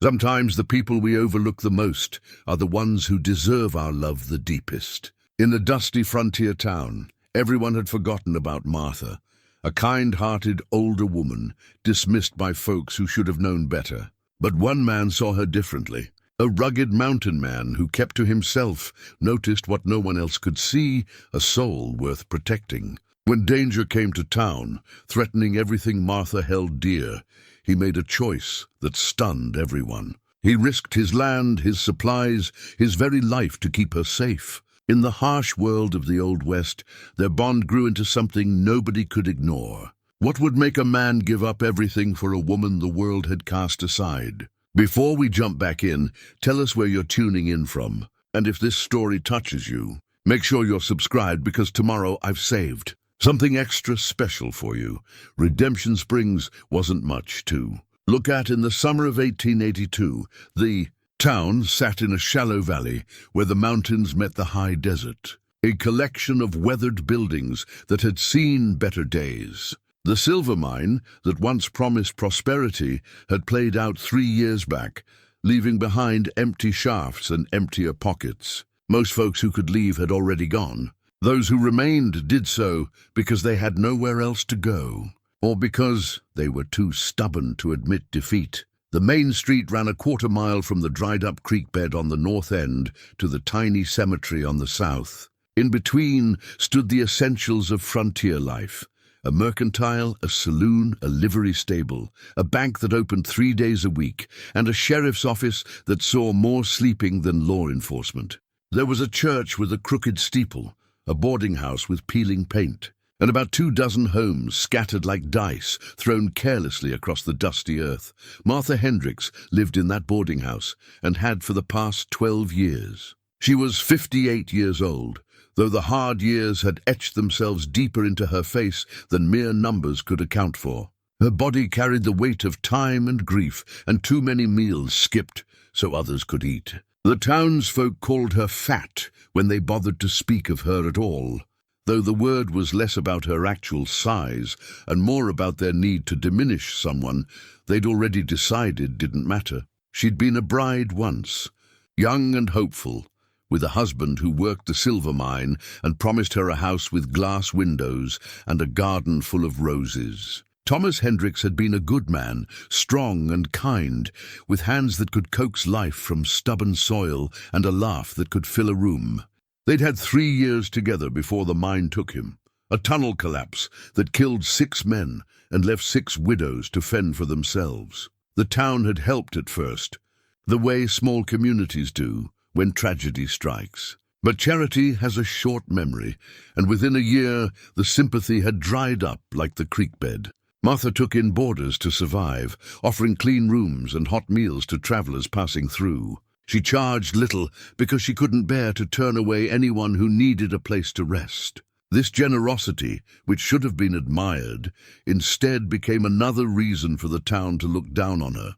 Sometimes the people we overlook the most are the ones who deserve our love the deepest. In the dusty frontier town, everyone had forgotten about Martha, a kind-hearted older woman dismissed by folks who should have known better. But one man saw her differently. A rugged mountain man who kept to himself, noticed what no one else could see, a soul worth protecting. When danger came to town, threatening everything Martha held dear, he made a choice that stunned everyone. He risked his land, his supplies, his very life to keep her safe. In the harsh world of the Old West, their bond grew into something nobody could ignore. What would make a man give up everything for a woman the world had cast aside? Before we jump back in, tell us where you're tuning in from. And if this story touches you, make sure you're subscribed, because tomorrow I've saved something extra special for you. Redemption Springs wasn't much to look at. In the summer of 1882, the town sat in a shallow valley where the mountains met the high desert, a collection of weathered buildings that had seen better days. The silver mine that once promised prosperity had played out 3 years back, leaving behind empty shafts and emptier pockets. Most folks who could leave had already gone. Those who remained did so because they had nowhere else to go, or because they were too stubborn to admit defeat. The main street ran a quarter-mile from the dried-up creek bed on the north end to the tiny cemetery on the south. In between stood the essentials of frontier life: a mercantile, a saloon, a livery stable, a bank that opened 3 days a week, and a sheriff's office that saw more sleeping than law enforcement. There was a church with a crooked steeple, a boarding house with peeling paint, and about 24 homes scattered like dice, thrown carelessly across the dusty earth. Martha Hendricks lived in that boarding house, and had for the past 12 years. She was 58 years old, though the hard years had etched themselves deeper into her face than mere numbers could account for. Her body carried the weight of time and grief, and too many meals skipped so others could eat. The townsfolk called her fat when they bothered to speak of her at all, though the word was less about her actual size and more about their need to diminish someone they'd already decided didn't matter. She'd been a bride once, young and hopeful, with a husband who worked the silver mine and promised her a house with glass windows and a garden full of roses. Thomas Hendricks had been a good man, strong and kind, with hands that could coax life from stubborn soil and a laugh that could fill a room. They'd had 3 years together before the mine took him. A tunnel collapse that killed 6 men and left 6 widows to fend for themselves. The town had helped at first, the way small communities do when tragedy strikes. But charity has a short memory, and within a year the sympathy had dried up like the creek bed. Martha took in boarders to survive, offering clean rooms and hot meals to travelers passing through. She charged little because she couldn't bear to turn away anyone who needed a place to rest. This generosity, which should have been admired, instead became another reason for the town to look down on her.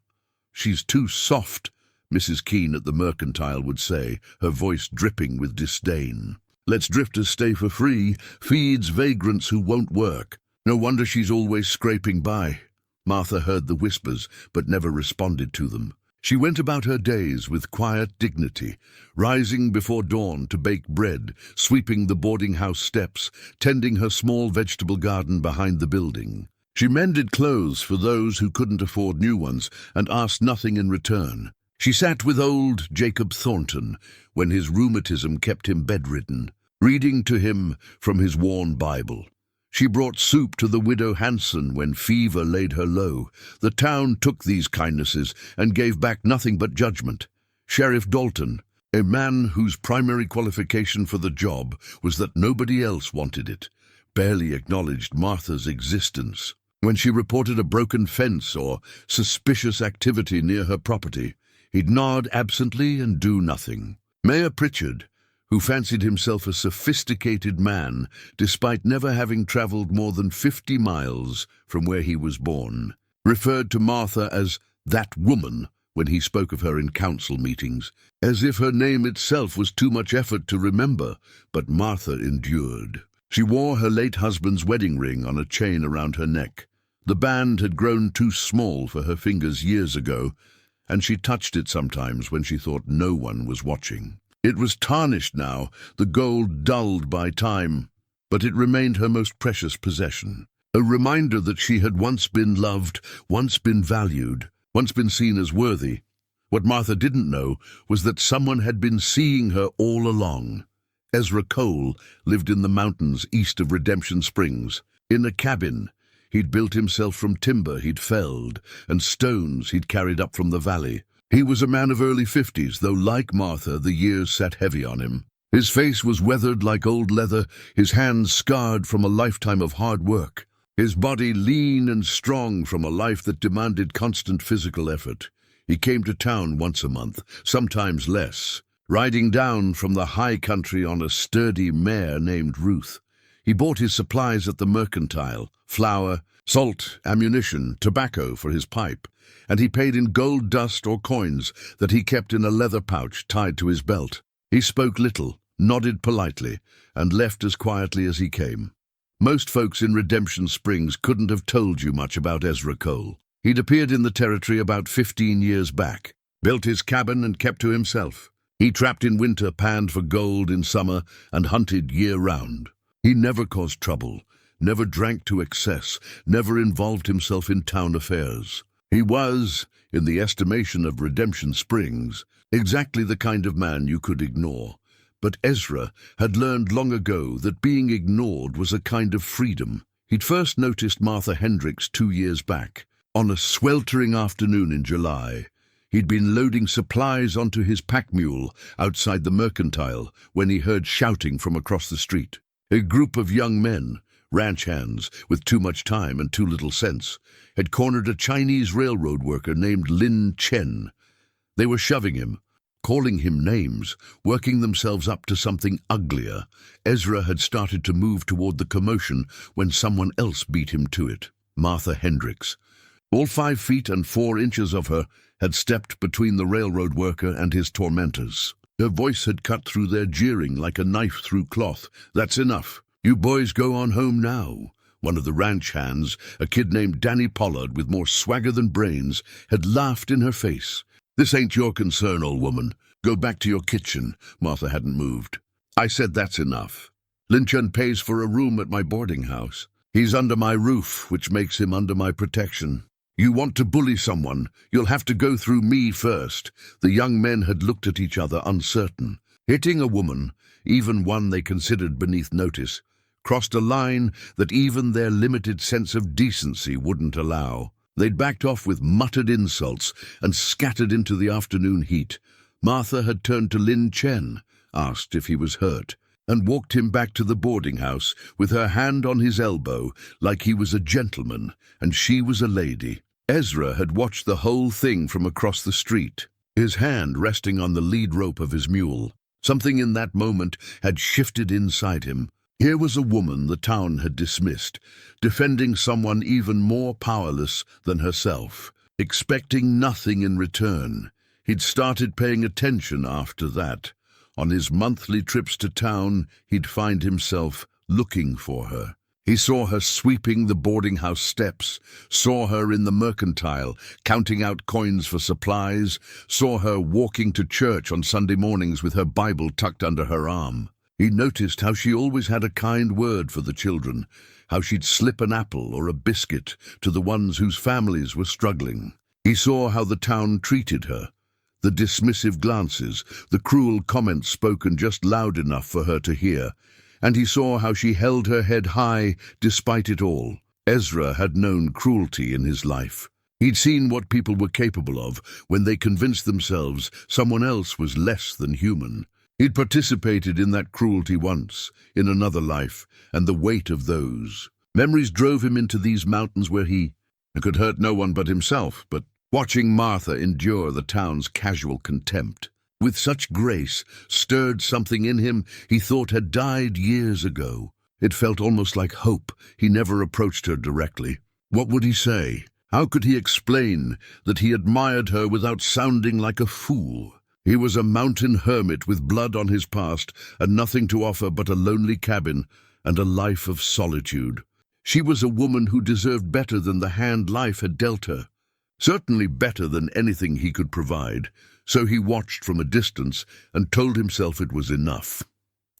"She's too soft," Mrs. Keene at the mercantile would say, her voice dripping with disdain. "Lets drifters stay for free, feeds vagrants who won't work. No wonder she's always scraping by." Martha heard the whispers, but never responded to them. She went about her days with quiet dignity, rising before dawn to bake bread, sweeping the boarding house steps, tending her small vegetable garden behind the building. She mended clothes for those who couldn't afford new ones and asked nothing in return. She sat with old Jacob Thornton when his rheumatism kept him bedridden, reading to him from his worn Bible. She brought soup to the widow Hanson when fever laid her low. The town took these kindnesses and gave back nothing but judgment. Sheriff Dalton, a man whose primary qualification for the job was that nobody else wanted it, barely acknowledged Martha's existence. When she reported a broken fence or suspicious activity near her property, he'd nod absently and do nothing. Mayor Pritchard, who fancied himself a sophisticated man despite never having traveled more than 50 miles from where he was born, referred to Martha as "that woman" when he spoke of her in council meetings, as if her name itself was too much effort to remember. But Martha endured. She wore her late husband's wedding ring on a chain around her neck. The band had grown too small for her fingers years ago, and she touched it sometimes when she thought no one was watching. It was tarnished now, the gold dulled by time, but it remained her most precious possession. A reminder that she had once been loved, once been valued, once been seen as worthy. What Martha didn't know was that someone had been seeing her all along. Ezra Cole lived in the mountains east of Redemption Springs, in a cabin he'd built himself from timber he'd felled and stones he'd carried up from the valley. He was a man of early 50s, though like Martha, the years sat heavy on him. His face was weathered like old leather, his hands scarred from a lifetime of hard work, his body lean and strong from a life that demanded constant physical effort. He came to town once a month, sometimes less, riding down from the high country on a sturdy mare named Ruth. He bought his supplies at the mercantile, flour, salt, ammunition, tobacco for his pipe, and he paid in gold dust or coins that he kept in a leather pouch tied to his belt. He spoke little, nodded politely, and left as quietly as he came. Most folks in Redemption Springs couldn't have told you much about Ezra Cole. He'd appeared in the territory about 15 years back, built his cabin and kept to himself. He trapped in winter, panned for gold in summer, and hunted year-round. He never caused trouble, never drank to excess, never involved himself in town affairs. He was, in the estimation of Redemption Springs, exactly the kind of man you could ignore. But Ezra had learned long ago that being ignored was a kind of freedom. He'd first noticed Martha Hendricks 2 years back. On a sweltering afternoon in July, he'd been loading supplies onto his pack mule outside the mercantile when he heard shouting from across the street. A group of young men, ranch hands with too much time and too little sense, had cornered a Chinese railroad worker named Lin Chen. They were shoving him, calling him names, working themselves up to something uglier. Ezra had started to move toward the commotion when someone else beat him to it. Martha Hendricks. All 5 feet and 4 inches of her had stepped between the railroad worker and his tormentors. Her voice had cut through their jeering like a knife through cloth. "That's enough. You boys go on home now." One of the ranch hands, a kid named Danny Pollard with more swagger than brains, had laughed in her face. "This ain't your concern, old woman. Go back to your kitchen." Martha hadn't moved. "I said that's enough. Lin Chen pays for a room at my boarding house. He's under my roof, which makes him under my protection. You want to bully someone, you'll have to go through me first." The young men had looked at each other uncertain. Hitting a woman, even one they considered beneath notice, crossed a line that even their limited sense of decency wouldn't allow. They'd backed off with muttered insults and scattered into the afternoon heat. Martha had turned to Lin Chen, asked if he was hurt, and walked him back to the boarding house with her hand on his elbow like he was a gentleman and she was a lady. Ezra had watched the whole thing from across the street, his hand resting on the lead rope of his mule. Something in that moment had shifted inside him. Here was a woman the town had dismissed, defending someone even more powerless than herself, expecting nothing in return. He'd started paying attention after that. On his monthly trips to town, he'd find himself looking for her. He saw her sweeping the boarding house steps, saw her in the mercantile, counting out coins for supplies, saw her walking to church on Sunday mornings with her Bible tucked under her arm. He noticed how she always had a kind word for the children, how she'd slip an apple or a biscuit to the ones whose families were struggling. He saw how the town treated her, the dismissive glances, the cruel comments spoken just loud enough for her to hear, and he saw how she held her head high despite it all. Ezra had known cruelty in his life. He'd seen what people were capable of when they convinced themselves someone else was less than human. He'd participated in that cruelty once, in another life, and the weight of those memories drove him into these mountains where he could hurt no one but himself, but watching Martha endure the town's casual contempt with such grace stirred something in him he thought had died years ago. It felt almost like hope. He never approached her directly. What would he say? How could he explain that he admired her without sounding like a fool? He was a mountain hermit with blood on his past and nothing to offer but a lonely cabin and a life of solitude. She was a woman who deserved better than the hand life had dealt her. Certainly better than anything he could provide, so he watched from a distance and told himself it was enough.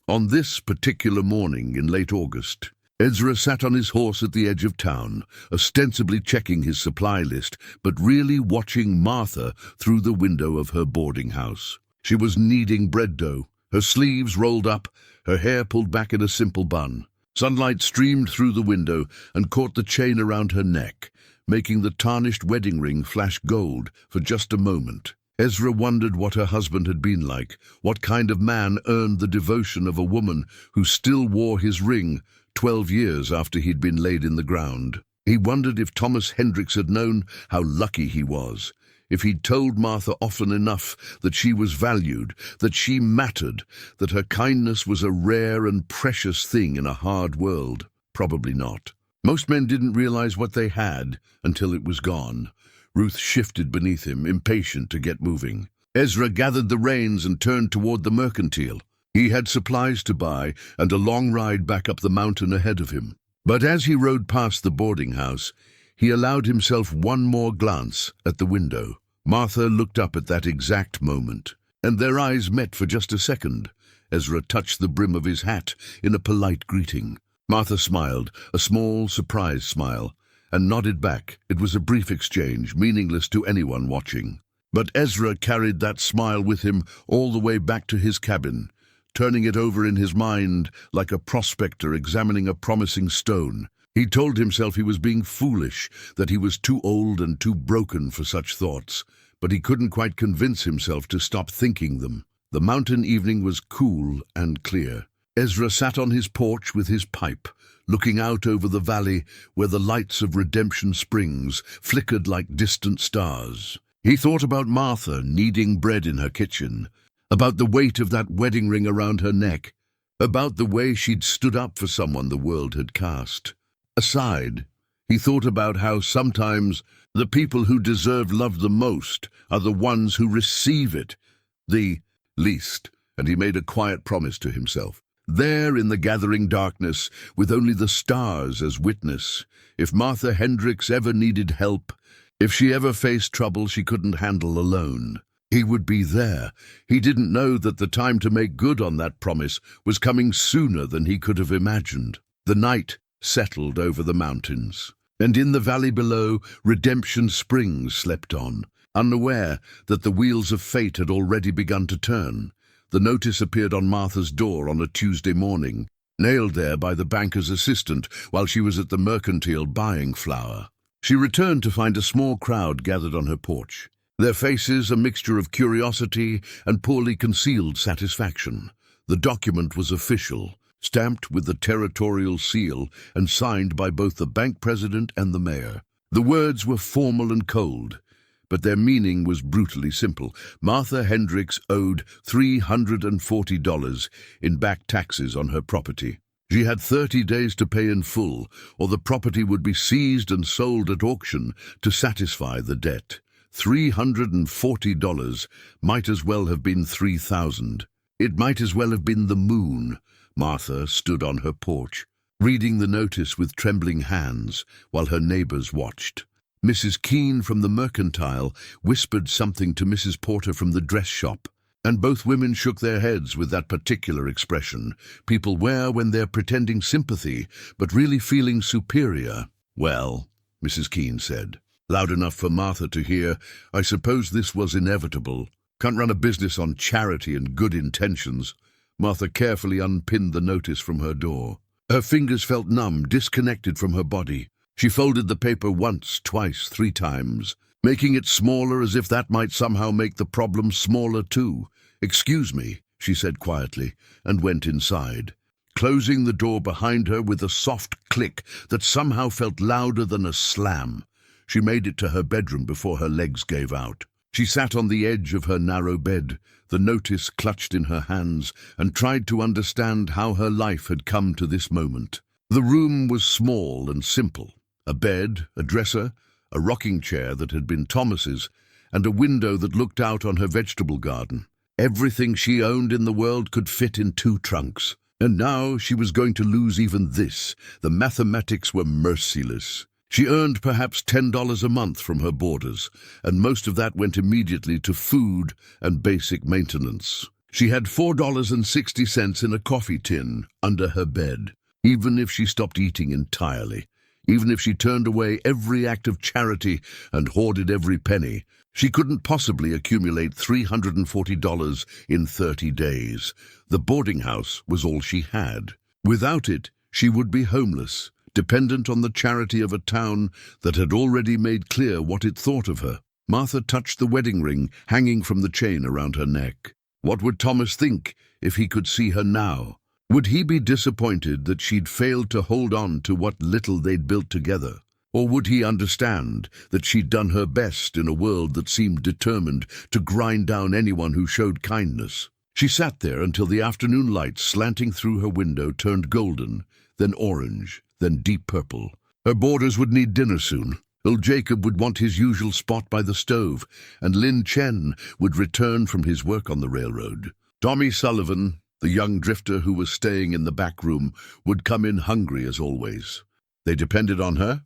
On this particular morning in late August, Ezra sat on his horse at the edge of town, ostensibly checking his supply list, but really watching Martha through the window of her boarding house. She was kneading bread dough, her sleeves rolled up, her hair pulled back in a simple bun. Sunlight streamed through the window and caught the chain around her neck, making the tarnished wedding ring flash gold for just a moment. Ezra wondered what her husband had been like, what kind of man earned the devotion of a woman who still wore his ring 12 years after he'd been laid in the ground. He wondered if Thomas Hendricks had known how lucky he was, if he'd told Martha often enough that she was valued, that she mattered, that her kindness was a rare and precious thing in a hard world. Probably not. Most men didn't realize what they had until it was gone. Ruth shifted beneath him, impatient to get moving. Ezra gathered the reins and turned toward the mercantile. He had supplies to buy and a long ride back up the mountain ahead of him. But as he rode past the boarding house, he allowed himself one more glance at the window. Martha looked up at that exact moment, and their eyes met for just a second. Ezra touched the brim of his hat in a polite greeting. Martha smiled, a small, surprised smile, and nodded back. It was a brief exchange, meaningless to anyone watching. But Ezra carried that smile with him all the way back to his cabin, turning it over in his mind like a prospector examining a promising stone. He told himself he was being foolish, that he was too old and too broken for such thoughts, but he couldn't quite convince himself to stop thinking them. The mountain evening was cool and clear. Ezra sat on his porch with his pipe, looking out over the valley where the lights of Redemption Springs flickered like distant stars. He thought about Martha kneading bread in her kitchen, about the weight of that wedding ring around her neck, about the way she'd stood up for someone the world had cast aside. He thought about how sometimes the people who deserve love the most are the ones who receive it the least, and he made a quiet promise to himself. There in the gathering darkness, with only the stars as witness, if Martha Hendricks ever needed help, if she ever faced trouble she couldn't handle alone, he would be there. He didn't know that the time to make good on that promise was coming sooner than he could have imagined. The night settled over the mountains, and in the valley below, Redemption Springs slept on, unaware that the wheels of fate had already begun to turn. The notice appeared on Martha's door on a Tuesday morning, nailed there by the banker's assistant while she was at the mercantile buying flour. She returned to find a small crowd gathered on her porch, their faces a mixture of curiosity and poorly concealed satisfaction. The document was official, stamped with the territorial seal and signed by both the bank president and the mayor. The words were formal and cold, but their meaning was brutally simple. Martha Hendricks owed $340 in back taxes on her property. She had 30 days to pay in full, or the property would be seized and sold at auction to satisfy the debt. $340 might as well have been $3,000. It might as well have been the moon. Martha stood on her porch, reading the notice with trembling hands, while her neighbors watched. Mrs. Keene from the mercantile whispered something to Mrs. Porter from the dress shop, and both women shook their heads with that particular expression people wear when they're pretending sympathy, but really feeling superior. "Well," Mrs. Keene said, loud enough for Martha to hear, "I suppose this was inevitable. Can't run a business on charity and good intentions." Martha carefully unpinned the notice from her door. Her fingers felt numb, disconnected from her body. She folded the paper once, twice, 3 times, making it smaller as if that might somehow make the problem smaller too. "Excuse me," she said quietly, and went inside, closing the door behind her with a soft click that somehow felt louder than a slam. She made it to her bedroom before her legs gave out. She sat on the edge of her narrow bed, the notice clutched in her hands, and tried to understand how her life had come to this moment. The room was small and simple. A bed, a dresser, a rocking chair that had been Thomas's, and a window that looked out on her vegetable garden. Everything she owned in the world could fit in 2 trunks. And now she was going to lose even this. The mathematics were merciless. She earned perhaps $10 a month from her boarders, and most of that went immediately to food and basic maintenance. She had $4.60 in a coffee tin under her bed. Even if she stopped eating entirely, even if she turned away every act of charity and hoarded every penny, she couldn't possibly accumulate $340 in 30 days. The boarding house was all she had. Without it, she would be homeless, dependent on the charity of a town that had already made clear what it thought of her. Martha touched the wedding ring hanging from the chain around her neck. What would Thomas think if he could see her now? Would he be disappointed that she'd failed to hold on to what little they'd built together? Or would he understand that she'd done her best in a world that seemed determined to grind down anyone who showed kindness? She sat there until the afternoon light slanting through her window turned golden, then orange, then deep purple. Her boarders would need dinner soon. Old Jacob would want his usual spot by the stove, and Lin Chen would return from his work on the railroad. Tommy Sullivan, the young drifter who was staying in the back room, would come in hungry as always. They depended on her,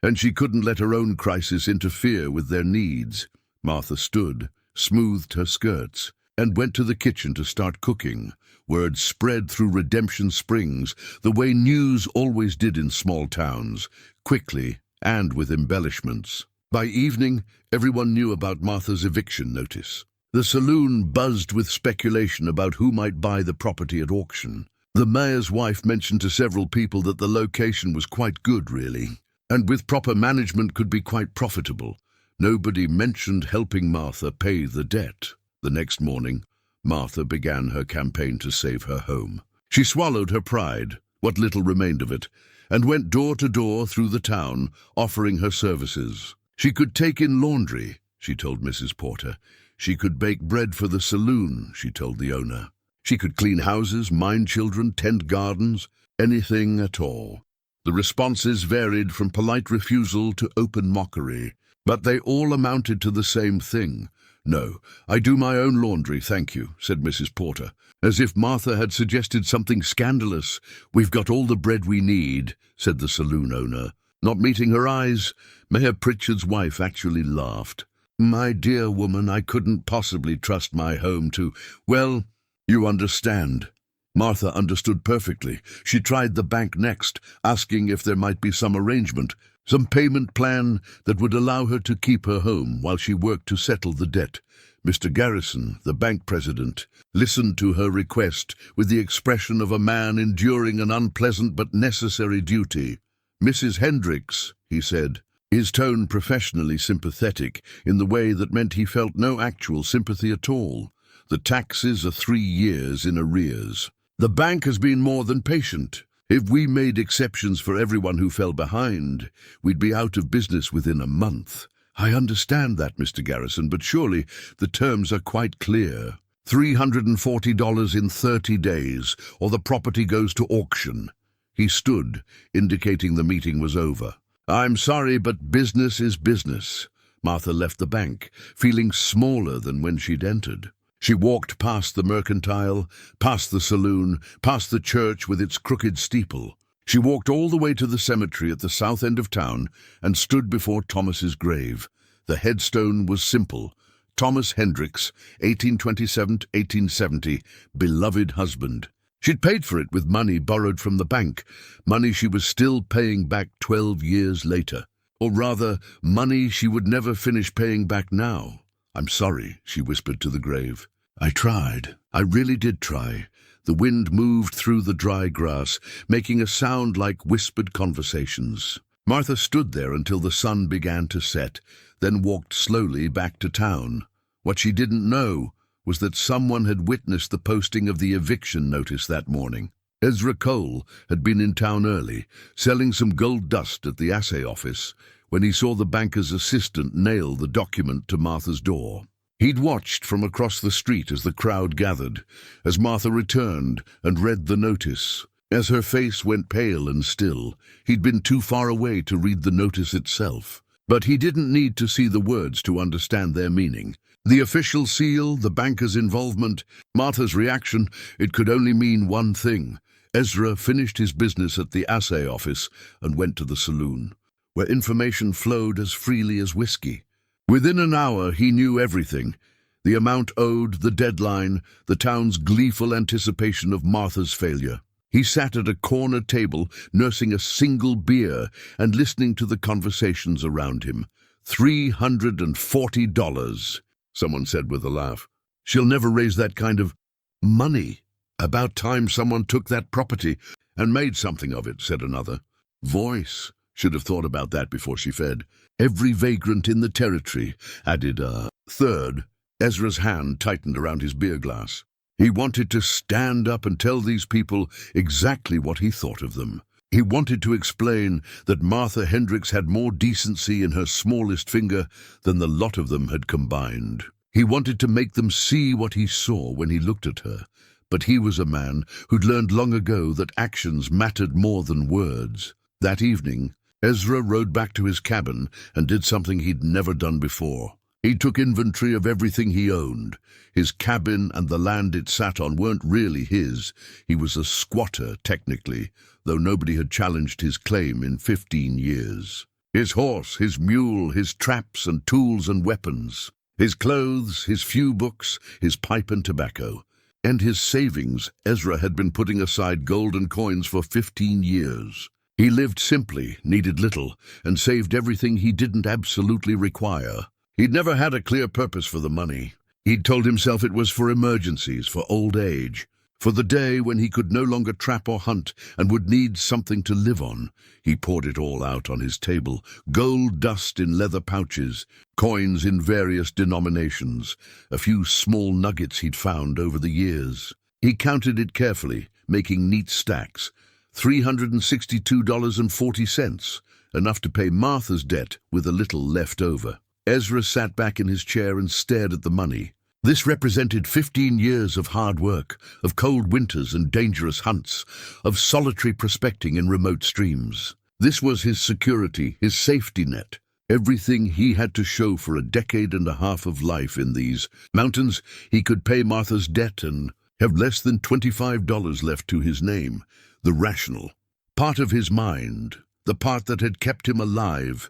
and she couldn't let her own crisis interfere with their needs. Martha stood, smoothed her skirts, and went to the kitchen to start cooking. Word spread through Redemption Springs, the way news always did in small towns, quickly and with embellishments. By evening, everyone knew about Martha's eviction notice. The saloon buzzed with speculation about who might buy the property at auction. The mayor's wife mentioned to several people that the location was quite good, really, and with proper management could be quite profitable. Nobody mentioned helping Martha pay the debt. The next morning, Martha began her campaign to save her home. She swallowed her pride, what little remained of it, and went door to door through the town, offering her services. She could take in laundry, she told Mrs. Porter. She could bake bread for the saloon, she told the owner. She could clean houses, mind children, tend gardens, anything at all. The responses varied from polite refusal to open mockery, but they all amounted to the same thing. "No, I do my own laundry, thank you," said Mrs. Porter, as if Martha had suggested something scandalous. "We've got all the bread we need," said the saloon owner. Not meeting her eyes, Mayor Pritchard's wife actually laughed. "My dear woman, I couldn't possibly trust my home to—" "Well, you understand." Martha understood perfectly. She tried the bank next, asking if there might be some arrangement, some payment plan that would allow her to keep her home while she worked to settle the debt. Mr. Garrison, the bank president, listened to her request with the expression of a man enduring an unpleasant but necessary duty. "Mrs. Hendricks," he said, his tone professionally sympathetic in the way that meant he felt no actual sympathy at all. "The taxes are 3 years in arrears. The bank has been more than patient. If we made exceptions for everyone who fell behind, we'd be out of business within a month." "I understand that, Mr. Garrison, but surely the terms are quite clear. $340 in 30 days, or the property goes to auction." He stood, indicating the meeting was over. "I'm sorry, but business is business." Martha left the bank, feeling smaller than when she'd entered. She walked past the mercantile, past the saloon, past the church with its crooked steeple. She walked all the way to the cemetery at the south end of town and stood before Thomas's grave. The headstone was simple. Thomas Hendricks, 1827–1870, beloved husband. She'd paid for it with money borrowed from the bank, money she was still paying back 12 years later. Or rather, money she would never finish paying back now. "I'm sorry," she whispered to the grave. "I tried. I really did try." The wind moved through the dry grass, making a sound like whispered conversations. Martha stood there until the sun began to set, then walked slowly back to town. What she didn't know was that someone had witnessed the posting of the eviction notice that morning. Ezra Cole had been in town early, selling some gold dust at the assay office, when he saw the banker's assistant nail the document to Martha's door. He'd watched from across the street as the crowd gathered, as Martha returned and read the notice. As her face went pale and still, he'd been too far away to read the notice itself. But he didn't need to see the words to understand their meaning. The official seal, the banker's involvement, Martha's reaction, it could only mean one thing. Ezra finished his business at the assay office and went to the saloon. where information flowed as freely as whiskey. Within an hour, he knew everything. The amount owed, the deadline, the town's gleeful anticipation of Martha's failure. He sat at a corner table, nursing a single beer and listening to the conversations around him. $340, someone said with a laugh. She'll never raise that kind of money. About time someone took that property and made something of it, said another. Voice should have thought about that before she fed. Every vagrant in the territory, added a third. Ezra's hand tightened around his beer glass. He wanted to stand up and tell these people exactly what he thought of them. He wanted to explain that Martha Hendricks had more decency in her smallest finger than the lot of them had combined. He wanted to make them see what he saw when he looked at her. But he was a man who'd learned long ago that actions mattered more than words. That evening, Ezra rode back to his cabin and did something he'd never done before. He took inventory of everything he owned. His cabin and the land it sat on weren't really his. He was a squatter, technically, though nobody had challenged his claim in 15 years. His horse, his mule, his traps and tools and weapons, his clothes, his few books, his pipe and tobacco, and his savings. Ezra had been putting aside gold and coins for 15 years. He lived simply, needed little, and saved everything he didn't absolutely require. He'd never had a clear purpose for the money. He'd told himself it was for emergencies, for old age, for the day when he could no longer trap or hunt and would need something to live on. He poured it all out on his table, gold dust in leather pouches, coins in various denominations, a few small nuggets he'd found over the years. He counted it carefully, making neat stacks. $362.40, enough to pay Martha's debt with a little left over. Ezra sat back in his chair and stared at the money. This represented 15 years of hard work, of cold winters and dangerous hunts, of solitary prospecting in remote streams. This was his security, his safety net, everything he had to show for a decade and a half of life in these mountains. He could pay Martha's debt and have less than $25 left to his name. The rational part of his mind, the part that had kept him alive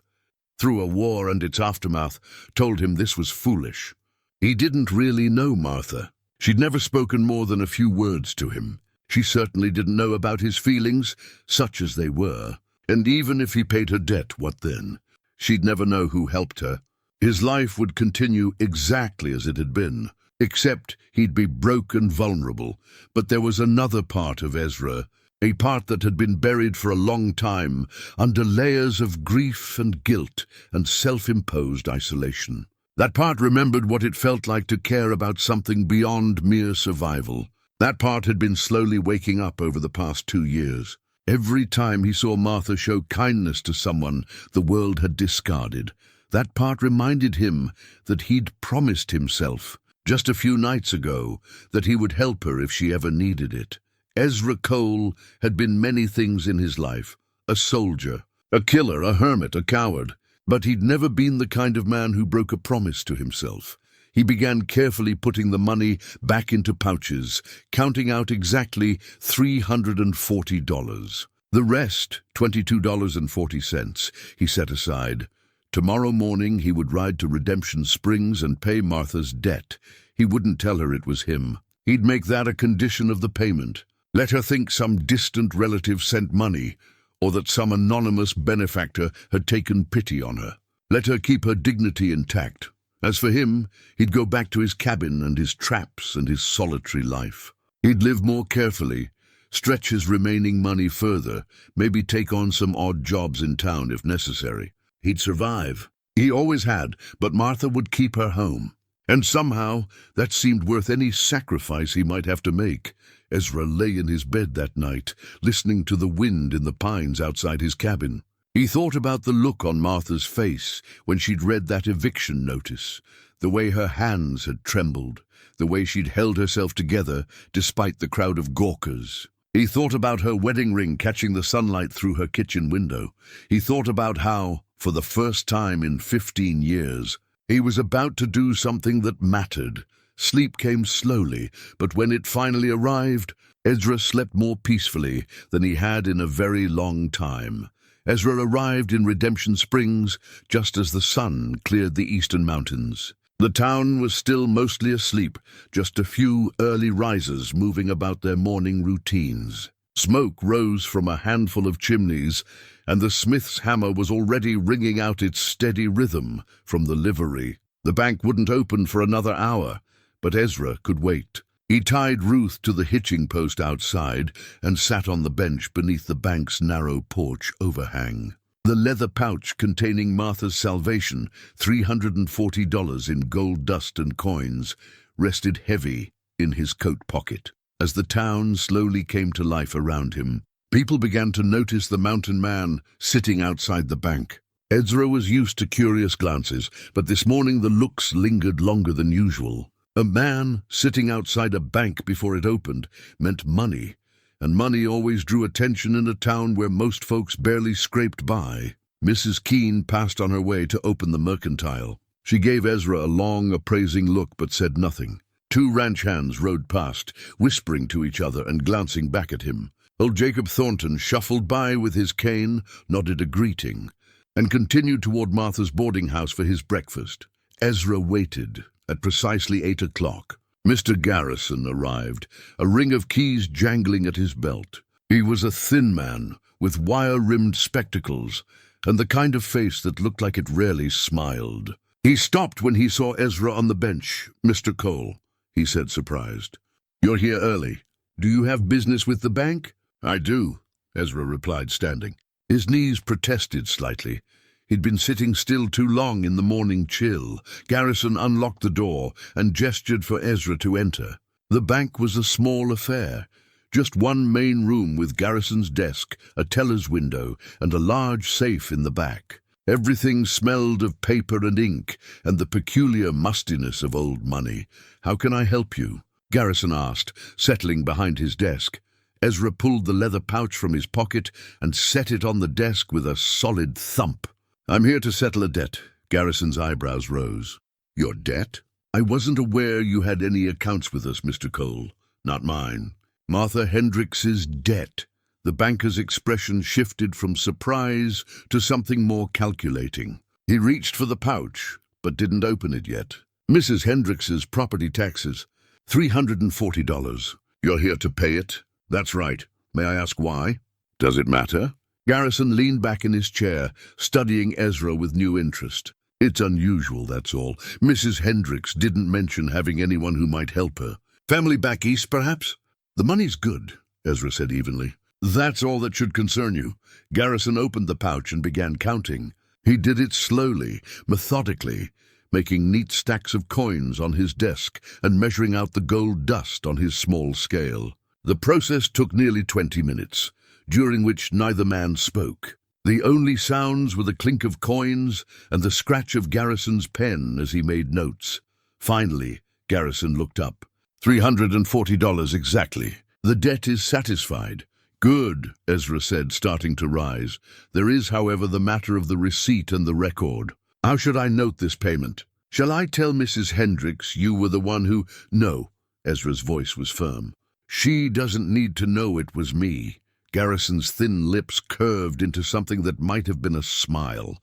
through a war and its aftermath, told him this was foolish. He didn't really know Martha. She'd never spoken more than a few words to him. She certainly didn't know about his feelings, such as they were. And even if he paid her debt, what then? She'd never know who helped her. His life would continue exactly as it had been, except he'd be broke and vulnerable. But there was another part of Ezra, a part that had been buried for a long time under layers of grief and guilt and self-imposed isolation. That part remembered what it felt like to care about something beyond mere survival. That part had been slowly waking up over the past 2 years. Every time he saw Martha show kindness to someone the world had discarded, that part reminded him that he'd promised himself, just a few nights ago, that he would help her if she ever needed it. Ezra Cole had been many things in his life: a soldier, a killer, a hermit, a coward. But he'd never been the kind of man who broke a promise to himself. He began carefully putting the money back into pouches, counting out exactly $340. The rest, $22.40, he set aside. Tomorrow morning he would ride to Redemption Springs and pay Martha's debt. He wouldn't tell her it was him. He'd make that a condition of the payment. Let her think some distant relative sent money, or that some anonymous benefactor had taken pity on her. Let her keep her dignity intact. As for him, he'd go back to his cabin and his traps and his solitary life. He'd live more carefully, stretch his remaining money further, maybe take on some odd jobs in town if necessary. He'd survive. He always had, but Martha would keep her home. And somehow, that seemed worth any sacrifice he might have to make. Ezra lay in his bed that night, listening to the wind in the pines outside his cabin. He thought about the look on Martha's face when she'd read that eviction notice, the way her hands had trembled, the way she'd held herself together despite the crowd of gawkers. He thought about her wedding ring catching the sunlight through her kitchen window. He thought about how, for the first time in 15 years, he was about to do something that mattered. Sleep came slowly, but when it finally arrived, Ezra slept more peacefully than he had in a very long time. Ezra arrived in Redemption Springs just as the sun cleared the eastern mountains. The town was still mostly asleep, just a few early risers moving about their morning routines. Smoke rose from a handful of chimneys, and the smith's hammer was already ringing out its steady rhythm from the livery. The bank wouldn't open for another hour, but Ezra could wait. He tied Ruth to the hitching post outside and sat on the bench beneath the bank's narrow porch overhang. The leather pouch containing Martha's salvation, $340 in gold dust and coins, rested heavy in his coat pocket. As the town slowly came to life around him, people began to notice the mountain man sitting outside the bank. Ezra was used to curious glances, but this morning the looks lingered longer than usual. A man sitting outside a bank before it opened meant money, and money always drew attention in a town where most folks barely scraped by. Mrs. Keene passed on her way to open the mercantile. She gave Ezra a long, appraising look but said nothing. Two ranch hands rode past, whispering to each other and glancing back at him. Old Jacob Thornton shuffled by with his cane, nodded a greeting, and continued toward Martha's boarding house for his breakfast. Ezra waited. At precisely 8 o'clock, Mr. Garrison arrived, a ring of keys jangling at his belt. He was a thin man with wire-rimmed spectacles and the kind of face that looked like it rarely smiled. He stopped when he saw Ezra on the bench. "Mr. Cole," he said, surprised. "You're here early. Do you have business with the bank?" "I do," Ezra replied, standing. His knees protested slightly. He'd been sitting still too long in the morning chill. Garrison unlocked the door and gestured for Ezra to enter. The bank was a small affair. Just one main room with Garrison's desk, a teller's window, and a large safe in the back. Everything smelled of paper and ink and the peculiar mustiness of old money. "How can I help you?" Garrison asked, settling behind his desk. Ezra pulled the leather pouch from his pocket and set it on the desk with a solid thump. "I'm here to settle a debt." Garrison's eyebrows rose. "Your debt? I wasn't aware you had any accounts with us, Mr. Cole." "Not mine." "Martha Hendricks's debt." The banker's expression shifted from surprise to something more calculating. He reached for the pouch, but didn't open it yet. "Mrs. Hendricks's property taxes, $340. You're here to pay it?" "That's right. May I ask why?" "Does it matter?" Garrison leaned back in his chair, studying Ezra with new interest. "It's unusual, that's all. Mrs. Hendricks didn't mention having anyone who might help her. Family back east, perhaps?" "The money's good," Ezra said evenly. "That's all that should concern you." Garrison opened the pouch and began counting. He did it slowly, methodically, making neat stacks of coins on his desk and measuring out the gold dust on his small scale. The process took nearly 20 minutes. During which neither man spoke. The only sounds were the clink of coins and the scratch of Garrison's pen as he made notes. Finally, Garrison looked up. $340 exactly. The debt is satisfied. Good, Ezra said, starting to rise. There is, however, the matter of the receipt and the record. How should I note this payment? Shall I tell Mrs. Hendricks you were the one who— No, Ezra's voice was firm. She doesn't need to know it was me. Garrison's thin lips curved into something that might have been a smile.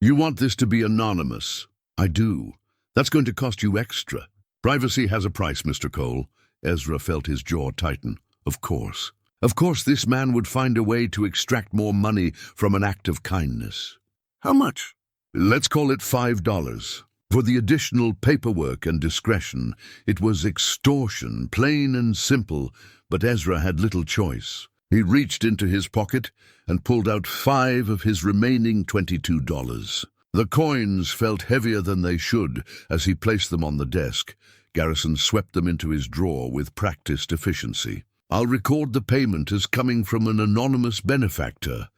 You want this to be anonymous? I do. That's going to cost you extra. Privacy has a price, Mr. Cole. Ezra felt his jaw tighten. Of course. Of course this man would find a way to extract more money from an act of kindness. How much? Let's call it $5. For the additional paperwork and discretion, it was extortion, plain and simple, but Ezra had little choice. He reached into his pocket and pulled out 5 of his remaining $22. The coins felt heavier than they should as he placed them on the desk. Garrison swept them into his drawer with practiced efficiency. I'll record the payment as coming from an anonymous benefactor.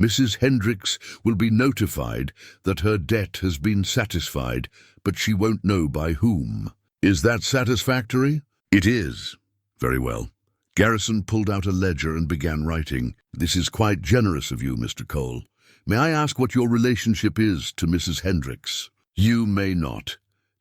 Mrs. Hendricks will be notified that her debt has been satisfied, but she won't know by whom. Is that satisfactory? It is. Very well. Garrison pulled out a ledger and began writing. This is quite generous of you, Mr. Cole. May I ask what your relationship is to Mrs. Hendricks? You may not.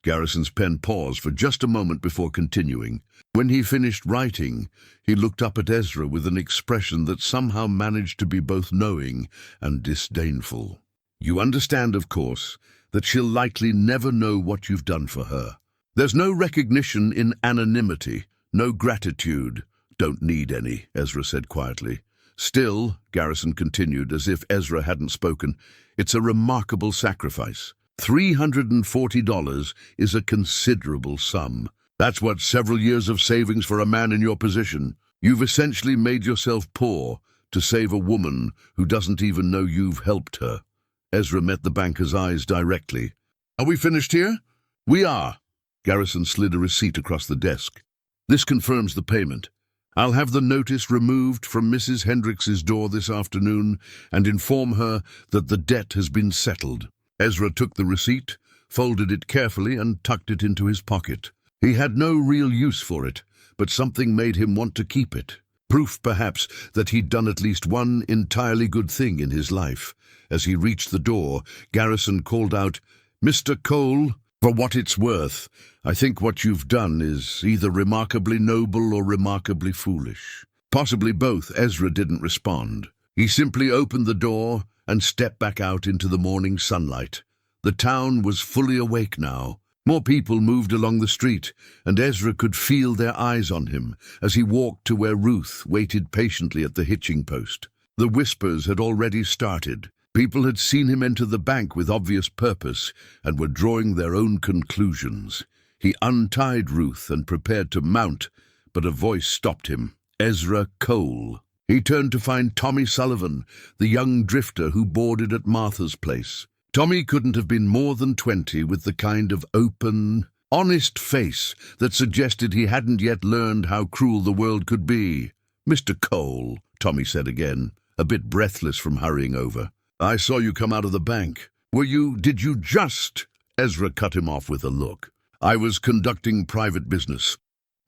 Garrison's pen paused for just a moment before continuing. When he finished writing, he looked up at Ezra with an expression that somehow managed to be both knowing and disdainful. "You understand, of course, that she'll likely never know what you've done for her. There's no recognition in anonymity, no gratitude." "Don't need any," Ezra said quietly. "Still," Garrison continued, as if Ezra hadn't spoken, "it's a remarkable sacrifice. $340 is a considerable sum. That's what several years of savings for a man in your position. You've essentially made yourself poor to save a woman who doesn't even know you've helped her." Ezra met the banker's eyes directly. "Are we finished here?" "We are." Garrison slid a receipt across the desk. "This confirms the payment. I'll have the notice removed from Mrs. Hendricks's door this afternoon and inform her that the debt has been settled." Ezra took the receipt, folded it carefully, and tucked it into his pocket. He had no real use for it, but something made him want to keep it. Proof, perhaps, that he'd done at least one entirely good thing in his life. As he reached the door, Garrison called out, "Mr. Cole, for what it's worth, I think what you've done is either remarkably noble or remarkably foolish." Possibly both. Ezra didn't respond. He simply opened the door and stepped back out into the morning sunlight. The town was fully awake now. More people moved along the street, and Ezra could feel their eyes on him as he walked to where Ruth waited patiently at the hitching post. The whispers had already started. People had seen him enter the bank with obvious purpose and were drawing their own conclusions. He untied Ruth and prepared to mount, but a voice stopped him. Ezra Cole. He turned to find Tommy Sullivan, the young drifter who boarded at Martha's place. Tommy couldn't have been more than 20, with the kind of open, honest face that suggested he hadn't yet learned how cruel the world could be. "Mr. Cole," Tommy said again, a bit breathless from hurrying over. "I saw you come out of the bank. Did you just—" Ezra cut him off with a look. "I was conducting private business.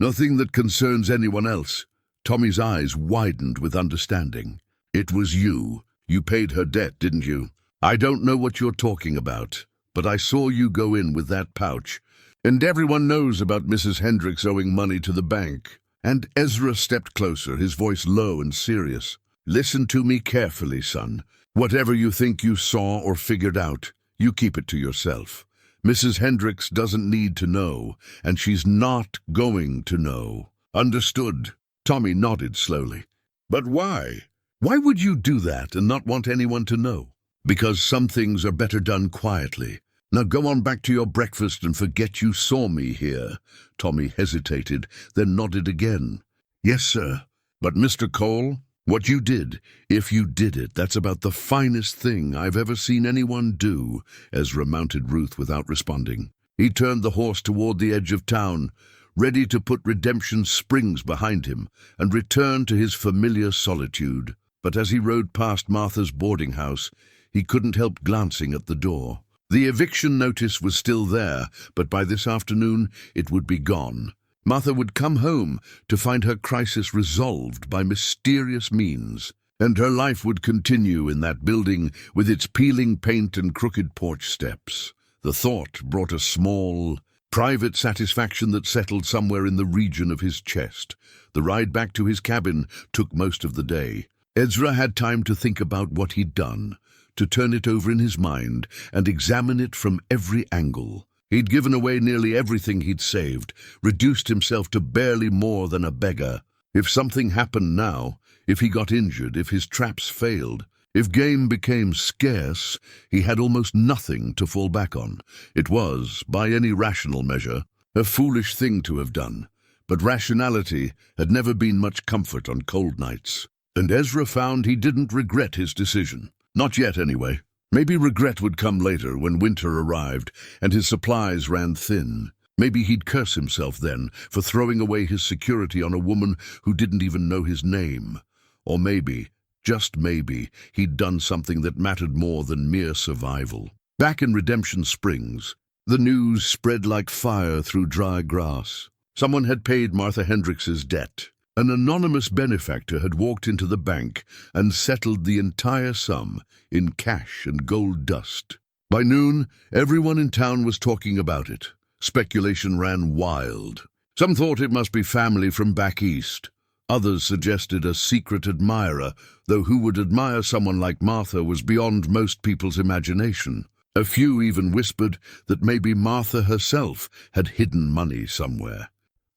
Nothing that concerns anyone else." Tommy's eyes widened with understanding. "It was you. You paid her debt, didn't you? I don't know what you're talking about, but I saw you go in with that pouch. And everyone knows about Mrs. Hendricks owing money to the bank." And Ezra stepped closer, his voice low and serious. "Listen to me carefully, son. Whatever you think you saw or figured out, you keep it to yourself. Mrs. Hendricks doesn't need to know, and she's not going to know. Understood?" Tommy nodded slowly. "But why? Why would you do that and not want anyone to know?" "Because some things are better done quietly. Now go on back to your breakfast and forget you saw me here." Tommy hesitated, then nodded again. "Yes, sir. But Mr. Cole, what you did, if you did it, that's about the finest thing I've ever seen anyone do." Ezra mounted Ruth without responding. He turned the horse toward the edge of town, ready to put Redemption's springs behind him and return to his familiar solitude. But as he rode past Martha's boarding house, he couldn't help glancing at the door. The eviction notice was still there, but by this afternoon it would be gone. Martha would come home to find her crisis resolved by mysterious means, and her life would continue in that building with its peeling paint and crooked porch steps. The thought brought a small, private satisfaction that settled somewhere in the region of his chest. The ride back to his cabin took most of the day. Ezra had time to think about what he'd done, to turn it over in his mind and examine it from every angle. He'd given away nearly everything he'd saved, reduced himself to barely more than a beggar. If something happened now, if he got injured, if his traps failed, if game became scarce, he had almost nothing to fall back on. It was, by any rational measure, a foolish thing to have done, but rationality had never been much comfort on cold nights. And Ezra found he didn't regret his decision. Not yet, anyway. Maybe regret would come later, when winter arrived and his supplies ran thin. Maybe he'd curse himself then for throwing away his security on a woman who didn't even know his name. Or maybe, just maybe, he'd done something that mattered more than mere survival. Back in Redemption Springs, the news spread like fire through dry grass. Someone had paid Martha Hendricks's debt. An anonymous benefactor had walked into the bank and settled the entire sum in cash and gold dust. By noon, everyone in town was talking about it. Speculation ran wild. Some thought it must be family from back east. Others suggested a secret admirer, though who would admire someone like Martha was beyond most people's imagination. A few even whispered that maybe Martha herself had hidden money somewhere.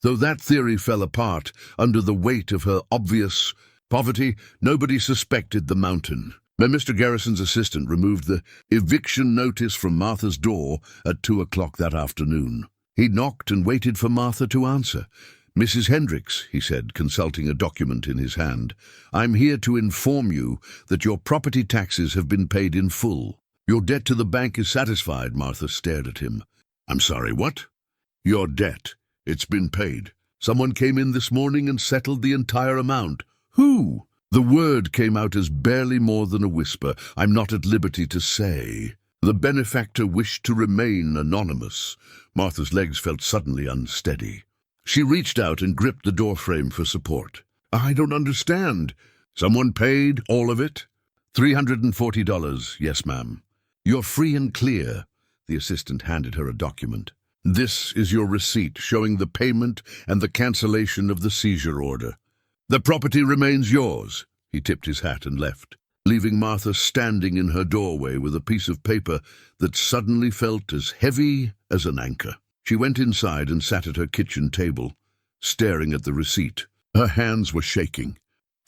Though that theory fell apart under the weight of her obvious poverty, nobody suspected the mountain. When Mr. Garrison's assistant removed the eviction notice from Martha's door at 2 o'clock that afternoon, he knocked and waited for Martha to answer. "Mrs. Hendricks," he said, consulting a document in his hand, "I'm here to inform you that your property taxes have been paid in full. Your debt to the bank is satisfied." Martha stared at him. "I'm sorry, what?" "Your debt. It's been paid. Someone came in this morning and settled the entire amount." "Who?" The word came out as barely more than a whisper. "I'm not at liberty to say." The benefactor wished to remain anonymous. Martha's legs felt suddenly unsteady. She reached out and gripped the doorframe for support. "I don't understand." "Someone paid all of it?" $340, yes, ma'am. "You're free and clear." The assistant handed her a document. "This is your receipt showing the payment and the cancellation of the seizure order. The property remains yours." He tipped his hat and left, leaving Martha standing in her doorway with a piece of paper that suddenly felt as heavy as an anchor. She went inside and sat at her kitchen table, staring at the receipt. Her hands were shaking.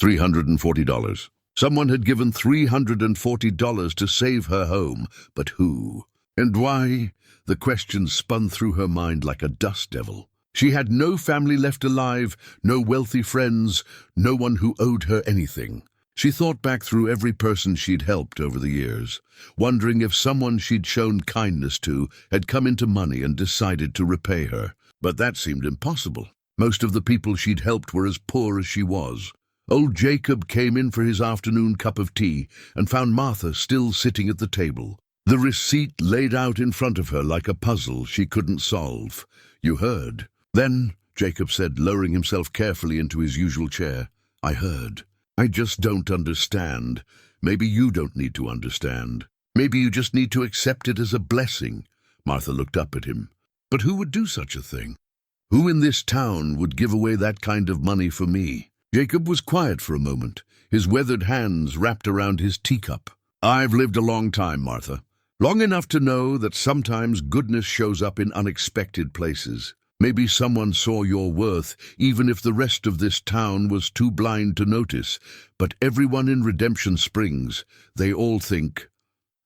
$340. Someone had given $340 to save her home, but who? And why? The question spun through her mind like a dust devil. She had no family left alive, no wealthy friends, no one who owed her anything. She thought back through every person she'd helped over the years, wondering if someone she'd shown kindness to had come into money and decided to repay her. But that seemed impossible. Most of the people she'd helped were as poor as she was. Old Jacob came in for his afternoon cup of tea and found Martha still sitting at the table. The receipt laid out in front of her like a puzzle she couldn't solve. "You heard?" "Then," Jacob said, lowering himself carefully into his usual chair, "I heard. I just don't understand. Maybe you don't need to understand. Maybe you just need to accept it as a blessing." Martha looked up at him. "But who would do such a thing? Who in this town would give away that kind of money for me?" Jacob was quiet for a moment, his weathered hands wrapped around his teacup. "I've lived a long time, Martha. Long enough to know that sometimes goodness shows up in unexpected places. Maybe someone saw your worth, even if the rest of this town was too blind to notice. But everyone in Redemption Springs, they all think.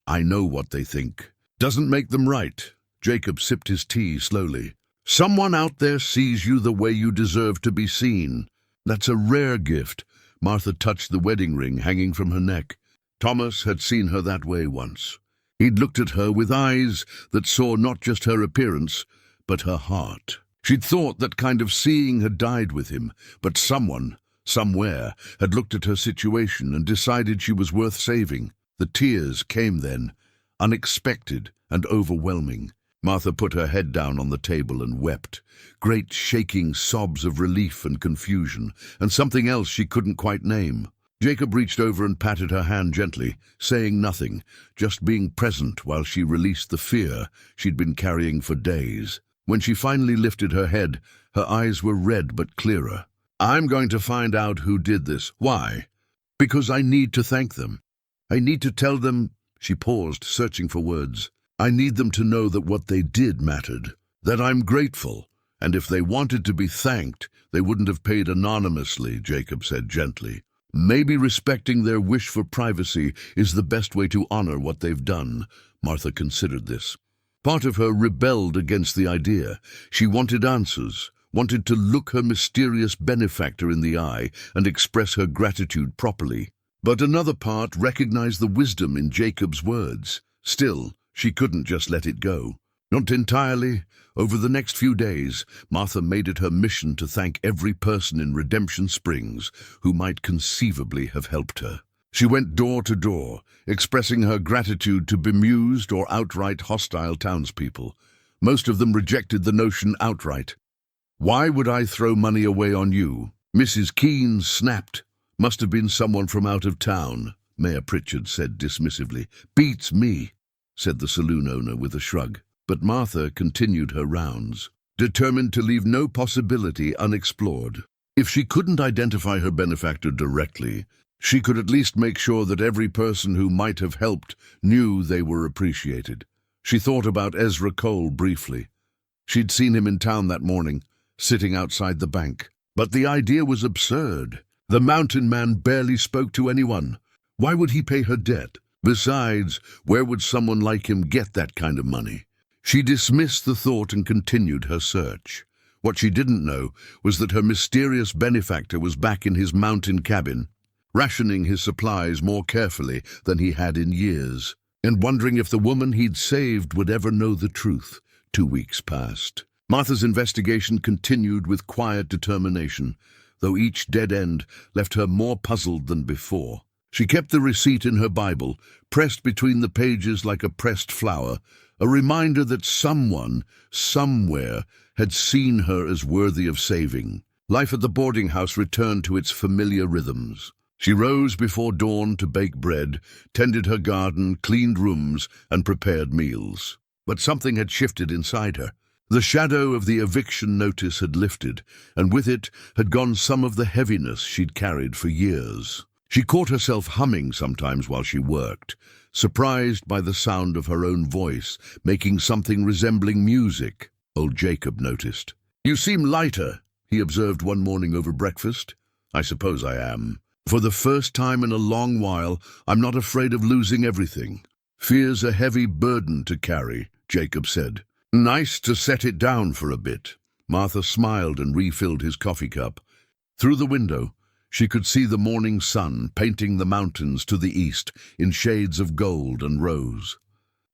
I know what they think. Doesn't make them right." Jacob sipped his tea slowly. "Someone out there sees you the way you deserve to be seen. That's a rare gift." Martha touched the wedding ring hanging from her neck. Thomas had seen her that way once. He'd looked at her with eyes that saw not just her appearance, but her heart. She'd thought that kind of seeing had died with him, but someone, somewhere, had looked at her situation and decided she was worth saving. The tears came then, unexpected and overwhelming. Martha put her head down on the table and wept, great shaking sobs of relief and confusion, and something else she couldn't quite name. Jacob reached over and patted her hand gently, saying nothing, just being present while she released the fear she'd been carrying for days. When she finally lifted her head, her eyes were red but clearer. "I'm going to find out who did this." "Why?" "Because I need to thank them. I need to tell them." She paused, searching for words. "I need them to know that what they did mattered, that I'm grateful, and if they wanted to be thanked, they wouldn't have paid anonymously," Jacob said gently. "Maybe respecting their wish for privacy is the best way to honor what they've done." Martha considered this. Part of her rebelled against the idea. She wanted answers, wanted to look her mysterious benefactor in the eye and express her gratitude properly. But another part recognized the wisdom in Jacob's words. Still, she couldn't just let it go. Not entirely. Over the next few days, Martha made it her mission to thank every person in Redemption Springs who might conceivably have helped her. She went door to door, expressing her gratitude to bemused or outright hostile townspeople. Most of them rejected the notion outright. "Why would I throw money away on you?" Mrs. Keene snapped. "Must have been someone from out of town," Mayor Pritchard said dismissively. "Beats me," said the saloon owner with a shrug. But Martha continued her rounds, determined to leave no possibility unexplored. If she couldn't identify her benefactor directly, she could at least make sure that every person who might have helped knew they were appreciated. She thought about Ezra Cole briefly. She'd seen him in town that morning, sitting outside the bank. But the idea was absurd. The mountain man barely spoke to anyone. Why would he pay her debt? Besides, where would someone like him get that kind of money? She dismissed the thought and continued her search. What she didn't know was that her mysterious benefactor was back in his mountain cabin, rationing his supplies more carefully than he had in years, and wondering if the woman he'd saved would ever know the truth. 2 weeks passed. Martha's investigation continued with quiet determination, though each dead end left her more puzzled than before. She kept the receipt in her Bible, pressed between the pages like a pressed flower, a reminder that someone, somewhere, had seen her as worthy of saving. Life at the boarding house returned to its familiar rhythms. She rose before dawn to bake bread, tended her garden, cleaned rooms, and prepared meals. But something had shifted inside her. The shadow of the eviction notice had lifted, and with it had gone some of the heaviness she'd carried for years. She caught herself humming sometimes while she worked, surprised by the sound of her own voice, making something resembling music. Old Jacob noticed. "You seem lighter," he observed one morning over breakfast. "I suppose I am. For the first time in a long while, I'm not afraid of losing everything." "Fear's a heavy burden to carry," Jacob said. "Nice to set it down for a bit." Martha smiled and refilled his coffee cup. Through the window, she could see the morning sun painting the mountains to the east in shades of gold and rose.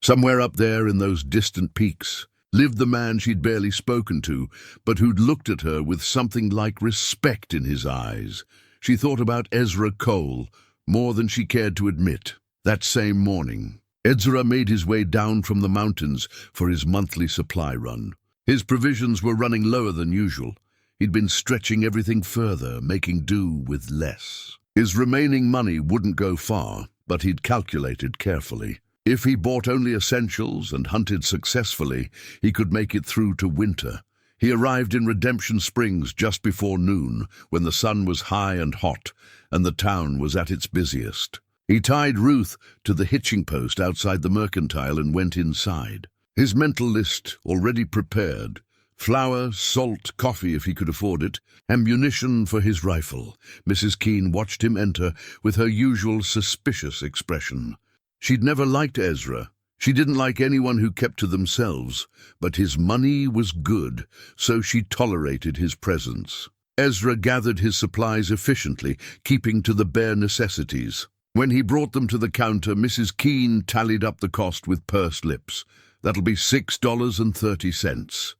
Somewhere up there in those distant peaks lived the man she'd barely spoken to, but who'd looked at her with something like respect in his eyes. She thought about Ezra Cole more than she cared to admit. That same morning, Ezra made his way down from the mountains for his monthly supply run. His provisions were running lower than usual. He'd been stretching everything further, making do with less. His remaining money wouldn't go far, but he'd calculated carefully. If he bought only essentials and hunted successfully, he could make it through to winter. He arrived in Redemption Springs just before noon, when the sun was high and hot, and the town was at its busiest. He tied Ruth to the hitching post outside the mercantile and went inside. His mental list already prepared: flour, salt, coffee if he could afford it, ammunition for his rifle. Mrs. Keene watched him enter with her usual suspicious expression. She'd never liked Ezra. She didn't like anyone who kept to themselves, but his money was good, so she tolerated his presence. Ezra gathered his supplies efficiently, keeping to the bare necessities. When he brought them to the counter, Mrs. Keene tallied up the cost with pursed lips. "That'll be $6.30.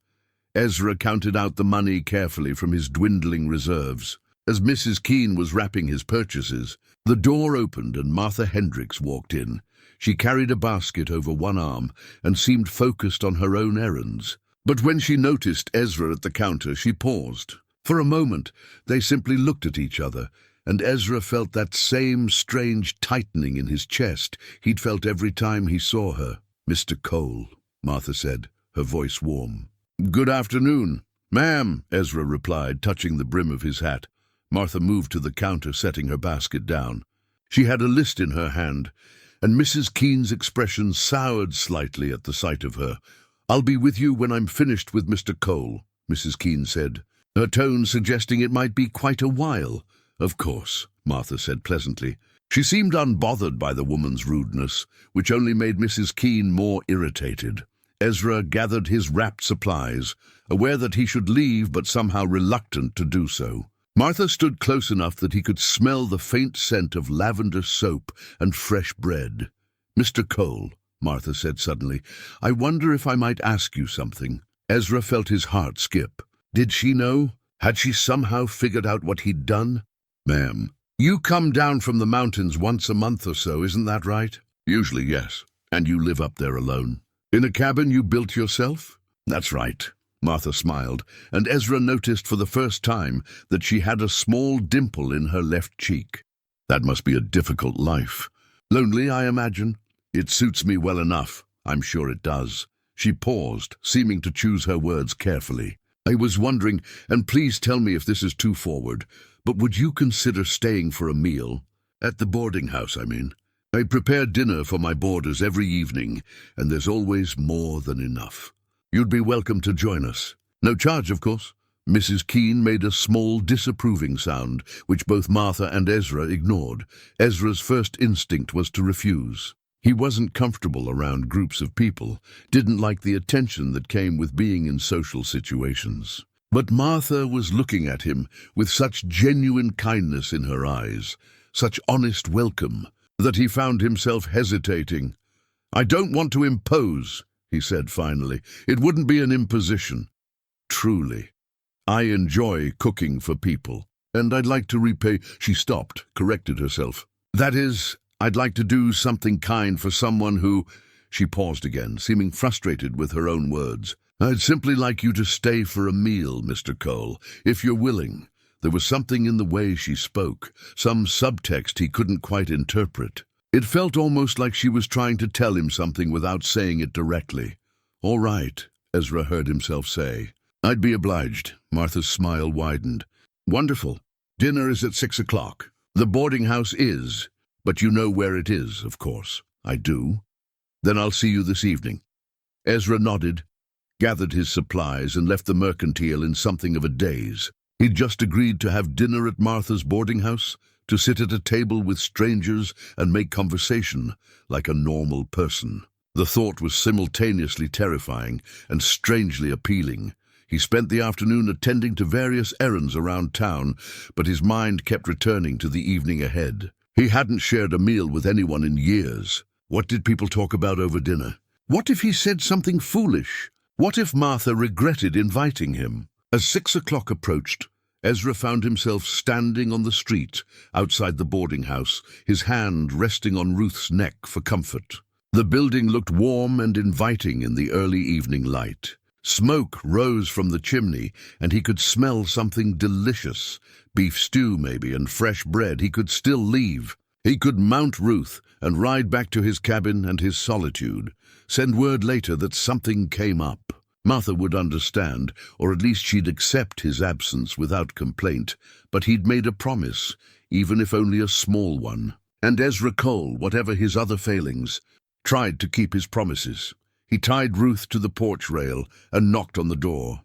Ezra counted out the money carefully from his dwindling reserves. As Mrs. Keene was wrapping his purchases, the door opened and Martha Hendricks walked in. She carried a basket over one arm and seemed focused on her own errands. But when she noticed Ezra at the counter, she paused. For a moment, they simply looked at each other, and Ezra felt that same strange tightening in his chest he'd felt every time he saw her. "Mr. Cole," Martha said, her voice warm. "Good afternoon." "Ma'am," Ezra replied, touching the brim of his hat. Martha moved to the counter, setting her basket down. She had a list in her hand, and Mrs. Keene's expression soured slightly at the sight of her. "I'll be with you when I'm finished with Mr. Cole," Mrs. Keene said, her tone suggesting it might be quite a while. "Of course," Martha said pleasantly. She seemed unbothered by the woman's rudeness, which only made Mrs. Keene more irritated. Ezra gathered his wrapped supplies, aware that he should leave but somehow reluctant to do so. Martha stood close enough that he could smell the faint scent of lavender soap and fresh bread. "Mr. Cole," Martha said suddenly, "I wonder if I might ask you something." Ezra felt his heart skip. Did she know? Had she somehow figured out what he'd done? "Ma'am, you come down from the mountains once a month or so, isn't that right?" "Usually, yes. And you live up there alone." "In a cabin you built yourself?" "That's right." Martha smiled, and Ezra noticed for the first time that she had a small dimple in her left cheek. "That must be a difficult life." "Lonely, I imagine." "It suits me well enough. I'm sure it does." She paused, seeming to choose her words carefully. I was wondering, and please tell me if this is too forward, but would you consider staying for a meal? At the boarding house, I mean. I prepare dinner for my boarders every evening, and there's always more than enough. You'd be welcome to join us. No charge, of course. Mrs. Keene made a small, disapproving sound, which both Martha and Ezra ignored. Ezra's first instinct was to refuse. He wasn't comfortable around groups of people, didn't like the attention that came with being in social situations. But Martha was looking at him with such genuine kindness in her eyes, such honest welcome, that he found himself hesitating. I don't want to impose, he said finally. It wouldn't be an imposition. Truly. I enjoy cooking for people, and I'd like to repay— She stopped, corrected herself. That is, I'd like to do something kind for someone who— She paused again, seeming frustrated with her own words. I'd simply like you to stay for a meal, Mr. Cole, if you're willing. There was something in the way she spoke, some subtext he couldn't quite interpret. It felt almost like she was trying to tell him something without saying it directly. All right, Ezra heard himself say. I'd be obliged. Martha's smile widened. Wonderful. Dinner is at 6 o'clock. The boarding house is, but you know where it is, of course. I do. Then I'll see you this evening. Ezra nodded, gathered his supplies, and left the mercantile in something of a daze. He'd just agreed to have dinner at Martha's boarding house, to sit at a table with strangers and make conversation like a normal person. The thought was simultaneously terrifying and strangely appealing. He spent the afternoon attending to various errands around town, but his mind kept returning to the evening ahead. He hadn't shared a meal with anyone in years. What did people talk about over dinner? What if he said something foolish? What if Martha regretted inviting him? As 6 o'clock approached, Ezra found himself standing on the street outside the boarding house, his hand resting on Ruth's neck for comfort. The building looked warm and inviting in the early evening light. Smoke rose from the chimney, and he could smell something delicious. Beef stew, maybe, and fresh bread. He could still leave. He could mount Ruth and ride back to his cabin and his solitude. Send word later that something came up. Martha would understand, or at least she'd accept his absence without complaint, but he'd made a promise, even if only a small one. And Ezra Cole, whatever his other failings, tried to keep his promises. He tied Ruth to the porch rail and knocked on the door.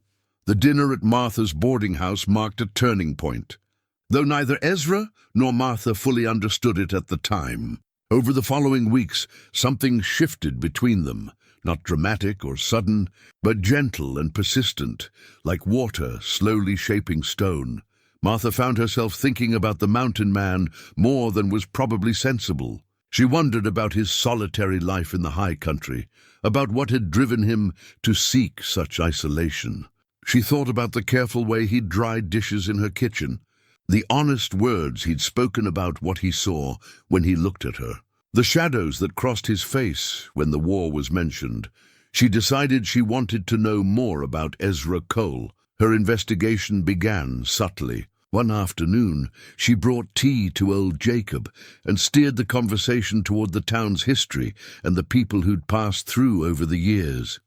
The dinner at Martha's boarding house marked a turning point, though neither Ezra nor Martha fully understood it at the time. Over the following weeks, something shifted between them, not dramatic or sudden, but gentle and persistent, like water slowly shaping stone. Martha found herself thinking about the mountain man more than was probably sensible. She wondered about his solitary life in the high country, about what had driven him to seek such isolation. She thought about the careful way he'd dried dishes in her kitchen, the honest words he'd spoken about what he saw when he looked at her, the shadows that crossed his face when the war was mentioned. She decided she wanted to know more about Ezra Cole. Her investigation began subtly. One afternoon, she brought tea to old Jacob and steered the conversation toward the town's history and the people who'd passed through over the years.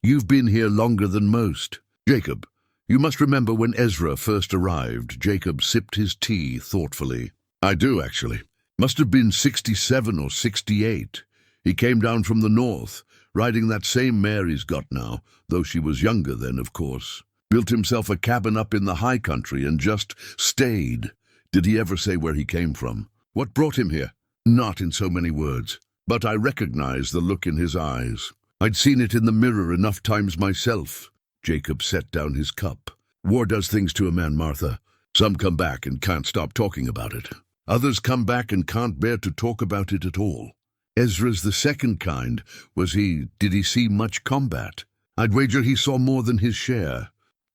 You've been here longer than most. Jacob, you must remember when Ezra first arrived. Jacob sipped his tea thoughtfully. I do, actually. Must have been 67 or 68. He came down from the north, riding that same mare he's got now, though she was younger then, of course. Built himself a cabin up in the high country and just stayed. Did he ever say where he came from? What brought him here? Not in so many words, but I recognized the look in his eyes. I'd seen it in the mirror enough times myself. Jacob set down his cup. War does things to a man, Martha. Some come back and can't stop talking about it. Others come back and can't bear to talk about it at all. Ezra's the second kind. Did he see much combat? I'd wager he saw more than his share.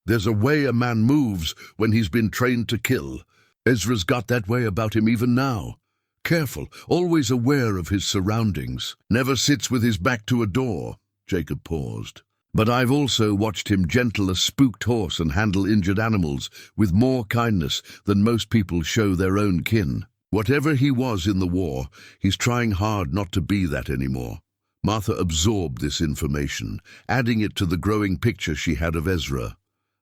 There's a way a man moves when he's been trained to kill. Ezra's got that way about him even now. Careful, always aware of his surroundings. Never sits with his back to a door. Jacob paused. But I've also watched him gentle a spooked horse and handle injured animals with more kindness than most people show their own kin. Whatever he was in the war, he's trying hard not to be that anymore. Martha absorbed this information, adding it to the growing picture she had of Ezra,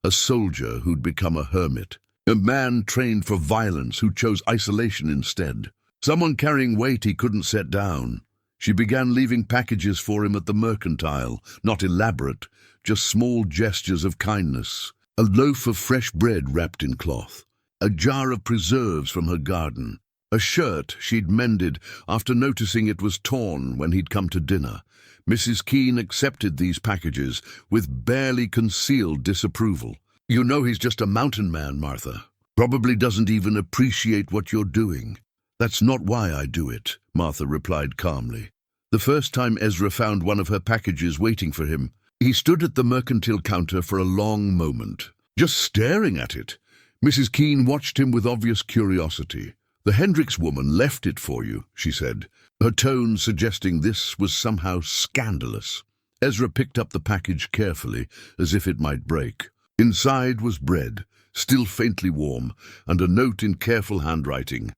a soldier who'd become a hermit, a man trained for violence who chose isolation instead, someone carrying weight he couldn't set down. She began leaving packages for him at the mercantile, not elaborate, just small gestures of kindness. A loaf of fresh bread wrapped in cloth, a jar of preserves from her garden, a shirt she'd mended after noticing it was torn when he'd come to dinner. Mrs. Keene accepted these packages with barely concealed disapproval. "You know he's just a mountain man, Martha. Probably doesn't even appreciate what you're doing." "That's not why I do it," Martha replied calmly. The first time Ezra found one of her packages waiting for him, he stood at the mercantile counter for a long moment, just staring at it. Mrs. Keene watched him with obvious curiosity. "The Hendricks woman left it for you," she said, her tone suggesting this was somehow scandalous. Ezra picked up the package carefully, as if it might break. Inside was bread, still faintly warm, and a note in careful handwriting.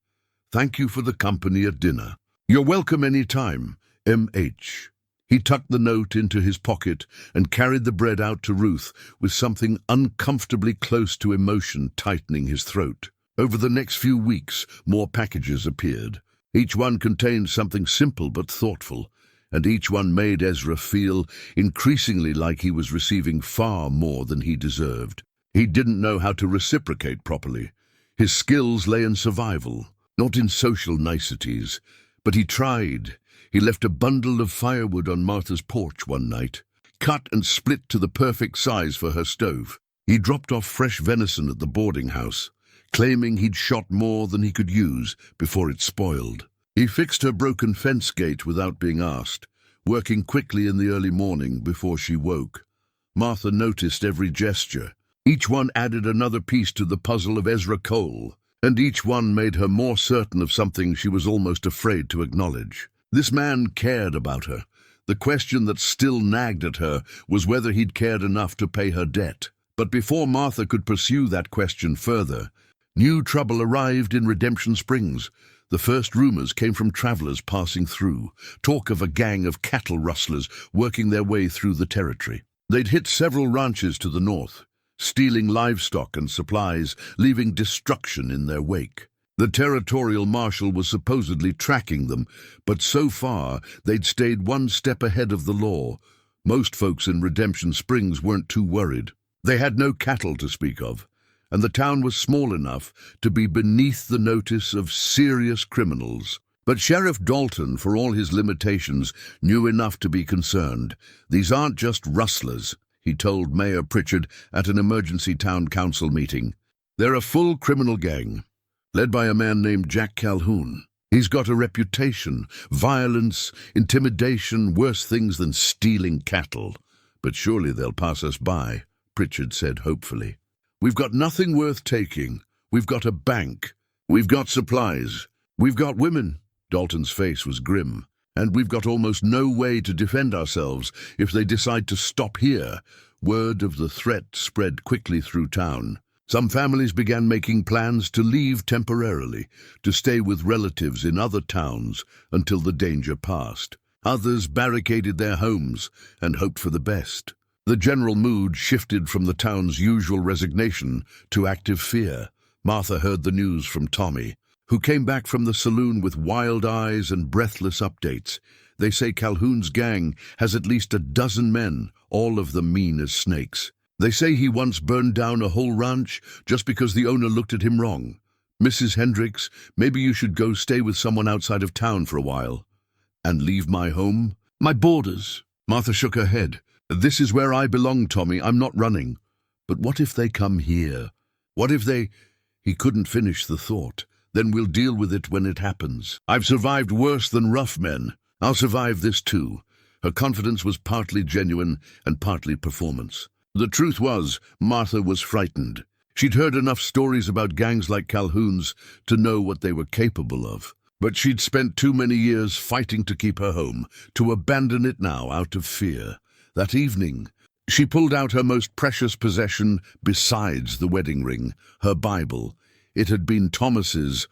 "Thank you for the company at dinner. You're welcome any time, M.H." He tucked the note into his pocket and carried the bread out to Ruth with something uncomfortably close to emotion tightening his throat. Over the next few weeks, more packages appeared. Each one contained something simple but thoughtful, and each one made Ezra feel increasingly like he was receiving far more than he deserved. He didn't know how to reciprocate properly. His skills lay in survival, not in social niceties, but he tried. He left a bundle of firewood on Martha's porch one night, cut and split to the perfect size for her stove. He dropped off fresh venison at the boarding house, claiming he'd shot more than he could use before it spoiled. He fixed her broken fence gate without being asked, working quickly in the early morning before she woke. Martha noticed every gesture. Each one added another piece to the puzzle of Ezra Cole, and each one made her more certain of something she was almost afraid to acknowledge. This man cared about her. The question that still nagged at her was whether he'd cared enough to pay her debt. But before Martha could pursue that question further, new trouble arrived in Redemption Springs. The first rumors came from travelers passing through, talk of a gang of cattle rustlers working their way through the territory. They'd hit several ranches to the north, stealing livestock and supplies, leaving destruction in their wake. The territorial marshal was supposedly tracking them, but so far they'd stayed one step ahead of the law. Most folks in Redemption Springs weren't too worried. They had no cattle to speak of, and the town was small enough to be beneath the notice of serious criminals. But Sheriff Dalton, for all his limitations, knew enough to be concerned. "These aren't just rustlers," he told Mayor Pritchard at an emergency town council meeting. "They're a full criminal gang, led by a man named Jack Calhoun. He's got a reputation, violence, intimidation, worse things than stealing cattle. But surely they'll pass us by," Pritchard said hopefully. "We've got nothing worth taking. We've got a bank. We've got supplies. We've got women." Dalton's face was grim. "And we've got almost no way to defend ourselves if they decide to stop here." Word of the threat spread quickly through town. Some families began making plans to leave temporarily, to stay with relatives in other towns until the danger passed. Others barricaded their homes and hoped for the best. The general mood shifted from the town's usual resignation to active fear. Martha heard the news from Tommy, who came back from the saloon with wild eyes and breathless updates. "They say Calhoun's gang has at least a dozen men, all of them mean as snakes. They say he once burned down a whole ranch just because the owner looked at him wrong. Mrs. Hendricks, maybe you should go stay with someone outside of town for a while." "And leave my home? My borders?" Martha shook her head. "This is where I belong, Tommy. I'm not running." "But what if they come here? What if they—" He couldn't finish the thought. "Then we'll deal with it when it happens. I've survived worse than rough men. I'll survive this too." Her confidence was partly genuine and partly performance. The truth was, Martha was frightened. She'd heard enough stories about gangs like Calhoun's to know what they were capable of. But she'd spent too many years fighting to keep her home, to abandon it now out of fear. That evening, she pulled out her most precious possession besides the wedding ring, her Bible. It had been Thomas's,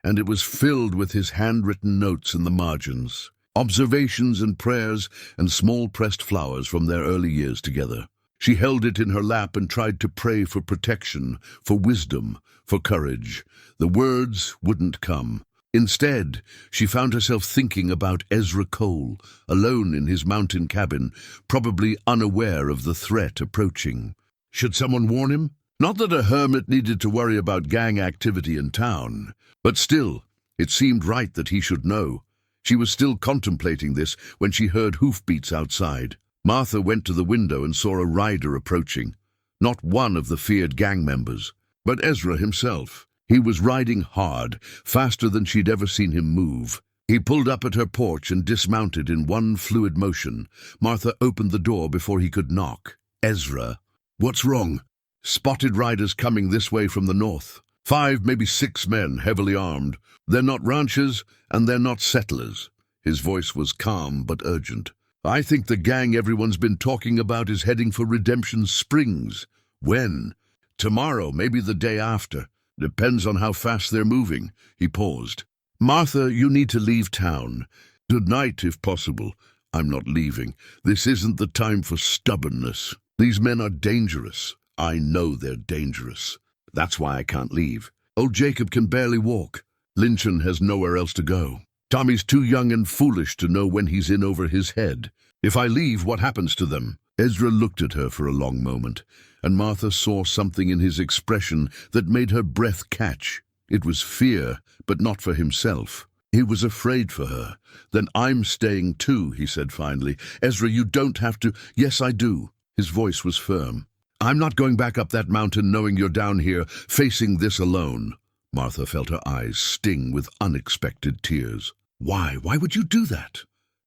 and it was filled with his handwritten notes in the margins. observations and prayers and small pressed flowers from their early years together. She held it in her lap and tried to pray for protection, for wisdom, for courage. The words wouldn't come. Instead, she found herself thinking about Ezra Cole, alone in his mountain cabin, probably unaware of the threat approaching. Should someone warn him? Not that a hermit needed to worry about gang activity in town, but still, it seemed right that he should know. She was still contemplating this when she heard hoofbeats outside. Martha went to the window and saw a rider approaching. Not one of the feared gang members, but Ezra himself. He was riding hard, faster than she'd ever seen him move. He pulled up at her porch and dismounted in one fluid motion. Martha opened the door before he could knock. Ezra, what's wrong? Spotted riders coming this way from the north. 5, maybe 6 men, heavily armed. They're not ranchers, and they're not settlers. His voice was calm but urgent. I think the gang everyone's been talking about is heading for Redemption Springs. When? Tomorrow, maybe the day after. Depends on how fast they're moving. He paused. Martha, you need to leave town. Tonight, if possible. I'm not leaving. This isn't the time for stubbornness. These men are dangerous. I know they're dangerous. That's why I can't leave. Old Jacob can barely walk. Lynchon has nowhere else to go. Tommy's too young and foolish to know when he's in over his head. If I leave, what happens to them? Ezra looked at her for a long moment, and Martha saw something in his expression that made her breath catch. It was fear, but not for himself. He was afraid for her. Then I'm staying too, he said finally. Ezra, you don't have to. Yes, I do. His voice was firm. I'm not going back up that mountain knowing you're down here, facing this alone. Martha felt her eyes sting with unexpected tears. Why? Why would you do that?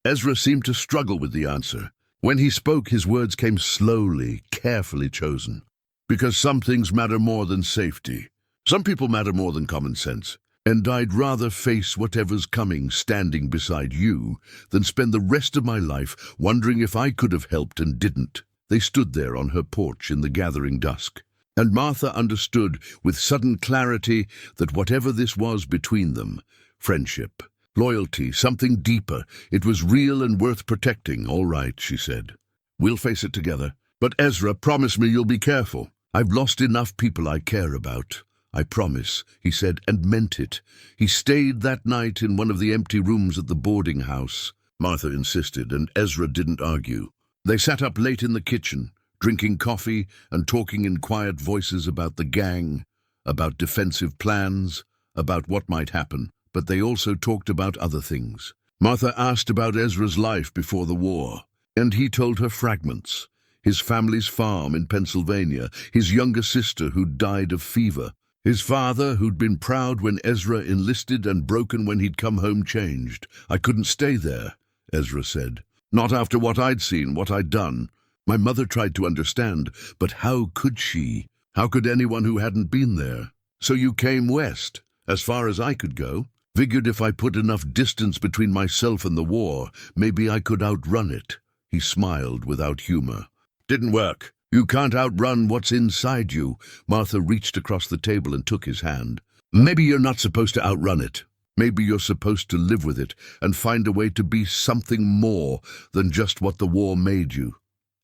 Ezra seemed to struggle with the answer. When he spoke, his words came slowly, carefully chosen. Because some things matter more than safety. Some people matter more than common sense. And I'd rather face whatever's coming standing beside you than spend the rest of my life wondering if I could have helped and didn't. They stood there on her porch in the gathering dusk. And Martha understood with sudden clarity that whatever this was between them, friendship, loyalty, something deeper, it was real and worth protecting. All right, she said. We'll face it together. But Ezra, promise me you'll be careful. I've lost enough people I care about. I promise, he said, and meant it. He stayed that night in one of the empty rooms at the boarding house. Martha insisted, and Ezra didn't argue. They sat up late in the kitchen, drinking coffee and talking in quiet voices about the gang, about defensive plans, about what might happen, but they also talked about other things. Martha asked about Ezra's life before the war, and he told her fragments. His family's farm in Pennsylvania, his younger sister who'd died of fever, his father who'd been proud when Ezra enlisted and broken when he'd come home changed. I couldn't stay there, Ezra said. Not after what I'd seen, what I'd done. My mother tried to understand, but how could she? How could anyone who hadn't been there? So you came west, as far as I could go. Figured if I put enough distance between myself and the war, maybe I could outrun it. He smiled without humor. Didn't work. You can't outrun what's inside you. Martha reached across the table and took his hand. Maybe you're not supposed to outrun it. Maybe you're supposed to live with it and find a way to be something more than just what the war made you.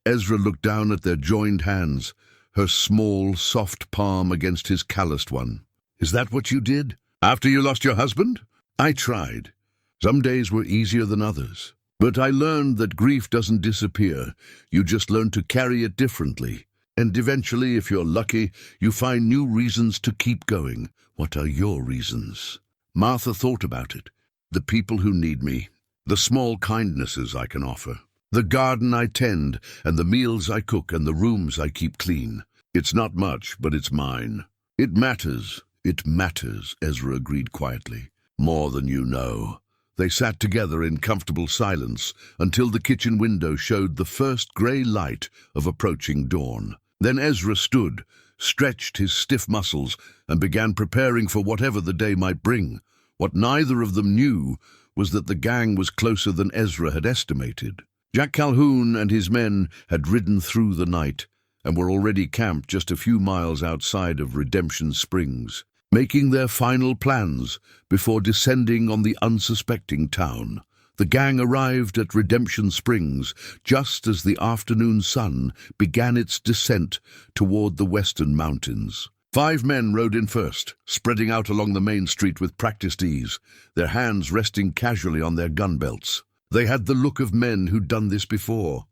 Ezra looked down at their joined hands, her small, soft palm against his calloused one. Is that what you did? After you lost your husband? I tried. Some days were easier than others. But I learned that grief doesn't disappear. You just learn to carry it differently. And eventually, if you're lucky, you find new reasons to keep going. What are your reasons? Martha thought about it. The people who need me. The small kindnesses I can offer. The garden I tend, and the meals I cook, and the rooms I keep clean. It's not much, but it's mine. It matters. It matters, Ezra agreed quietly. More than you know. They sat together in comfortable silence until the kitchen window showed the first grey light of approaching dawn. Then Ezra stood, stretched his stiff muscles, and began preparing for whatever the day might bring. What neither of them knew was that the gang was closer than Ezra had estimated. Jack Calhoun and his men had ridden through the night and were already camped just a few miles outside of Redemption Springs, making their final plans before descending on the unsuspecting town. The gang arrived at Redemption Springs just as the afternoon sun began its descent toward the western mountains. 5 men rode in first, spreading out along the main street with practiced ease, their hands resting casually on their gun belts. They had the look of men who'd done this before,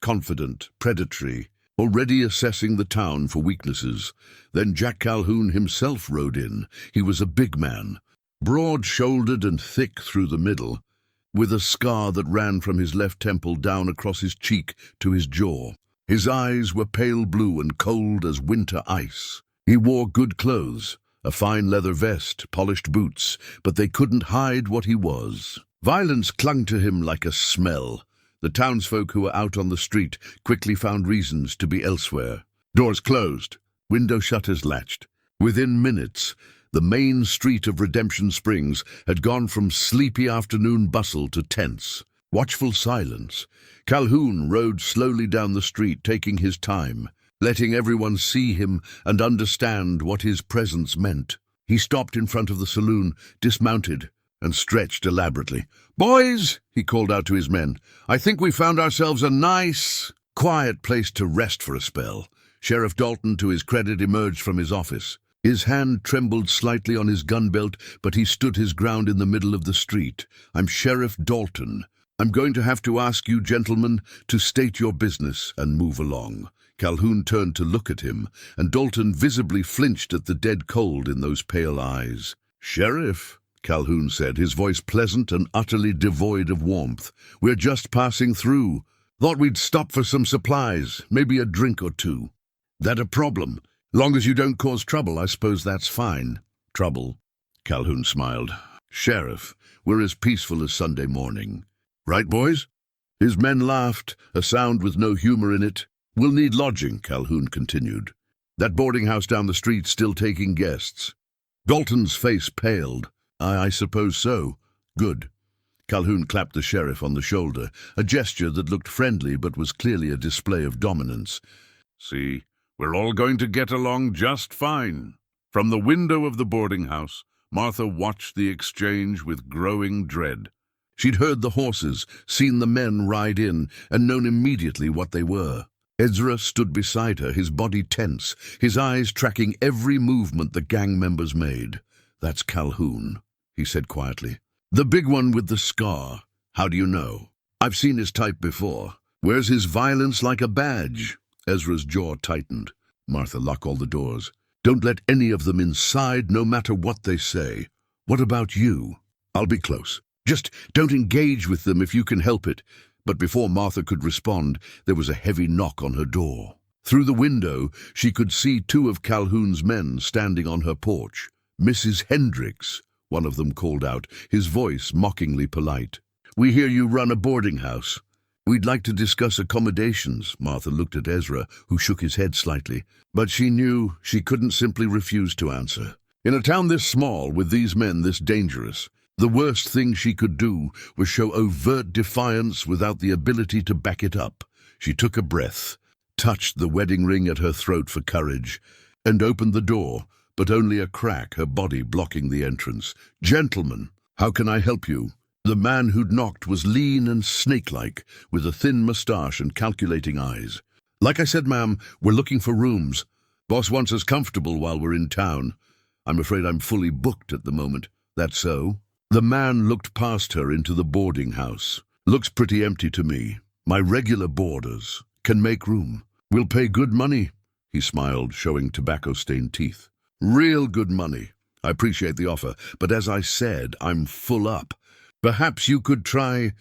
confident, predatory, already assessing the town for weaknesses. Then Jack Calhoun himself rode in. He was a big man, broad-shouldered and thick through the middle, with a scar that ran from his left temple down across his cheek to his jaw. His eyes were pale blue and cold as winter ice. He wore good clothes, a fine leather vest, polished boots, but they couldn't hide what he was. Violence clung to him like a smell. The townsfolk who were out on the street quickly found reasons to be elsewhere. Doors closed, window shutters latched. Within minutes, the main street of Redemption Springs had gone from sleepy afternoon bustle to tense, watchful silence. Calhoun rode slowly down the street, taking his time, letting everyone see him and understand what his presence meant. He stopped in front of the saloon, dismounted, and stretched elaborately. "Boys," he called out to his men, "I think we found ourselves a nice, quiet place to rest for a spell." Sheriff Dalton, to his credit, emerged from his office. His hand trembled slightly on his gun belt, but he stood his ground in the middle of the street. "I'm Sheriff Dalton. I'm going to have to ask you gentlemen to state your business and move along." Calhoun turned to look at him, and Dalton visibly flinched at the dead cold in those pale eyes. "Sheriff," Calhoun said, his voice pleasant and utterly devoid of warmth, "we're just passing through. Thought we'd stop for some supplies, maybe a drink or two. That a problem? Long as you don't cause trouble, I suppose that's fine." "Trouble?" Calhoun smiled. "Sheriff, we're as peaceful as Sunday morning. Right, boys?" His men laughed, a sound with no humor in it. "We'll need lodging," Calhoun continued. "That boarding house down the street still taking guests?" Dalton's face paled. I suppose so." "Good." Calhoun clapped the sheriff on the shoulder, a gesture that looked friendly but was clearly a display of dominance. "See, we're all going to get along just fine." From the window of the boarding house, Martha watched the exchange with growing dread. She'd heard the horses, seen the men ride in, and known immediately what they were. Ezra stood beside her, his body tense, his eyes tracking every movement the gang members made. "That's Calhoun," he said quietly. "The big one with the scar. How do you know?" "I've seen his type before. Wears his violence like a badge." Ezra's jaw tightened. "Martha, lock all the doors. Don't let any of them inside, no matter what they say. What about you?" "I'll be close. Just don't engage with them if you can help it." But before Martha could respond, there was a heavy knock on her door. Through the window, she could see 2 of Calhoun's men standing on her porch. "Mrs. Hendricks," one of them called out, his voice mockingly polite. "We hear you run a boarding house. We'd like to discuss accommodations." Martha looked at Ezra, who shook his head slightly, but she knew she couldn't simply refuse to answer. In a town this small, with these men this dangerous, the worst thing she could do was show overt defiance without the ability to back it up. She took a breath, touched the wedding ring at her throat for courage, and opened the door, but only a crack, her body blocking the entrance. "Gentlemen, how can I help you?" The man who'd knocked was lean and snake-like, with a thin moustache and calculating eyes. "Like I said, ma'am, we're looking for rooms. Boss wants us comfortable while we're in town. I'm afraid I'm fully booked at the moment." "That's so?" The man looked past her into the boarding house. "Looks pretty empty to me. My regular boarders can make room. We'll pay good money," he smiled, showing tobacco-stained teeth. "Real good money. I appreciate the offer, but as I said, I'm full up. Perhaps you could try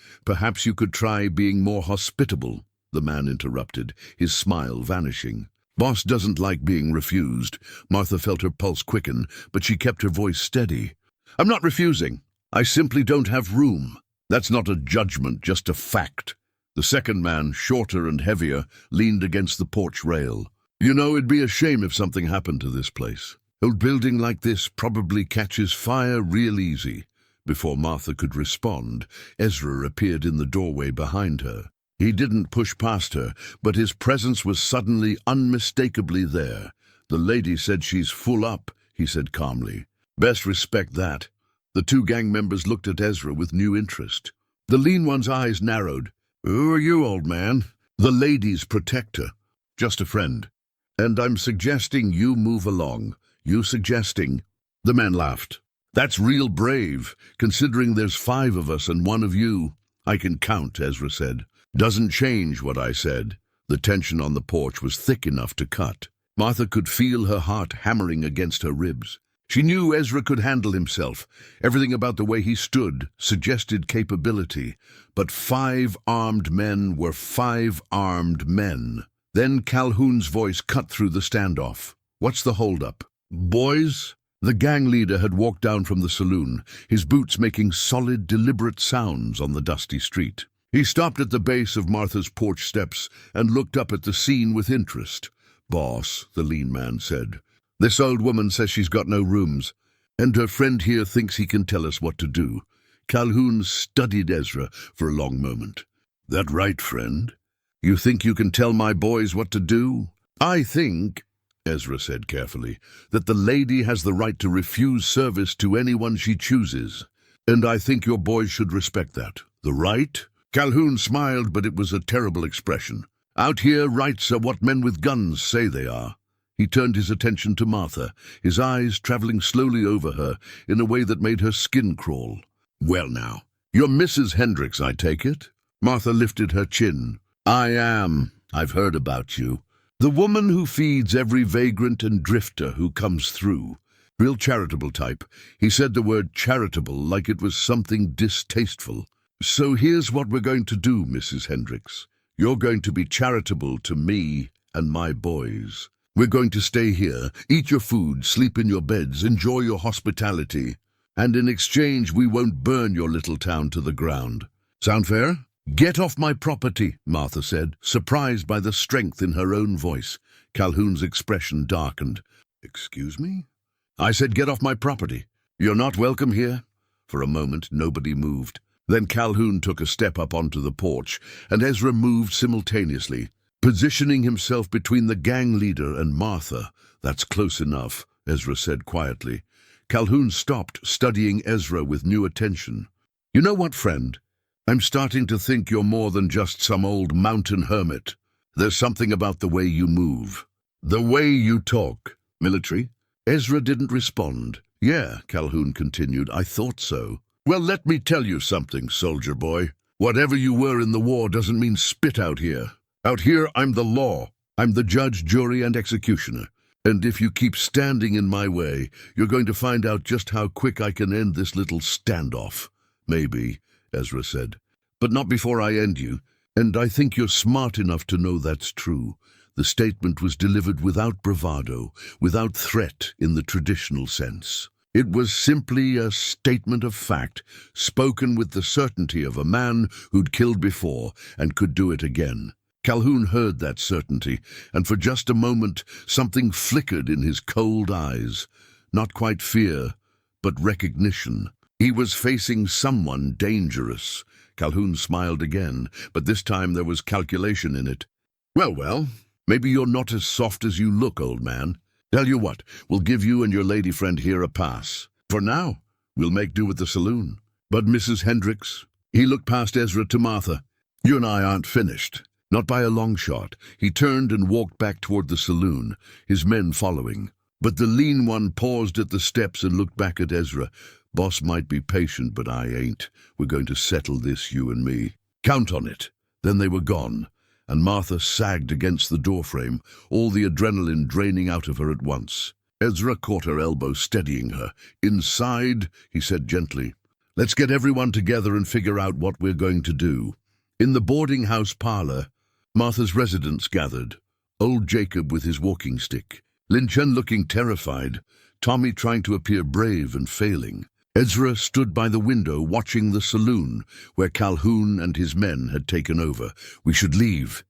being more hospitable," the man interrupted, his smile vanishing. "Boss doesn't like being refused." Martha felt her pulse quicken, but she kept her voice steady. "I'm not refusing. I simply don't have room." "That's not a judgment, just a fact." The second man, shorter and heavier, leaned against the porch rail. "You know, it'd be a shame if something happened to this place. Old building like this probably catches fire real easy." Before Martha could respond, Ezra appeared in the doorway behind her. He didn't push past her, but his presence was suddenly unmistakably there. "The lady said she's full up," he said calmly. "Best respect that." The 2 gang members looked at Ezra with new interest. The lean one's eyes narrowed. Who are you, old man? The lady's protector. Just a friend. And I'm suggesting you move along. You suggesting? The man laughed. That's real brave, considering there's 5 of us and 1 of you. I can count, Ezra said. Doesn't change what I said. The tension on the porch was thick enough to cut. Martha could feel her heart hammering against her ribs. She knew Ezra could handle himself. Everything about the way he stood suggested capability. But 5 armed men were 5 armed men. Then Calhoun's voice cut through the standoff. What's the holdup? Boys? The gang leader had walked down from the saloon, his boots making solid, deliberate sounds on the dusty street. He stopped at the base of Martha's porch steps and looked up at the scene with interest. Boss, the lean man said, this old woman says she's got no rooms, and her friend here thinks he can tell us what to do. Calhoun studied Ezra for a long moment. That right, friend? You think you can tell my boys what to do? I think, Ezra said carefully, that the lady has the right to refuse service to anyone she chooses. And I think your boys should respect that. The right? Calhoun smiled, but it was a terrible expression. Out here, rights are what men with guns say they are. He turned his attention to Martha, his eyes traveling slowly over her in a way that made her skin crawl. Well now, you're Mrs. Hendricks, I take it? Martha lifted her chin. I am. I've heard about you. The woman who feeds every vagrant and drifter who comes through. Real charitable type. He said the word charitable like it was something distasteful. So here's what we're going to do, Mrs. Hendricks. You're going to be charitable to me and my boys. We're going to stay here, eat your food, sleep in your beds, enjoy your hospitality. And in exchange, we won't burn your little town to the ground. Sound fair? Get off my property, Martha said, surprised by the strength in her own voice. Calhoun's expression darkened. Excuse me? I said get off my property. You're not welcome here? For a moment, nobody moved. Then Calhoun took a step up onto the porch, and Ezra moved simultaneously, positioning himself between the gang leader and Martha. That's close enough, Ezra said quietly. Calhoun stopped, studying Ezra with new attention. You know what, friend? I'm starting to think you're more than just some old mountain hermit. There's something about the way you move. The way you talk. Military? Ezra didn't respond. Yeah, Calhoun continued, I thought so. Well, let me tell you something, soldier boy. Whatever you were in the war doesn't mean spit out here. Out here, I'm the law. I'm the judge, jury, and executioner. And if you keep standing in my way, you're going to find out just how quick I can end this little standoff. Maybe, Ezra said. But not before I end you. And I think you're smart enough to know that's true. The statement was delivered without bravado, without threat in the traditional sense. It was simply a statement of fact, spoken with the certainty of a man who'd killed before and could do it again. Calhoun heard that certainty, and for just a moment something flickered in his cold eyes. Not quite fear, but recognition. He was facing someone dangerous. Calhoun smiled again, but this time there was calculation in it. Well, maybe you're not as soft as you look, old man. Tell you what, we'll give you and your lady friend here a pass. For now, we'll make do with the saloon. But Mrs. Hendricks, he looked past Ezra to Martha. You and I aren't finished. Not by a long shot. He turned and walked back toward the saloon, his men following. But the lean one paused at the steps and looked back at Ezra. Boss might be patient, but I ain't. We're going to settle this, you and me. Count on it. Then they were gone, and Martha sagged against the doorframe, all the adrenaline draining out of her at once. Ezra caught her elbow, steadying her. Inside, he said gently, let's get everyone together and figure out what we're going to do. In the boarding house parlor, Martha's residents gathered. Old Jacob with his walking stick, Lin Chen looking terrified, Tommy trying to appear brave and failing. Ezra stood by the window watching the saloon, where Calhoun and his men had taken over. We should leave,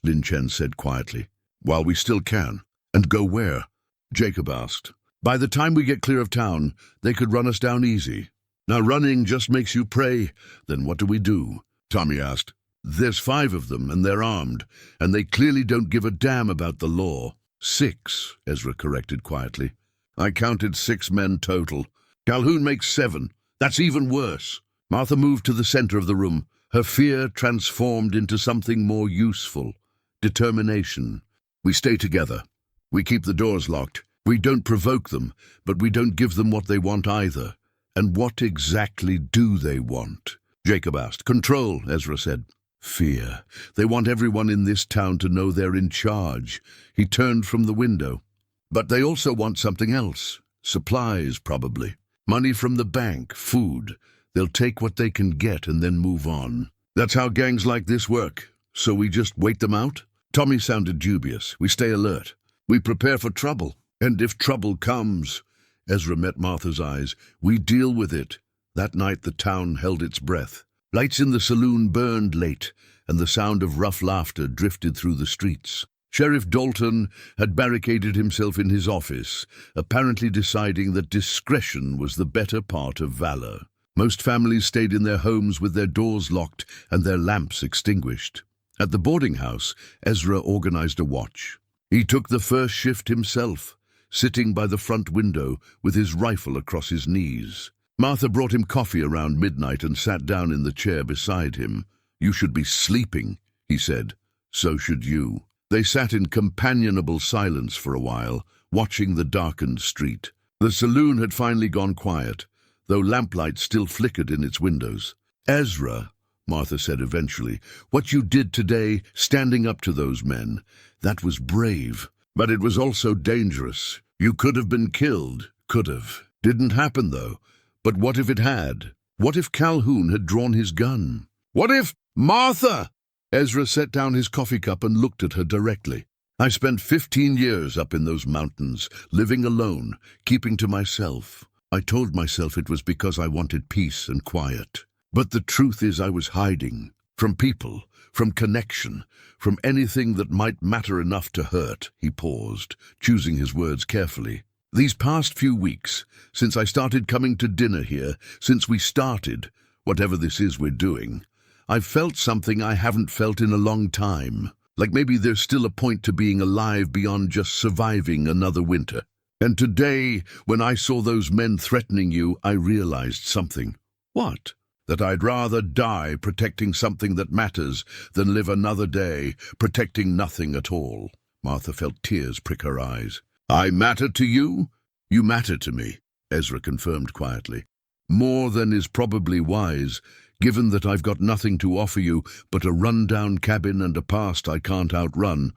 Lin Chen said quietly. While we still can. And go where? Jacob asked. By the time we get clear of town, they could run us down easy. Now running just makes you pray. Then what do we do? Tommy asked. There's 5 of them, and they're armed, and they clearly don't give a damn about the law. 6, Ezra corrected quietly. I counted 6 men total. Calhoun makes 7. That's even worse. Martha moved to the center of the room, her fear transformed into something more useful. Determination. We stay together. We keep the doors locked. We don't provoke them, but we don't give them what they want either. And what exactly do they want? Jacob asked. Control, Ezra said. Fear. They want everyone in this town to know they're in charge. He turned from the window. But they also want something else. Supplies, probably. Money from the bank, food. They'll take what they can get and then move on. That's how gangs like this work. So we just wait them out? Tommy sounded dubious. We stay alert. We prepare for trouble. And if trouble comes, Ezra met Martha's eyes, we deal with it. That night the town held its breath. Lights in the saloon burned late, and the sound of rough laughter drifted through the streets. Sheriff Dalton had barricaded himself in his office, apparently deciding that discretion was the better part of valor. Most families stayed in their homes with their doors locked and their lamps extinguished. At the boarding house, Ezra organized a watch. He took the first shift himself, sitting by the front window with his rifle across his knees. Martha brought him coffee around midnight and sat down in the chair beside him. You should be sleeping, he said. So should you. They sat in companionable silence for a while, watching the darkened street. The saloon had finally gone quiet, though lamplight still flickered in its windows. Ezra, Martha said eventually, what you did today, standing up to those men, that was brave. But it was also dangerous. You could have been killed. Could have. Didn't happen, though. But what if it had? What if Calhoun had drawn his gun? What if... Martha! Ezra set down his coffee cup and looked at her directly. I spent 15 years up in those mountains, living alone, keeping to myself. I told myself it was because I wanted peace and quiet. But the truth is I was hiding. From people, from connection, from anything that might matter enough to hurt. He paused, choosing his words carefully. These past few weeks, since I started coming to dinner here, since we started, whatever this is we're doing, I've felt something I haven't felt in a long time. Like maybe there's still a point to being alive beyond just surviving another winter. And today, when I saw those men threatening you, I realized something. What? That I'd rather die protecting something that matters than live another day protecting nothing at all. Martha felt tears prick her eyes. I matter to you? You matter to me, Ezra confirmed quietly. More than is probably wise, given that I've got nothing to offer you but a run-down cabin and a past I can't outrun.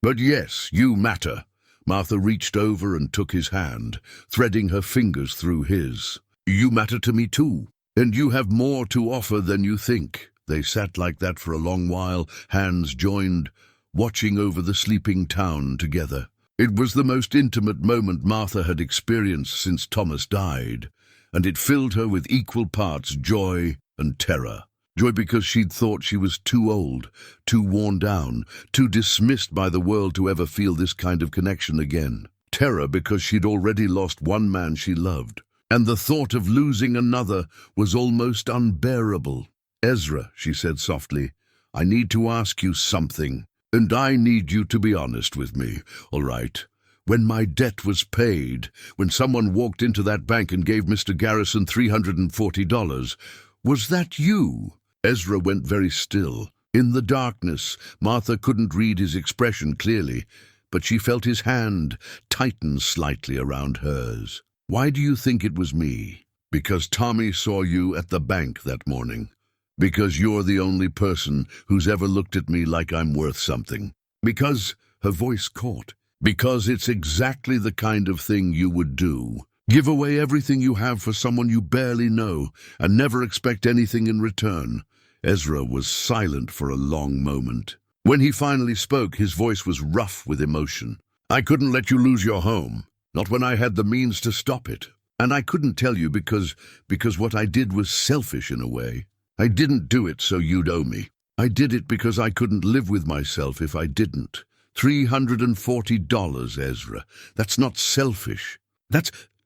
But yes, you matter. Martha reached over and took his hand, threading her fingers through his. You matter to me too. And you have more to offer than you think. They sat like that for a long while, hands joined, watching over the sleeping town together. It was the most intimate moment Martha had experienced since Thomas died, and it filled her with equal parts joy and terror. Joy because she'd thought she was too old, too worn down, too dismissed by the world to ever feel this kind of connection again. Terror because she'd already lost one man she loved. And the thought of losing another was almost unbearable. Ezra, she said softly, I need to ask you something, and I need you to be honest with me, all right? When my debt was paid, when someone walked into that bank and gave Mr. Garrison $340, was that you? Ezra went very still. In the darkness, Martha couldn't read his expression clearly, but she felt his hand tighten slightly around hers. Why do you think it was me? Because Tommy saw you at the bank that morning. Because you're the only person who's ever looked at me like I'm worth something. Because, her voice caught, because it's exactly the kind of thing you would do. Give away everything you have for someone you barely know and never expect anything in return. Ezra was silent for a long moment. When he finally spoke, his voice was rough with emotion. I couldn't let you lose your home. Not when I had the means to stop it. And I couldn't tell you because what I did was selfish in a way. I didn't do it so you'd owe me. I did it because I couldn't live with myself if I didn't. $340, Ezra. That's not selfish.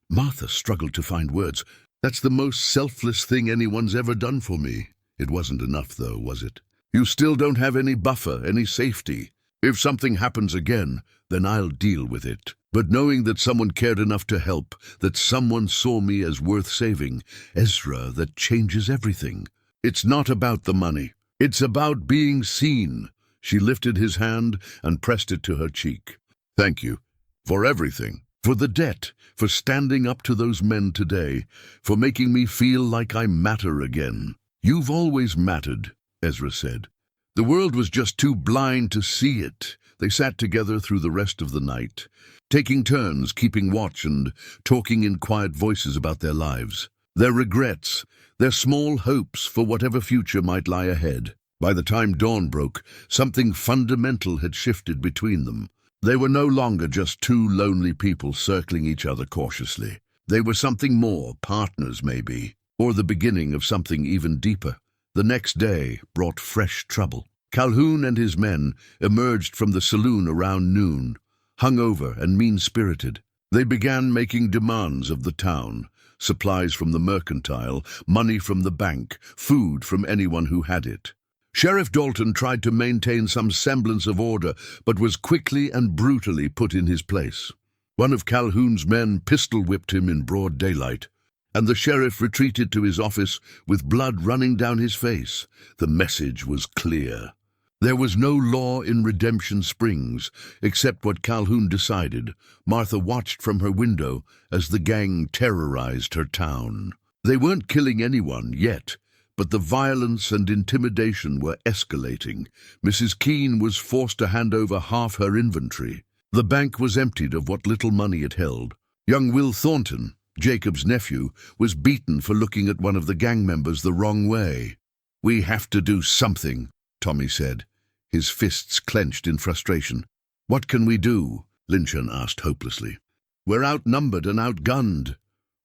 Martha struggled to find words. That's the most selfless thing anyone's ever done for me. It wasn't enough, though, was it? You still don't have any buffer, any safety. If something happens again, then I'll deal with it. But knowing that someone cared enough to help, that someone saw me as worth saving, Ezra, that changes everything. It's not about the money. It's about being seen. She lifted his hand and pressed it to her cheek. Thank you. For everything. For the debt. For standing up to those men today. For making me feel like I matter again. You've always mattered, Ezra said. The world was just too blind to see it. They sat together through the rest of the night, taking turns keeping watch and talking in quiet voices about their lives, their regrets, their small hopes for whatever future might lie ahead. By the time dawn broke, something fundamental had shifted between them. They were no longer just two lonely people circling each other cautiously. They were something more, partners maybe, or the beginning of something even deeper. The next day brought fresh trouble. Calhoun and his men emerged from the saloon around noon, hungover and mean-spirited. They began making demands of the town, supplies from the mercantile, money from the bank, food from anyone who had it. Sheriff Dalton tried to maintain some semblance of order, but was quickly and brutally put in his place. One of Calhoun's men pistol-whipped him in broad daylight, and the sheriff retreated to his office with blood running down his face. The message was clear. There was no law in Redemption Springs, except what Calhoun decided. Martha watched from her window as the gang terrorized her town. They weren't killing anyone yet, but the violence and intimidation were escalating. Mrs. Keene was forced to hand over half her inventory. The bank was emptied of what little money it held. Young Will Thornton, Jacob's nephew, was beaten for looking at one of the gang members the wrong way. "We have to do something," Tommy said, his fists clenched in frustration. "What can we do?" Lynchon asked hopelessly. "We're outnumbered and outgunned."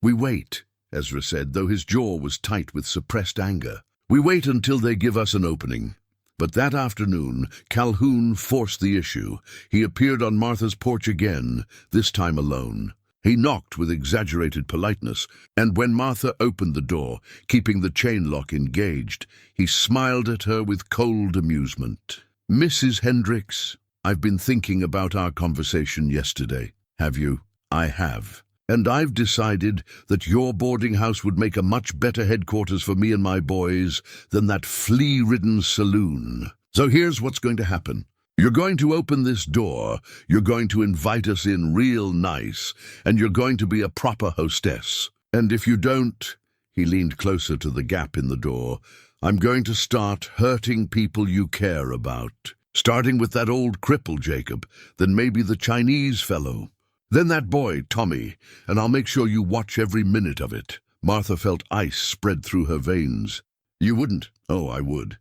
"We wait," Ezra said, though his jaw was tight with suppressed anger. "We wait until they give us an opening." But that afternoon, Calhoun forced the issue. He appeared on Martha's porch again, this time alone. He knocked with exaggerated politeness, and when Martha opened the door, keeping the chain lock engaged, he smiled at her with cold amusement. "Mrs. Hendricks, I've been thinking about our conversation yesterday." "Have you?" "I have. And I've decided that your boarding house would make a much better headquarters for me and my boys than that flea-ridden saloon. So here's what's going to happen. You're going to open this door, you're going to invite us in real nice, and you're going to be a proper hostess. And if you don't," he leaned closer to the gap in the door, "I'm going to start hurting people you care about. Starting with that old cripple, Jacob, then maybe the Chinese fellow. Then that boy, Tommy, and I'll make sure you watch every minute of it." Martha felt ice spread through her veins. "You wouldn't?" "Oh, I would.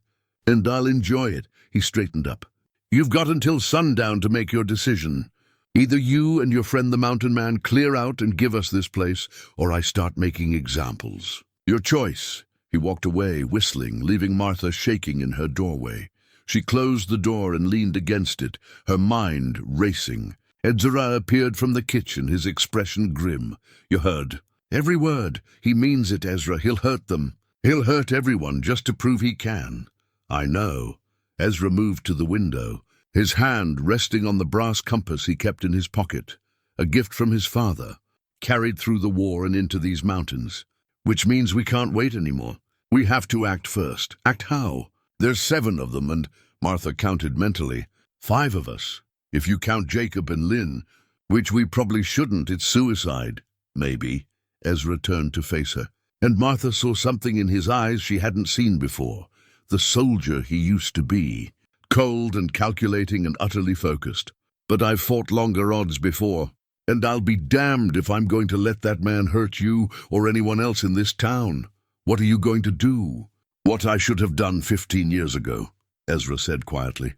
And I'll enjoy it." He straightened up. "You've got until sundown to make your decision. Either you and your friend the Mountain Man clear out and give us this place, or I start making examples. Your choice." He walked away, whistling, leaving Martha shaking in her doorway. She closed the door and leaned against it, her mind racing. Ezra appeared from the kitchen, his expression grim. "You heard. Every word. He means it, Ezra. He'll hurt them. He'll hurt everyone just to prove he can." "I know." Ezra moved to the window, his hand resting on the brass compass he kept in his pocket, a gift from his father, carried through the war and into these mountains. "Which means we can't wait anymore. We have to act first." "Act how?" "There's 7 of them, and," Martha counted mentally, 5 of us. If you count Jacob and Lynn, which we probably shouldn't, it's suicide." "Maybe." Ezra turned to face her, and Martha saw something in his eyes she hadn't seen before. The soldier he used to be, cold and calculating and utterly focused. "But I've fought longer odds before, and I'll be damned if I'm going to let that man hurt you or anyone else in this town. What are you going to do?" "What I should have done 15 years ago," Ezra said quietly.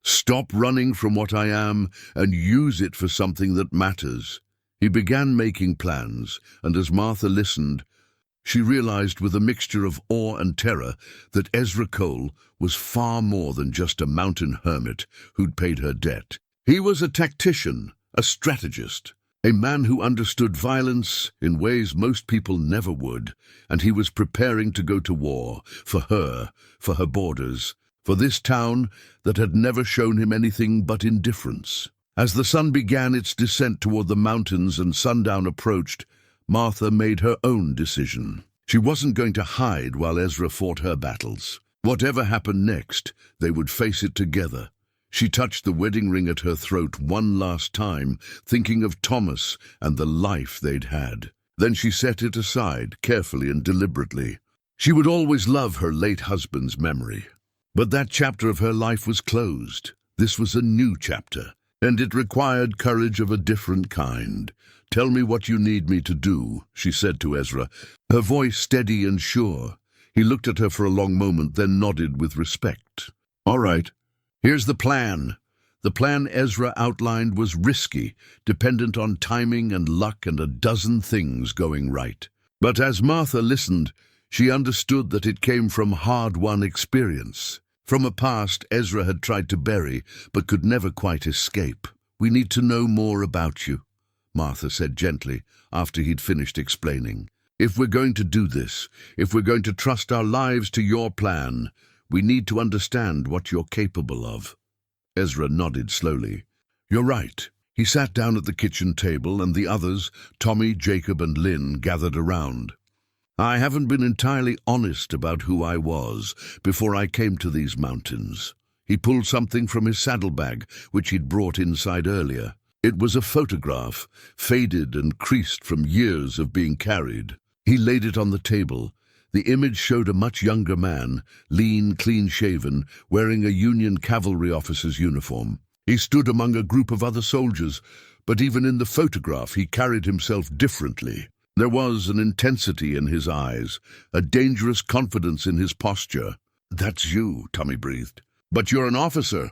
"Stop running from what I am and use it for something that matters." He began making plans, and as Martha listened, she realized with a mixture of awe and terror that Ezra Cole was far more than just a mountain hermit who'd paid her debt. He was a tactician, a strategist, a man who understood violence in ways most people never would, and he was preparing to go to war for her borders, for this town that had never shown him anything but indifference. As the sun began its descent toward the mountains and sundown approached, Martha made her own decision. She wasn't going to hide while Ezra fought her battles. Whatever happened next, they would face it together. She touched the wedding ring at her throat one last time, thinking of Thomas and the life they'd had. Then she set it aside, carefully and deliberately. She would always love her late husband's memory. But that chapter of her life was closed. This was a new chapter, and it required courage of a different kind. "Tell me what you need me to do," she said to Ezra, her voice steady and sure. He looked at her for a long moment, then nodded with respect. "All right. Here's the plan." The plan Ezra outlined was risky, dependent on timing and luck and a dozen things going right. But as Martha listened, she understood that it came from hard-won experience, from a past Ezra had tried to bury but could never quite escape. "We need to know more about you," Martha said gently after he'd finished explaining. "If we're going to do this, if we're going to trust our lives to your plan, we need to understand what you're capable of." Ezra nodded slowly. "You're right." He sat down at the kitchen table, and the others, Tommy, Jacob, and Lynn, gathered around. "I haven't been entirely honest about who I was before I came to these mountains." He pulled something from his saddlebag, which he'd brought inside earlier. It was a photograph, faded and creased from years of being carried. He laid it on the table. The image showed a much younger man, lean, clean-shaven, wearing a Union cavalry officer's uniform. He stood among a group of other soldiers, but even in the photograph he carried himself differently. There was an intensity in his eyes, a dangerous confidence in his posture. "That's you," Tommy breathed. "But you're an officer,"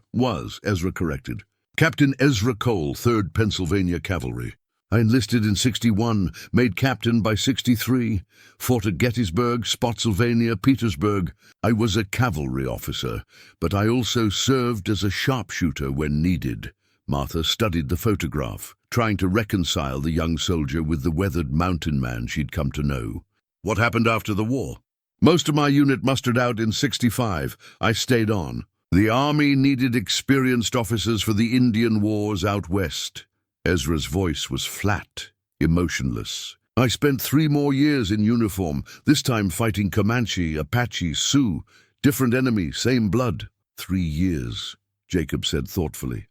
Ezra corrected. "Captain Ezra Cole, 3rd Pennsylvania Cavalry. I enlisted in 61, made captain by 63, fought at Gettysburg, Spotsylvania, Petersburg. I was a cavalry officer, but I also served as a sharpshooter when needed." Martha studied the photograph, trying to reconcile the young soldier with the weathered mountain man she'd come to know. "What happened after the war?" "Most of my unit mustered out in 65. I stayed on. The Army needed experienced officers for the Indian Wars out west." Ezra's voice was flat, emotionless. "I spent 3 more years in uniform, this time fighting Comanche, Apache, Sioux. Different enemy, same blood." 3 years, Jacob said thoughtfully.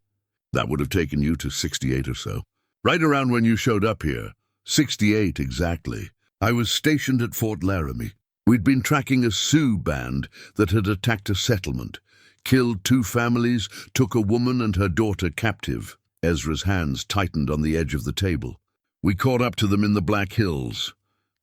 "That would have taken you to 68 or so. Right around when you showed up here. 68 exactly. I was stationed at Fort Laramie. We'd been tracking a Sioux band that had attacked a settlement, killed 2 families, took a woman and her daughter captive." Ezra's hands tightened on the edge of the table. "We caught up to them in the Black Hills.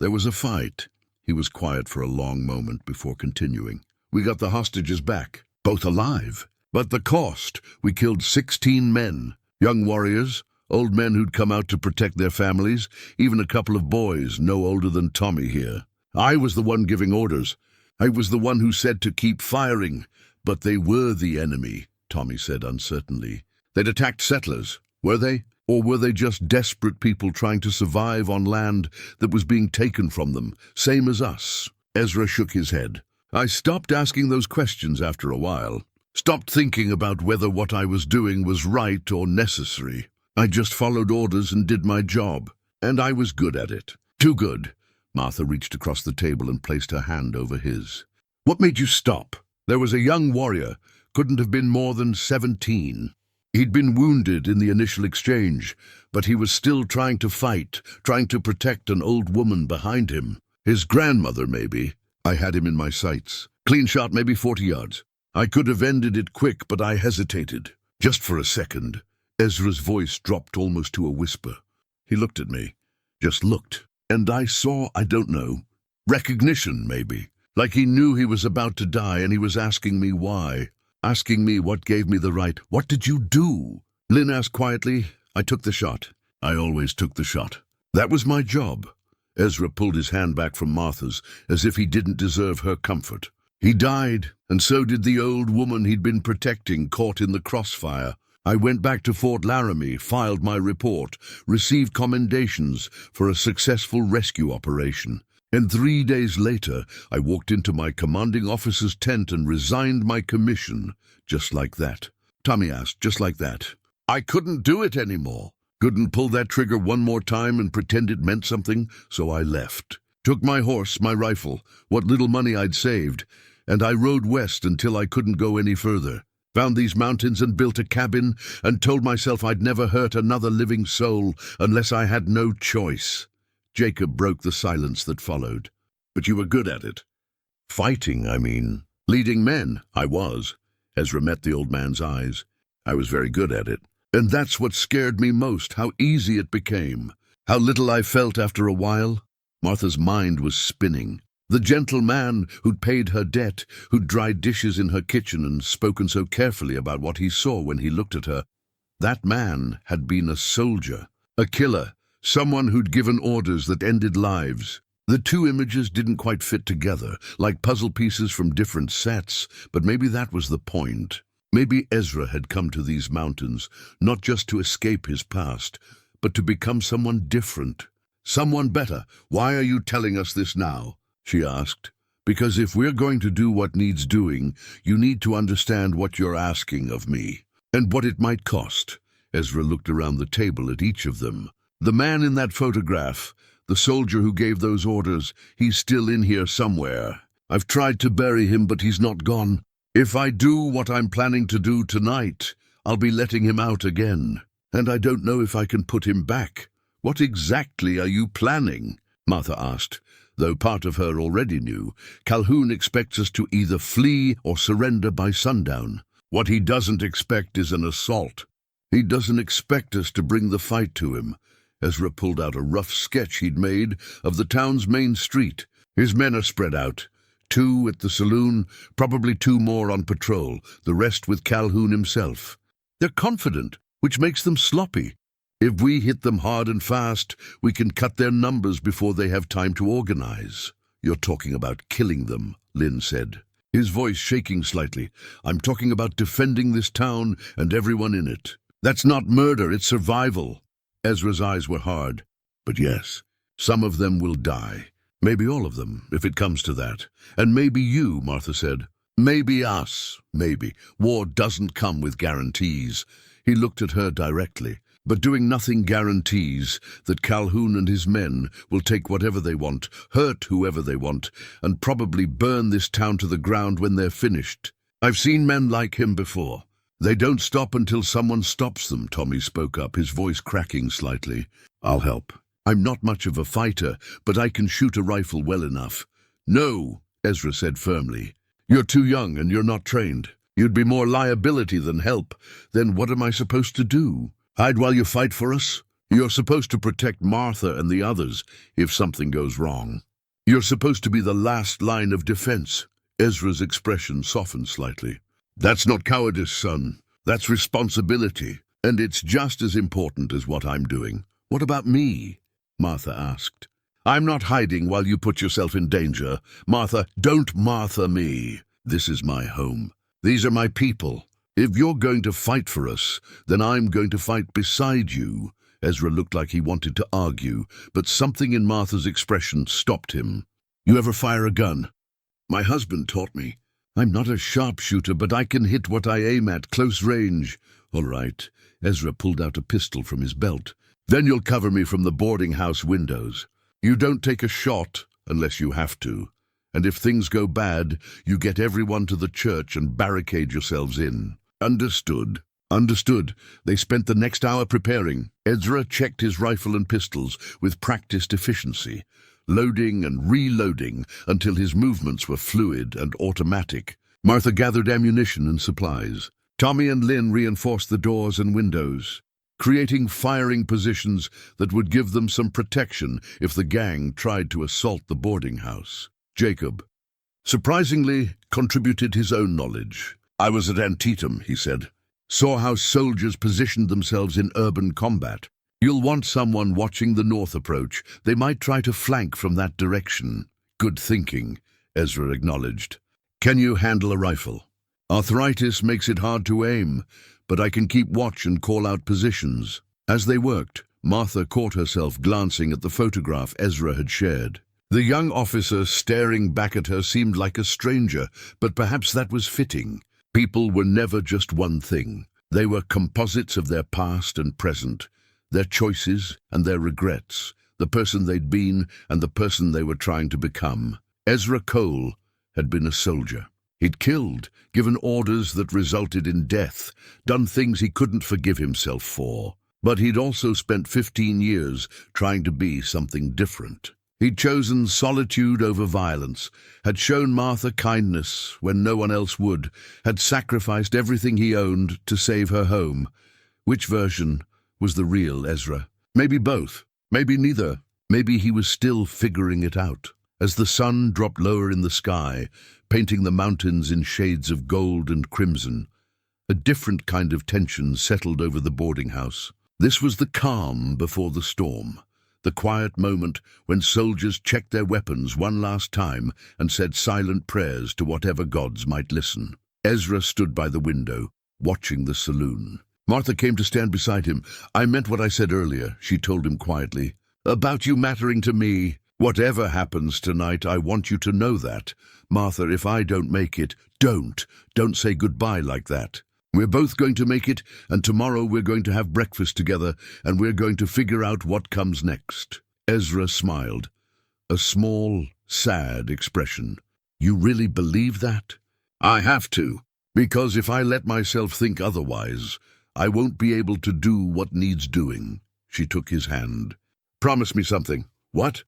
There was a fight." He was quiet for a long moment before continuing. "We got the hostages back, both alive. But the cost, we killed 16 men, young warriors, old men who'd come out to protect their families, even a couple of boys no older than Tommy here. I was the one giving orders. I was the one who said to keep firing. But they were the enemy," Tommy said uncertainly. "They'd attacked settlers, were they? Or were they just desperate people trying to survive on land that was being taken from them, same as us?" Ezra shook his head. "I stopped asking those questions after a while. Stopped thinking about whether what I was doing was right or necessary. I just followed orders and did my job. And I was good at it. Too good." Martha reached across the table and placed her hand over his. "What made you stop?" "There was a young warrior, couldn't have been more than 17. He'd been wounded in the initial exchange, but he was still trying to fight, trying to protect an old woman behind him. His grandmother, maybe. I had him in my sights. Clean shot, maybe 40 yards. I could have ended it quick, but I hesitated. Just for a second." Ezra's voice dropped almost to a whisper. He looked at me. Just looked. And I saw, I don't know, recognition, maybe. Like he knew he was about to die and he was asking me why. Asking me what gave me the right. "What did you do?" Lynn asked quietly. "I took the shot. I always took the shot. That was my job." Ezra pulled his hand back from Martha's, as if he didn't deserve her comfort. "He died, and so did the old woman he'd been protecting, caught in the crossfire. I went back to Fort Laramie, filed my report, received commendations for a successful rescue operation. And 3 days later, I walked into my commanding officer's tent and resigned my commission, just like that. Tommy asked, just like that. I couldn't do it anymore. Couldn't pull that trigger one more time and pretend it meant something, so I left. Took my horse, my rifle, what little money I'd saved, and I rode west until I couldn't go any further. Found these mountains and built a cabin and told myself I'd never hurt another living soul unless I had no choice. Jacob broke the silence that followed. But you were good at it. Fighting, I mean. Leading men, I was. Ezra met the old man's eyes. I was very good at it. And that's what scared me most, how easy it became. How little I felt after a while. Martha's mind was spinning. The gentle man who'd paid her debt, who'd dried dishes in her kitchen and spoken so carefully about what he saw when he looked at her. That man had been a soldier, a killer, someone who'd given orders that ended lives. The two images didn't quite fit together, like puzzle pieces from different sets, but maybe that was the point. Maybe Ezra had come to these mountains, not just to escape his past, but to become someone different. Someone better. Why are you telling us this now? She asked. Because if we're going to do what needs doing, you need to understand what you're asking of me, and what it might cost. Ezra looked around the table at each of them. The man in that photograph, the soldier who gave those orders, he's still in here somewhere. I've tried to bury him, but he's not gone. If I do what I'm planning to do tonight, I'll be letting him out again. And I don't know if I can put him back. What exactly are you planning? Martha asked. Though part of her already knew, Calhoun expects us to either flee or surrender by sundown. What he doesn't expect is an assault. He doesn't expect us to bring the fight to him. Ezra pulled out a rough sketch he'd made of the town's main street. His men are spread out. 2 at the saloon, probably 2 more on patrol, the rest with Calhoun himself. They're confident, which makes them sloppy. If we hit them hard and fast, we can cut their numbers before they have time to organize. You're talking about killing them, Lynn said, his voice shaking slightly. I'm talking about defending this town and everyone in it. That's not murder, it's survival. Ezra's eyes were hard. But yes, some of them will die. Maybe all of them, if it comes to that. And maybe you, Martha said. Maybe us, maybe. War doesn't come with guarantees. He looked at her directly. But doing nothing guarantees that Calhoun and his men will take whatever they want, hurt whoever they want, and probably burn this town to the ground when they're finished. I've seen men like him before. They don't stop until someone stops them, Tommy spoke up, his voice cracking slightly. I'll help. I'm not much of a fighter, but I can shoot a rifle well enough. No, Ezra said firmly. You're too young and you're not trained. You'd be more liability than help. Then what am I supposed to do? Hide while you fight for us? You're supposed to protect Martha and the others if something goes wrong. You're supposed to be the last line of defense. Ezra's expression softened slightly. That's not cowardice, son. That's responsibility. And it's just as important as what I'm doing. What about me? Martha asked. I'm not hiding while you put yourself in danger. Martha, don't Martha me. This is my home. These are my people. If you're going to fight for us, then I'm going to fight beside you. Ezra looked like he wanted to argue, but something in Martha's expression stopped him. You ever fire a gun? My husband taught me. I'm not a sharpshooter, but I can hit what I aim at, close range. All right. Ezra pulled out a pistol from his belt. Then you'll cover me from the boarding house windows. You don't take a shot unless you have to. And if things go bad, you get everyone to the church and barricade yourselves in. Understood. Understood. They spent the next hour preparing. Ezra checked his rifle and pistols with practiced efficiency, loading and reloading until his movements were fluid and automatic. Martha gathered ammunition and supplies. Tommy and Lynn reinforced the doors and windows, creating firing positions that would give them some protection if the gang tried to assault the boarding house. Jacob, surprisingly, contributed his own knowledge. I was at Antietam, he said. Saw how soldiers positioned themselves in urban combat. You'll want someone watching the north approach. They might try to flank from that direction. Good thinking, Ezra acknowledged. Can you handle a rifle? Arthritis makes it hard to aim, but I can keep watch and call out positions. As they worked, Martha caught herself glancing at the photograph Ezra had shared. The young officer staring back at her seemed like a stranger, but perhaps that was fitting. People were never just one thing. They were composites of their past and present, their choices and their regrets, the person they'd been and the person they were trying to become. Ezra Cole had been a soldier. He'd killed, given orders that resulted in death, done things he couldn't forgive himself for. But he'd also spent 15 years trying to be something different. He'd chosen solitude over violence, had shown Martha kindness when no one else would, had sacrificed everything he owned to save her home. Which version was the real Ezra? Maybe both, maybe neither. Maybe he was still figuring it out. As the sun dropped lower in the sky, painting the mountains in shades of gold and crimson, a different kind of tension settled over the boarding house. This was the calm before the storm. The quiet moment when soldiers checked their weapons one last time and said silent prayers to whatever gods might listen. Ezra stood by the window, watching the saloon. Martha came to stand beside him. "I meant what I said earlier," she told him quietly. "About you mattering to me. Whatever happens tonight, I want you to know that. Martha, if I don't make it, don't say goodbye like that. We're both going to make it, and tomorrow we're going to have breakfast together, and we're going to figure out what comes next." Ezra smiled, a small, sad expression. "You really believe that?" "I have to, because if I let myself think otherwise, I won't be able to do what needs doing." She took his hand. "Promise me something." "What?"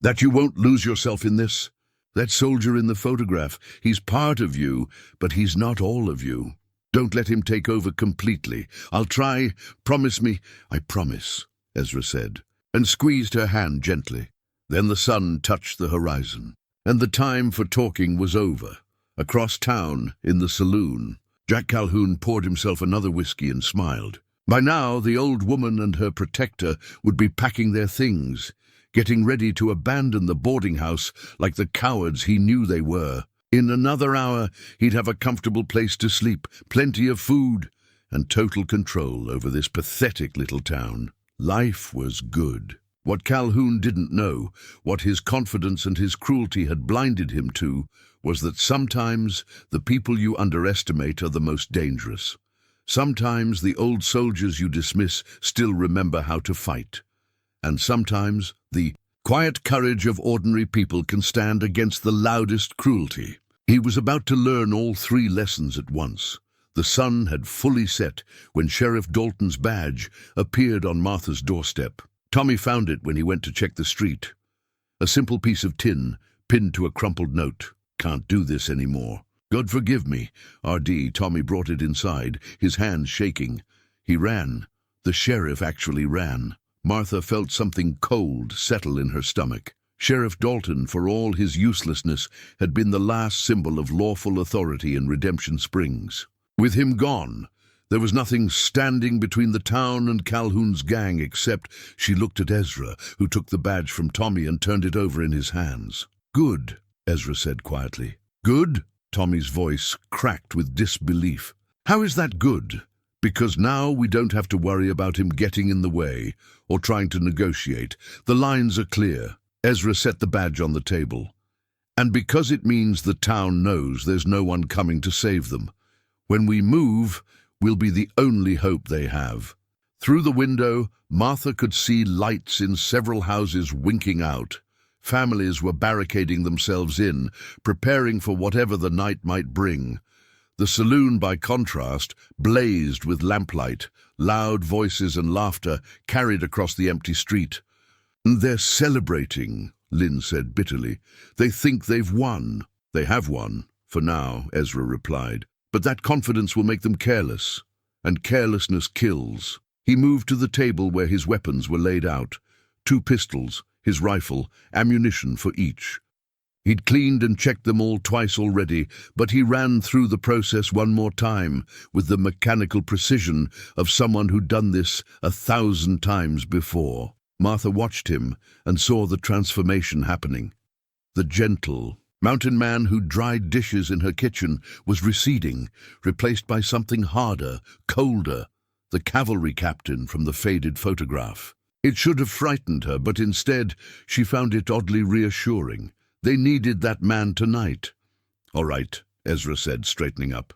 "That you won't lose yourself in this. That soldier in the photograph, he's part of you, but he's not all of you. Don't let him take over completely. I'll try. Promise me." "I promise," Ezra said, and squeezed her hand gently. Then the sun touched the horizon, and the time for talking was over. Across town, in the saloon, Jack Calhoun poured himself another whiskey and smiled. By now, the old woman and her protector would be packing their things, getting ready to abandon the boarding house like the cowards he knew they were. In another hour, he'd have a comfortable place to sleep, plenty of food, and total control over this pathetic little town. Life was good. What Calhoun didn't know, what his confidence and his cruelty had blinded him to, was that sometimes the people you underestimate are the most dangerous. Sometimes the old soldiers you dismiss still remember how to fight. And sometimes the quiet courage of ordinary people can stand against the loudest cruelty. He was about to learn all three lessons at once. The sun had fully set when Sheriff Dalton's badge appeared on Martha's doorstep. Tommy found it when he went to check the street. A simple piece of tin pinned to a crumpled note. "Can't do this anymore. God forgive me." R.D. Tommy brought it inside, his hands shaking. He ran. The sheriff actually ran. Martha felt something cold settle in her stomach. Sheriff Dalton, for all his uselessness, had been the last symbol of lawful authority in Redemption Springs. With him gone, there was nothing standing between the town and Calhoun's gang except she looked at Ezra, who took the badge from Tommy and turned it over in his hands. "Good," Ezra said quietly. "Good?" Tommy's voice cracked with disbelief. "How is that good?" "Because now we don't have to worry about him getting in the way or trying to negotiate. The lines are clear." Ezra set the badge on the table. "And because it means the town knows there's no one coming to save them. When we move, we'll be the only hope they have." Through the window, Martha could see lights in several houses winking out. Families were barricading themselves in, preparing for whatever the night might bring. The saloon, by contrast, blazed with lamplight. Loud voices and laughter carried across the empty street. "They're celebrating," Lynn said bitterly. "They think they've won." "They have won, for now," Ezra replied. "But that confidence will make them careless, and carelessness kills." He moved to the table where his weapons were laid out. 2 pistols, his rifle, ammunition for each. He'd cleaned and checked them all twice already, but he ran through the process one more time with the mechanical precision of someone who'd done this 1,000 times before. Martha watched him and saw the transformation happening. The gentle mountain man who dried dishes in her kitchen was receding, replaced by something harder, colder, the cavalry captain from the faded photograph. It should have frightened her, but instead she found it oddly reassuring. They needed that man tonight. "All right," Ezra said, straightening up.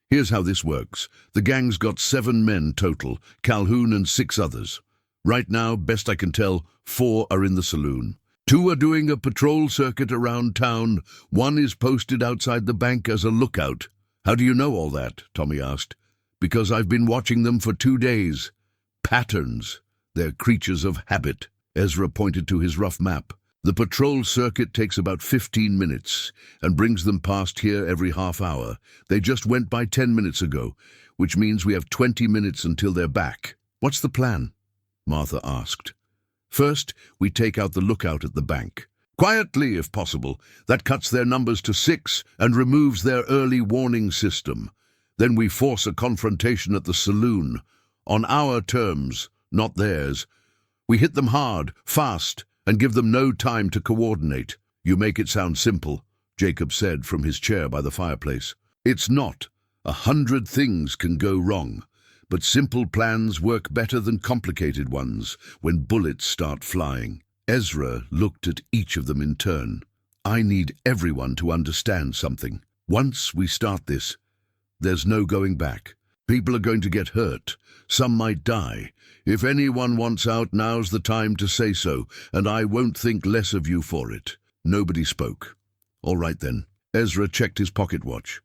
"Here's how this works. The gang's got 7 men total, Calhoun and 6 others. Right now, best I can tell, 4 are in the saloon. 2 are doing a patrol circuit around town. 1 is posted outside the bank as a lookout." "How do you know all that?" Tommy asked. "Because I've been watching them for 2 days. Patterns. They're creatures of habit." Ezra pointed to his rough map. "The patrol circuit takes about 15 minutes and brings them past here every half hour. They just went by 10 minutes ago, which means we have 20 minutes until they're back." "What's the plan?" Martha asked. "First, we take out the lookout at the bank. Quietly, if possible. That cuts their numbers to 6 and removes their early warning system. Then we force a confrontation at the saloon. On our terms, not theirs. We hit them hard, fast, and give them no time to coordinate." "You make it sound simple," Jacob said from his chair by the fireplace. "It's not. 100 things can go wrong. But simple plans work better than complicated ones when bullets start flying." Ezra looked at each of them in turn. "I need everyone to understand something. Once we start this, there's no going back. People are going to get hurt. Some might die. If anyone wants out, now's the time to say so, and I won't think less of you for it." Nobody spoke. "All right then." Ezra checked his pocket watch.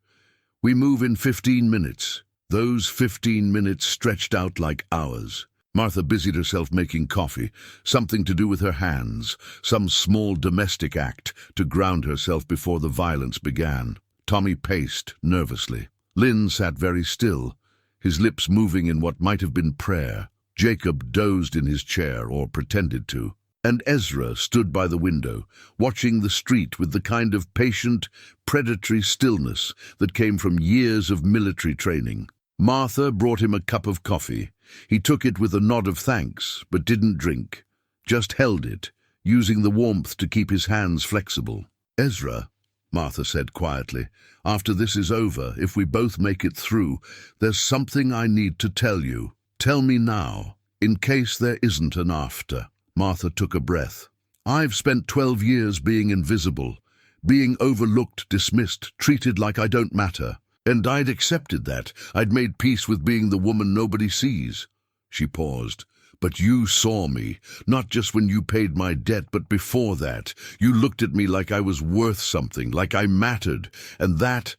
"We move in 15 minutes. Those 15 minutes stretched out like hours. Martha busied herself making coffee, something to do with her hands, some small domestic act to ground herself before the violence began. Tommy paced nervously. Lynn sat very still, his lips moving in what might have been prayer. Jacob dozed in his chair, or pretended to. And Ezra stood by the window, watching the street with the kind of patient, predatory stillness that came from years of military training. Martha brought him a cup of coffee. He took it with a nod of thanks, but didn't drink. Just held it, using the warmth to keep his hands flexible. "Ezra," Martha said quietly, "after this is over, if we both make it through, there's something I need to tell you. Tell me now, in case there isn't an after." Martha took a breath. "I've spent 12 years being invisible, being overlooked, dismissed, treated like I don't matter. And I'd accepted that. I'd made peace with being the woman nobody sees." She paused. "But you saw me, not just when you paid my debt, but before that. You looked at me like I was worth something, like I mattered, and that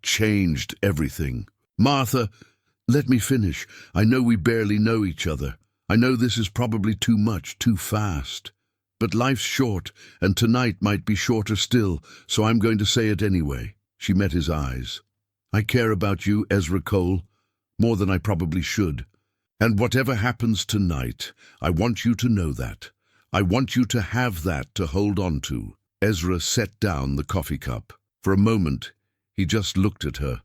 changed everything." "Martha, let me finish. I know we barely know each other. I know this is probably too much, too fast. But life's short, and tonight might be shorter still, so I'm going to say it anyway." She met his eyes. "I care about you, Ezra Cole, more than I probably should. And whatever happens tonight, I want you to know that. I want you to have that to hold on to." Ezra set down the coffee cup. For a moment, he just looked at her,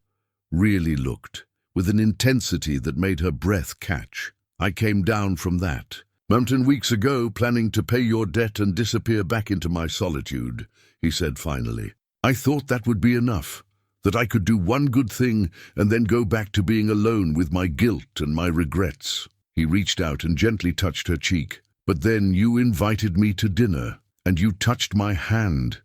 really looked, with an intensity that made her breath catch. "I came down from that mountain weeks ago, planning to pay your debt and disappear back into my solitude," he said finally. "I thought that would be enough. That I could do one good thing and then go back to being alone with my guilt and my regrets." He reached out and gently touched her cheek. "But then you invited me to dinner, and you touched my hand,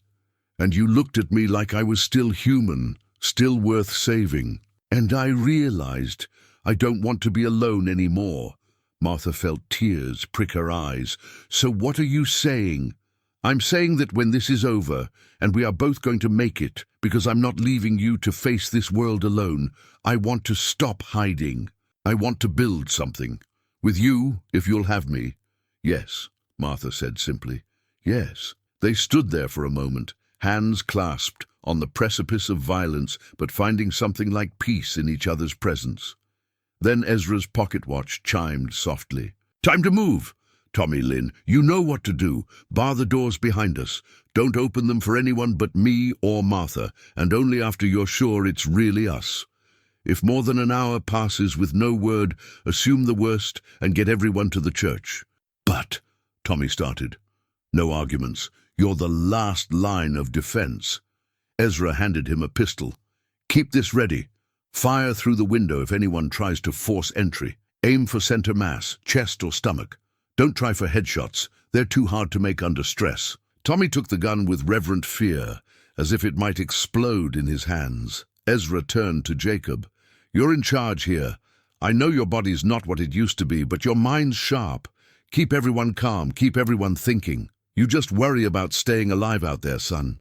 and you looked at me like I was still human, still worth saving. And I realized I don't want to be alone anymore." Martha felt tears prick her eyes. "So what are you saying?" "I'm saying that when this is over, and we are both going to make it, because I'm not leaving you to face this world alone, I want to stop hiding. I want to build something. With you, if you'll have me." "Yes," Martha said simply. "Yes." They stood there for a moment, hands clasped, on the precipice of violence, but finding something like peace in each other's presence. Then Ezra's pocket watch chimed softly. "Time to move! Tommy Lynn, you know what to do. Bar the doors behind us. Don't open them for anyone but me or Martha, and only after you're sure it's really us. If more than an hour passes with no word, assume the worst and get everyone to the church." "But," Tommy started. "No arguments. You're the last line of defense." Ezra handed him a pistol. "Keep this ready. Fire through the window if anyone tries to force entry. Aim for center mass, chest or stomach. Don't try for headshots. They're too hard to make under stress. Tommy took the gun with reverent fear, as if it might explode in his hands. Ezra turned to Jacob. You're in charge here. I know your body's not what it used to be, but your mind's sharp. Keep everyone calm, keep everyone thinking. You just worry about staying alive out there, son.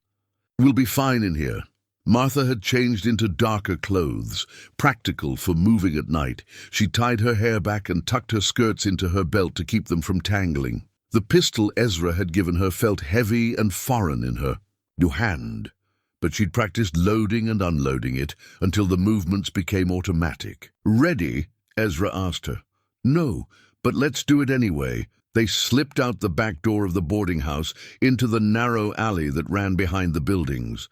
We'll be fine in here. Martha had changed into darker clothes, practical for moving at night. She tied her hair back and tucked her skirts into her belt to keep them from tangling. The pistol Ezra had given her felt heavy and foreign in her new hand, but she'd practiced loading and unloading it until the movements became automatic. Ready? Ezra asked her. No, but let's do it anyway. They slipped out the back door of the boarding house into the narrow alley that ran behind the buildings.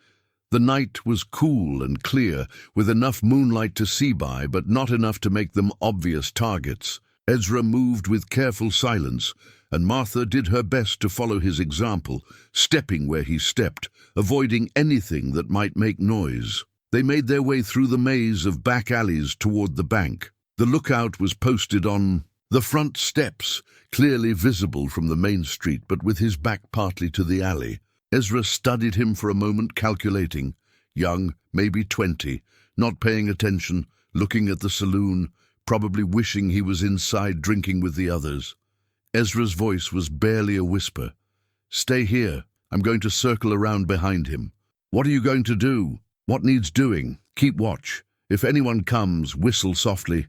The night was cool and clear, with enough moonlight to see by, but not enough to make them obvious targets. Ezra moved with careful silence, and Martha did her best to follow his example, stepping where he stepped, avoiding anything that might make noise. They made their way through the maze of back alleys toward the bank. The lookout was posted on the front steps, clearly visible from the main street, but with his back partly to the alley. Ezra studied him for a moment, calculating. Young, maybe 20, not paying attention, looking at the saloon, probably wishing he was inside drinking with the others. Ezra's voice was barely a whisper. Stay here. I'm going to circle around behind him. What are you going to do? What needs doing? Keep watch. If anyone comes, whistle softly,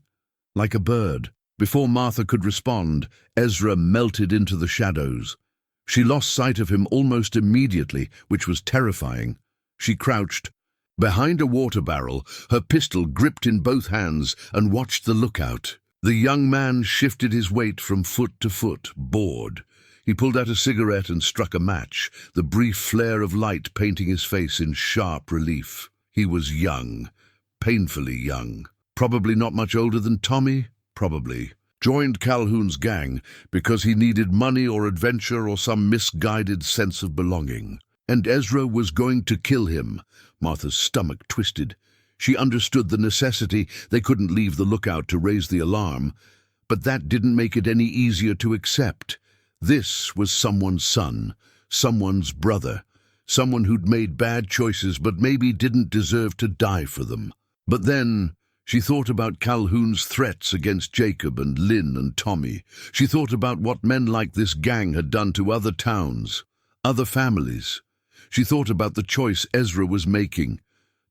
like a bird. Before Martha could respond, Ezra melted into the shadows. She lost sight of him almost immediately, which was terrifying. She crouched behind a water barrel, her pistol gripped in both hands, and watched the lookout. The young man shifted his weight from foot to foot, bored. He pulled out a cigarette and struck a match, the brief flare of light painting his face in sharp relief. He was young, painfully young. Probably not much older than Tommy, probably. Joined Calhoun's gang because he needed money or adventure or some misguided sense of belonging. And Ezra was going to kill him. Martha's stomach twisted. She understood the necessity. They couldn't leave the lookout to raise the alarm. But that didn't make it any easier to accept. This was someone's son, someone's brother, someone who'd made bad choices but maybe didn't deserve to die for them. But then she thought about Calhoun's threats against Jacob and Lynn and Tommy. She thought about what men like this gang had done to other towns, other families. She thought about the choice Ezra was making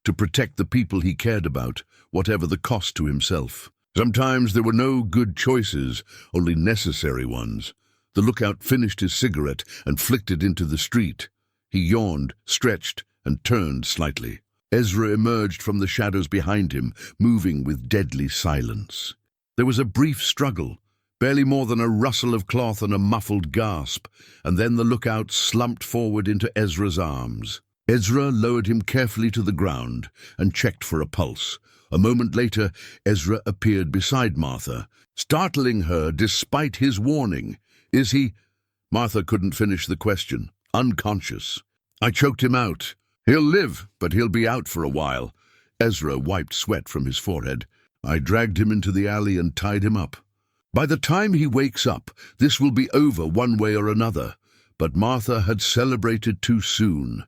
to protect the people he cared about, whatever the cost to himself. Sometimes there were no good choices, only necessary ones. The lookout finished his cigarette and flicked it into the street. He yawned, stretched, and turned slightly. Ezra emerged from the shadows behind him, moving with deadly silence. There was a brief struggle, barely more than a rustle of cloth and a muffled gasp, and then the lookout slumped forward into Ezra's arms. Ezra lowered him carefully to the ground and checked for a pulse. A moment later, Ezra appeared beside Martha, startling her despite his warning. Is he? Martha couldn't finish the question. Unconscious. I choked him out. He'll live, but he'll be out for a while. Ezra wiped sweat from his forehead. I dragged him into the alley and tied him up. By the time he wakes up, this will be over one way or another. But Martha had celebrated too soon.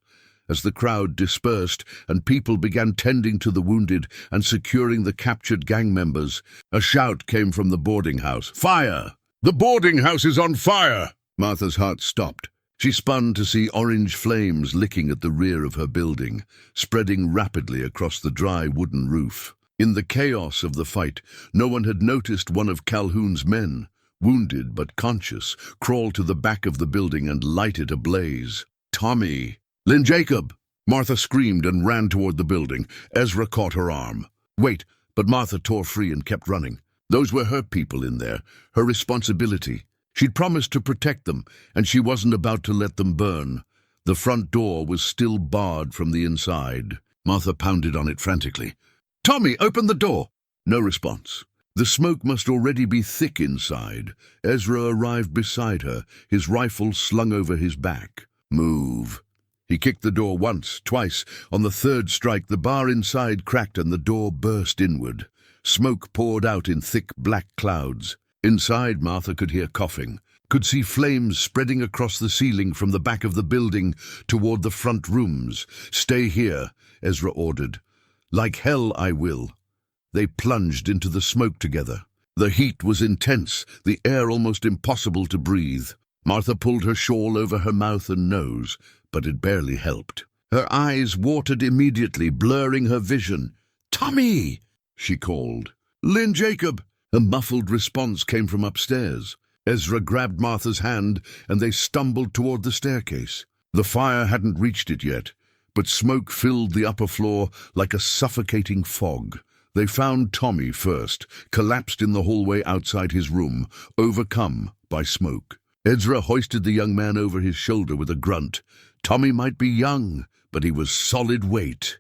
As the crowd dispersed and people began tending to the wounded and securing the captured gang members, a shout came from the boarding house. Fire! The boarding house is on fire! Martha's heart stopped. She spun to see orange flames licking at the rear of her building, spreading rapidly across the dry wooden roof. In the chaos of the fight, no one had noticed one of Calhoun's men, wounded but conscious, crawl to the back of the building and light it ablaze. Tommy! Lynn Jacob! Martha screamed and ran toward the building. Ezra caught her arm. Wait, but Martha tore free and kept running. Those were her people in there, her responsibility. She'd promised to protect them, and she wasn't about to let them burn. The front door was still barred from the inside. Martha pounded on it frantically. Tommy, open the door! No response. The smoke must already be thick inside. Ezra arrived beside her, his rifle slung over his back. Move. He kicked the door once, twice. On the third strike, the bar inside cracked and the door burst inward. Smoke poured out in thick black clouds. Inside, Martha could hear coughing. could see flames spreading across the ceiling from the back of the building toward the front rooms. "Stay here," Ezra ordered. "Like hell I will." They plunged into the smoke together. The heat was intense, the air almost impossible to breathe. Martha pulled her shawl over her mouth and nose, but it barely helped. Her eyes watered immediately, blurring her vision. "Tommy!" she called. "Lynn, Jacob!" A muffled response came from upstairs. Ezra grabbed Martha's hand, and they stumbled toward the staircase. The fire hadn't reached it yet, but smoke filled the upper floor like a suffocating fog. They found Tommy first, collapsed in the hallway outside his room, overcome by smoke. Ezra hoisted the young man over his shoulder with a grunt. Tommy might be young, but he was solid weight.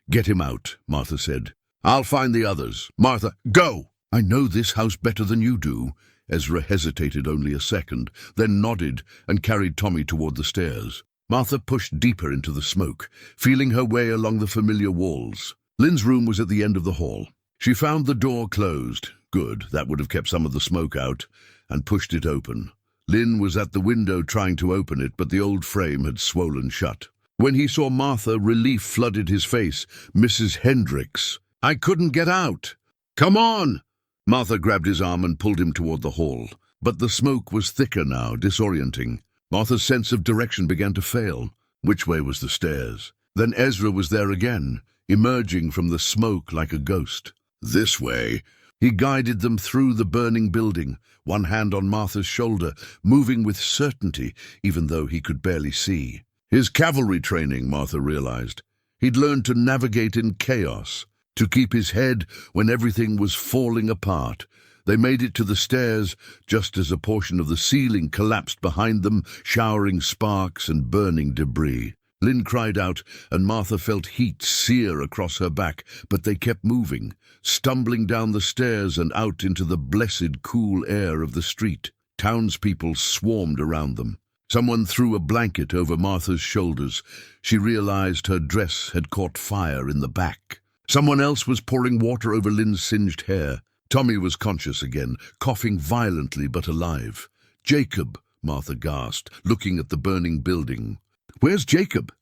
"Get him out," Martha said. "I'll find the others. Martha, go!" "I know this house better than you do." Ezra hesitated only a second, then nodded and carried Tommy toward the stairs. Martha pushed deeper into the smoke, feeling her way along the familiar walls. Lynn's room was at the end of the hall. She found the door closed. Good, that would have kept some of the smoke out, and pushed it open. Lynn was at the window trying to open it, but the old frame had swollen shut. When he saw Martha, relief flooded his face. "Mrs. Hendricks." "I couldn't get out." "Come on!" Martha grabbed his arm and pulled him toward the hall. But the smoke was thicker now, disorienting. Martha's sense of direction began to fail. Which way was the stairs? Then Ezra was there again, emerging from the smoke like a ghost. "This way." He guided them through the burning building, one hand on Martha's shoulder, moving with certainty, even though he could barely see. His cavalry training, Martha realized. He'd learned to navigate in chaos, to keep his head when everything was falling apart. They made it to the stairs just as a portion of the ceiling collapsed behind them, showering sparks and burning debris. Lynn cried out, and Martha felt heat sear across her back, but they kept moving, stumbling down the stairs and out into the blessed cool air of the street. Townspeople swarmed around them. Someone threw a blanket over Martha's shoulders. She realized her dress had caught fire in the back. Someone else was pouring water over Lynn's singed hair. Tommy was conscious again, coughing violently but alive. "Jacob," Martha gasped, looking at the burning building. "Where's Jacob?"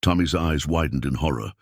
Tommy's eyes widened in horror.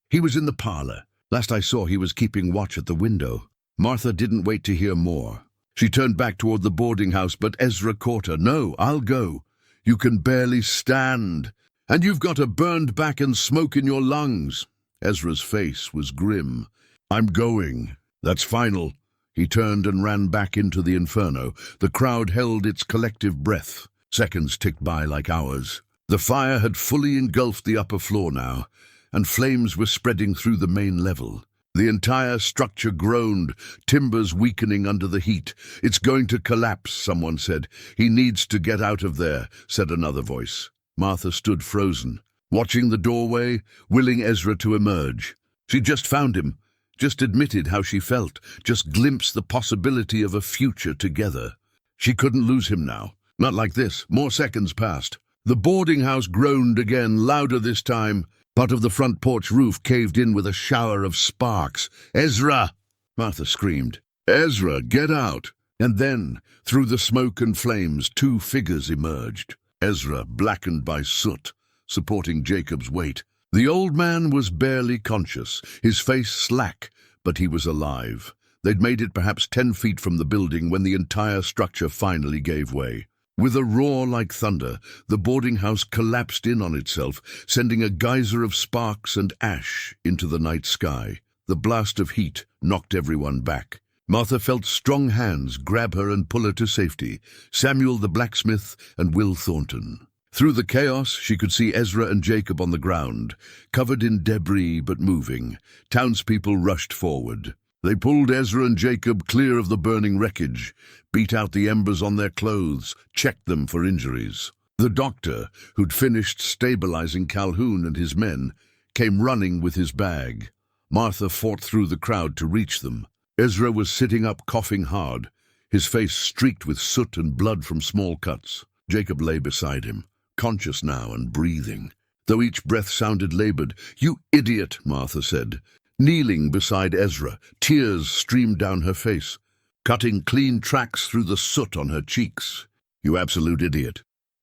"He was in the parlor. Last I saw, he was keeping watch at the window." Martha didn't wait to hear more. She turned back toward the boarding house, but Ezra caught her. "No, I'll go. You can barely stand. And you've got a burned back and smoke in your lungs." Ezra's face was grim. "I'm going. That's final." He turned and ran back into the inferno. The crowd held its collective breath. Seconds ticked by like hours. The fire had fully engulfed the upper floor now, and flames were spreading through the main level. The entire structure groaned, timbers weakening under the heat. "It's going to collapse," someone said. "He needs to get out of there," said another voice. Martha stood frozen, watching the doorway, willing Ezra to emerge. She just found him, just admitted how she felt, just glimpsed the possibility of a future together. She couldn't lose him now. Not like this. More seconds passed. The boarding house groaned again, louder this time. Part of the front porch roof caved in with a shower of sparks. "Ezra!" Martha screamed. "Ezra, get out!" And then, through the smoke and flames, two figures emerged. Ezra, blackened by soot, supporting Jacob's weight. The old man was barely conscious, his face slack, but he was alive. They'd made it perhaps 10 feet from the building when the entire structure finally gave way. With a roar like thunder, the boarding house collapsed in on itself, sending a geyser of sparks and ash into the night sky. The blast of heat knocked everyone back. Martha felt strong hands grab her and pull her to safety, Samuel the blacksmith and Will Thornton. Through the chaos, she could see Ezra and Jacob on the ground, covered in debris but moving. Townspeople rushed forward. They pulled Ezra and Jacob clear of the burning wreckage, beat out the embers on their clothes, checked them for injuries. The doctor, who'd finished stabilizing Calhoun and his men, came running with his bag. Martha fought through the crowd to reach them. Ezra was sitting up, coughing hard, his face streaked with soot and blood from small cuts. Jacob lay beside him, conscious now and breathing, though each breath sounded labored. "You idiot," Martha said. Kneeling beside Ezra, tears streamed down her face, cutting clean tracks through the soot on her cheeks. You absolute idiot.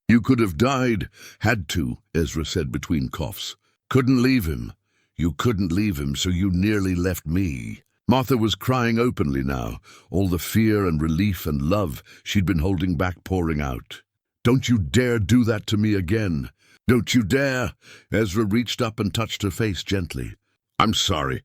You could have died. Had to, Ezra said between coughs. Couldn't leave him. You couldn't leave him, so you nearly left me. Martha was crying openly now, all the fear and relief and love she'd been holding back pouring out. Don't you dare do that to me again. Don't you dare. Ezra reached up and touched her face gently. I'm sorry,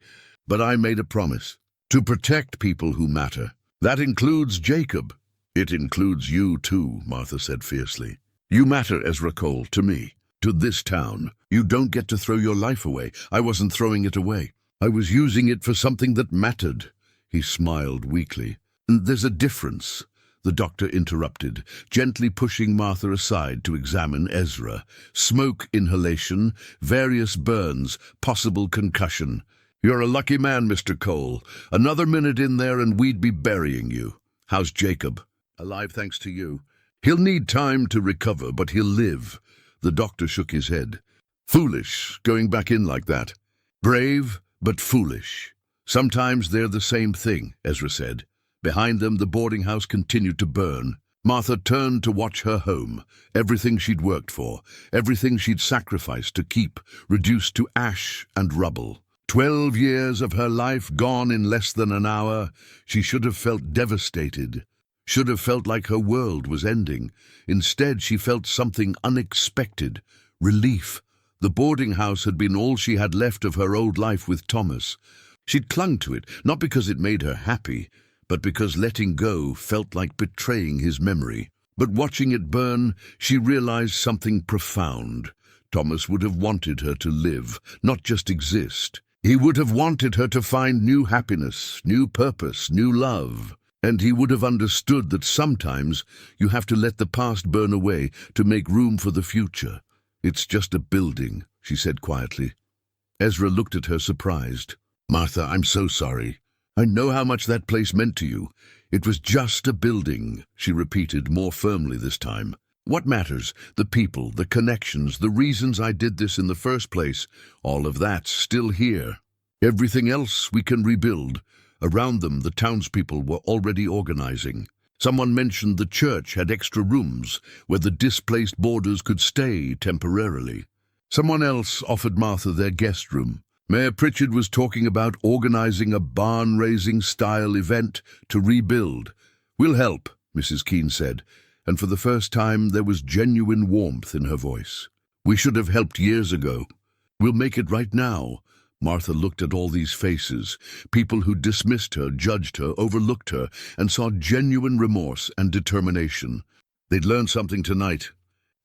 but I made a promise. To protect people who matter. That includes Jacob. It includes you too, Martha said fiercely. You matter, Ezra Cole, to me, to this town. You don't get to throw your life away. I wasn't throwing it away. I was using it for something that mattered. He smiled weakly. There's a difference, the doctor interrupted, gently pushing Martha aside to examine Ezra. Smoke inhalation, various burns, possible concussion. You're a lucky man, Mr. Cole. Another minute in there and we'd be burying you. How's Jacob? Alive thanks to you. He'll need time to recover, but he'll live. The doctor shook his head. Foolish, going back in like that. Brave, but foolish. Sometimes they're the same thing, Ezra said. Behind them, the boarding house continued to burn. Martha turned to watch her home, everything she'd worked for, everything she'd sacrificed to keep, reduced to ash and rubble. 12 years of her life gone in less than an hour. She should have felt devastated, should have felt like her world was ending. Instead, she felt something unexpected, relief. The boarding house had been all she had left of her old life with Thomas. She'd clung to it, not because it made her happy, but because letting go felt like betraying his memory. But watching it burn, she realized something profound. Thomas would have wanted her to live, not just exist. He would have wanted her to find new happiness, new purpose, new love. And he would have understood that sometimes you have to let the past burn away to make room for the future. It's just a building, she said quietly. Ezra looked at her surprised. Martha, I'm so sorry. I know how much that place meant to you. It was just a building, she repeated more firmly this time. What matters? The people, the connections, the reasons I did this in the first place. All of that's still here. Everything else we can rebuild. Around them, the townspeople were already organizing. Someone mentioned the church had extra rooms where the displaced boarders could stay temporarily. Someone else offered Martha their guest room. Mayor Pritchard was talking about organizing a barn-raising style event to rebuild. We'll help, Mrs. Keene said, and for the first time there was genuine warmth in her voice. We should have helped years ago. We'll make it right now. Martha looked at all these faces, people who dismissed her, judged her, overlooked her, and saw genuine remorse and determination. They'd learned something tonight.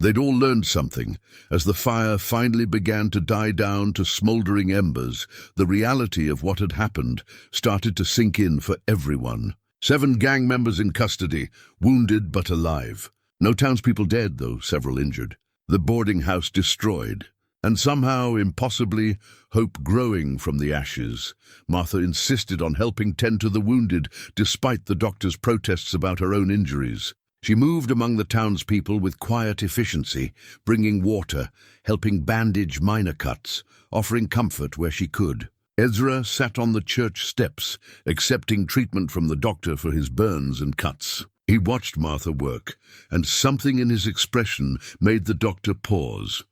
They'd all learned something. As the fire finally began to die down to smoldering embers, the reality of what had happened started to sink in for everyone. 7 gang members in custody, wounded but alive. No townspeople dead, though several injured. The boarding house destroyed. And somehow, impossibly, hope growing from the ashes. Martha insisted on helping tend to the wounded, despite the doctor's protests about her own injuries. She moved among the townspeople with quiet efficiency, bringing water, helping bandage minor cuts, offering comfort where she could. Ezra sat on the church steps, accepting treatment from the doctor for his burns and cuts. He watched Martha work, and something in his expression made the doctor pause.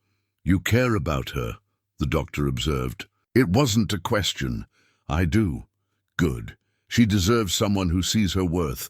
You care about her, the doctor observed. It wasn't a question. I do. Good. She deserves someone who sees her worth.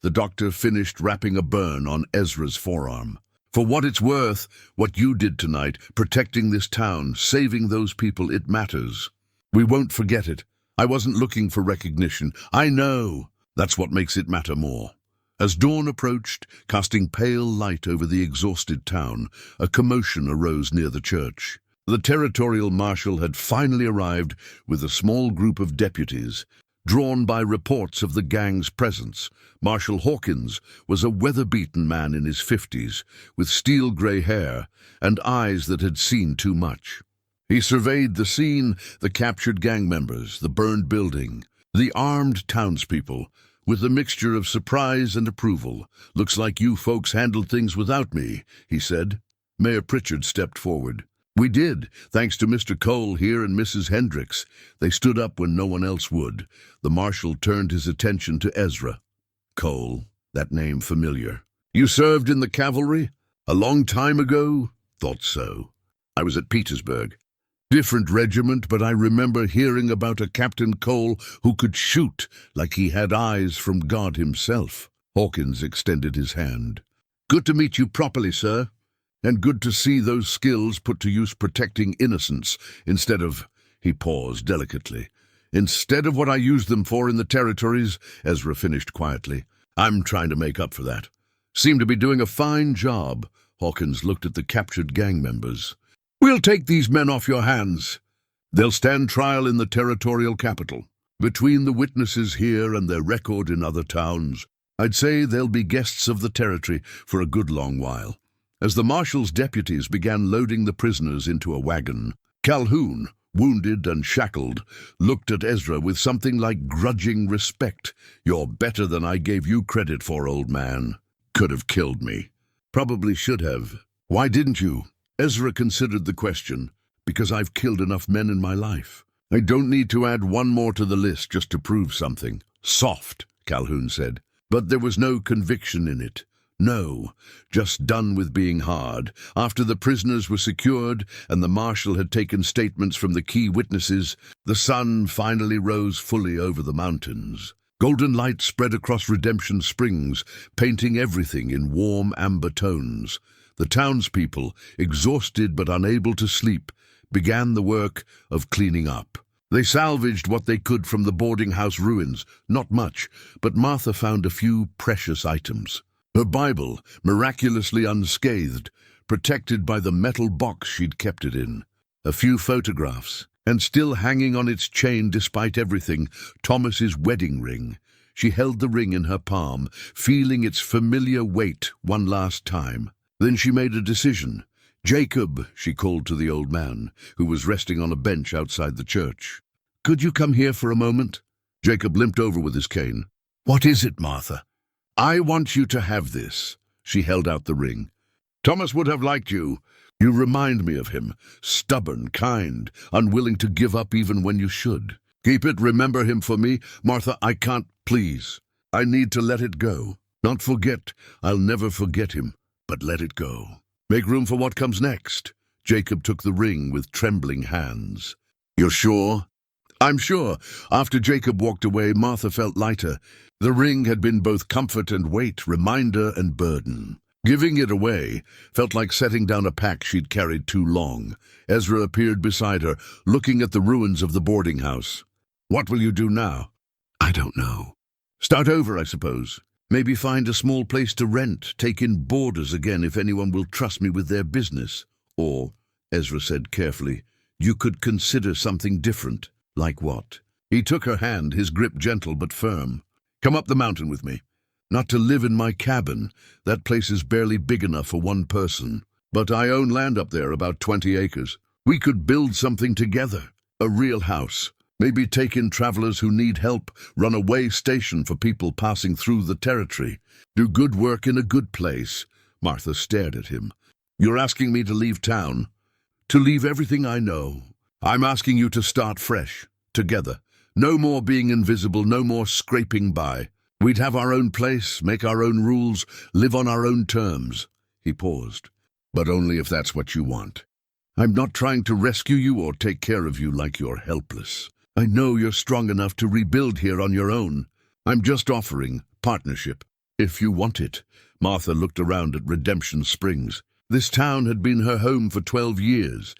The doctor finished wrapping a burn on Ezra's forearm. For what it's worth, what you did tonight, protecting this town, saving those people, it matters. We won't forget it. I wasn't looking for recognition. I know. That's what makes it matter more. As dawn approached, casting pale light over the exhausted town, a commotion arose near the church. The territorial marshal had finally arrived with a small group of deputies. Drawn by reports of the gang's presence, Marshal Hawkins was a weather-beaten man in his 50s, with steel-grey hair and eyes that had seen too much. He surveyed the scene, the captured gang members, the burned building, the armed townspeople, with a mixture of surprise and approval. Looks like you folks handled things without me, he said. Mayor Pritchard stepped forward. We did, thanks to Mr. Cole here and Mrs. Hendricks. They stood up when no one else would. The marshal turned his attention to Ezra. Cole, that name familiar. You served in the cavalry? A long time ago? Thought so. I was at Petersburg. Different regiment, but I remember hearing about a Captain Cole who could shoot like he had eyes from God himself. Hawkins extended his hand. Good to meet you properly, sir. And good to see those skills put to use protecting innocents instead of, he paused delicately, instead of what I used them for in the territories, Ezra finished quietly. I'm trying to make up for that. Seem to be doing a fine job. Hawkins looked at the captured gang members. We'll take these men off your hands. They'll stand trial in the territorial capital. Between the witnesses here and their record in other towns, I'd say they'll be guests of the territory for a good long while. As the marshal's deputies began loading the prisoners into a wagon, Calhoun, wounded and shackled, looked at Ezra with something like grudging respect. You're better than I gave you credit for, old man. Could have killed me. Probably should have. Why didn't you? Ezra considered the question. Because I've killed enough men in my life. I don't need to add one more to the list just to prove something. Soft, Calhoun said. But there was no conviction in it. No, just done with being hard. After the prisoners were secured and the marshal had taken statements from the key witnesses, the sun finally rose fully over the mountains. Golden light spread across Redemption Springs, painting everything in warm amber tones. The townspeople, exhausted but unable to sleep, began the work of cleaning up. They salvaged what they could from the boarding house ruins. Not much, but Martha found a few precious items. Her Bible, miraculously unscathed, protected by the metal box she'd kept it in. A few photographs, and still hanging on its chain despite everything, Thomas's wedding ring. She held the ring in her palm, feeling its familiar weight one last time. Then she made a decision. Jacob, she called to the old man, who was resting on a bench outside the church. Could you come here for a moment? Jacob limped over with his cane. What is it, Martha? I want you to have this. She held out the ring. Thomas would have liked you. You remind me of him. Stubborn, kind, unwilling to give up even when you should. Keep it, remember him for me. Martha, I can't, please. I need to let it go. Not forget. I'll never forget him, but let it go. Make room for what comes next. Jacob took the ring with trembling hands. You're sure? I'm sure. After Jacob walked away, Martha felt lighter. The ring had been both comfort and weight, reminder and burden. Giving it away felt like setting down a pack she'd carried too long. Ezra appeared beside her, looking at the ruins of the boarding house. What will you do now? I don't know. Start over, I suppose. Maybe find a small place to rent, take in boarders again if anyone will trust me with their business. Or, Ezra said carefully, you could consider something different. Like what? He took her hand, his grip gentle but firm. Come up the mountain with me. Not to live in my cabin. That place is barely big enough for one person. But I own land up there, about 20 acres. We could build something together. A real house. Maybe take in travelers who need help, run a way station for people passing through the territory. Do good work in a good place. Martha stared at him. You're asking me to leave town? To leave everything I know. I'm asking you to start fresh, together. No more being invisible, no more scraping by. We'd have our own place, make our own rules, live on our own terms. He paused. But only if that's what you want. I'm not trying to rescue you or take care of you like you're helpless. I know you're strong enough to rebuild here on your own. I'm just offering partnership, if you want it. Martha looked around at Redemption Springs. This town had been her home for 12 years,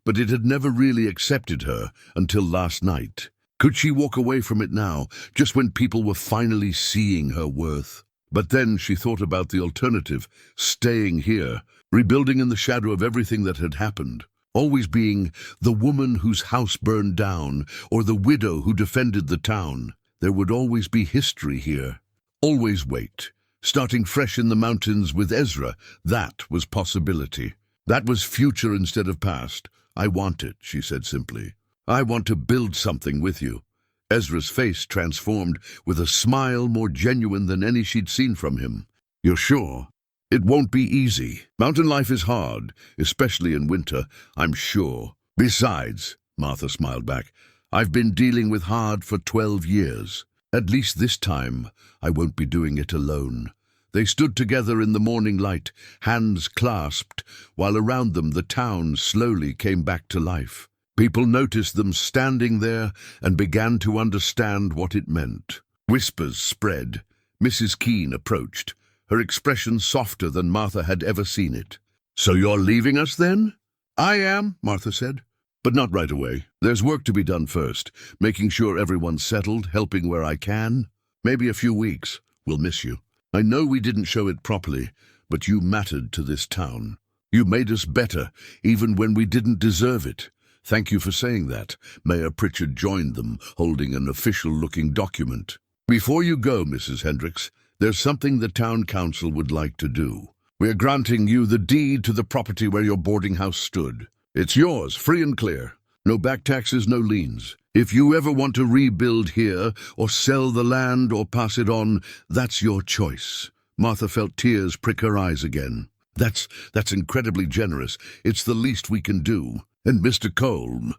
but it had never really accepted her until last night. Could she walk away from it now, just when people were finally seeing her worth? But then she thought about the alternative, staying here, rebuilding in the shadow of everything that had happened. Always being the woman whose house burned down, or the widow who defended the town. There would always be history here. Always wait. Starting fresh in the mountains with Ezra, that was possibility. That was future instead of past. I want it, she said simply. I want to build something with you. Ezra's face transformed with a smile more genuine than any she'd seen from him. You're sure? It won't be easy. Mountain life is hard, especially in winter, I'm sure. Besides, Martha smiled back, I've been dealing with hard for 12 years. At least this time, I won't be doing it alone. They stood together in the morning light, hands clasped, while around them the town slowly came back to life. People noticed them standing there and began to understand what it meant. Whispers spread. Mrs. Keene approached, her expression softer than Martha had ever seen it. "So you're leaving us then?" "I am," Martha said. "But not right away. There's work to be done first, making sure everyone's settled, helping where I can. Maybe a few weeks. We'll miss you. I know we didn't show it properly, but you mattered to this town. You made us better, even when we didn't deserve it. Thank you for saying that." Mayor Pritchard joined them, holding an official-looking document. "Before you go, Mrs. Hendricks, there's something the town council would like to do. We're granting you the deed to the property where your boarding house stood. It's yours, free and clear. No back taxes, no liens. If you ever want to rebuild here, or sell the land, or pass it on, that's your choice." Martha felt tears prick her eyes again. That's incredibly generous. It's the least we can do. And Mr. Colm,"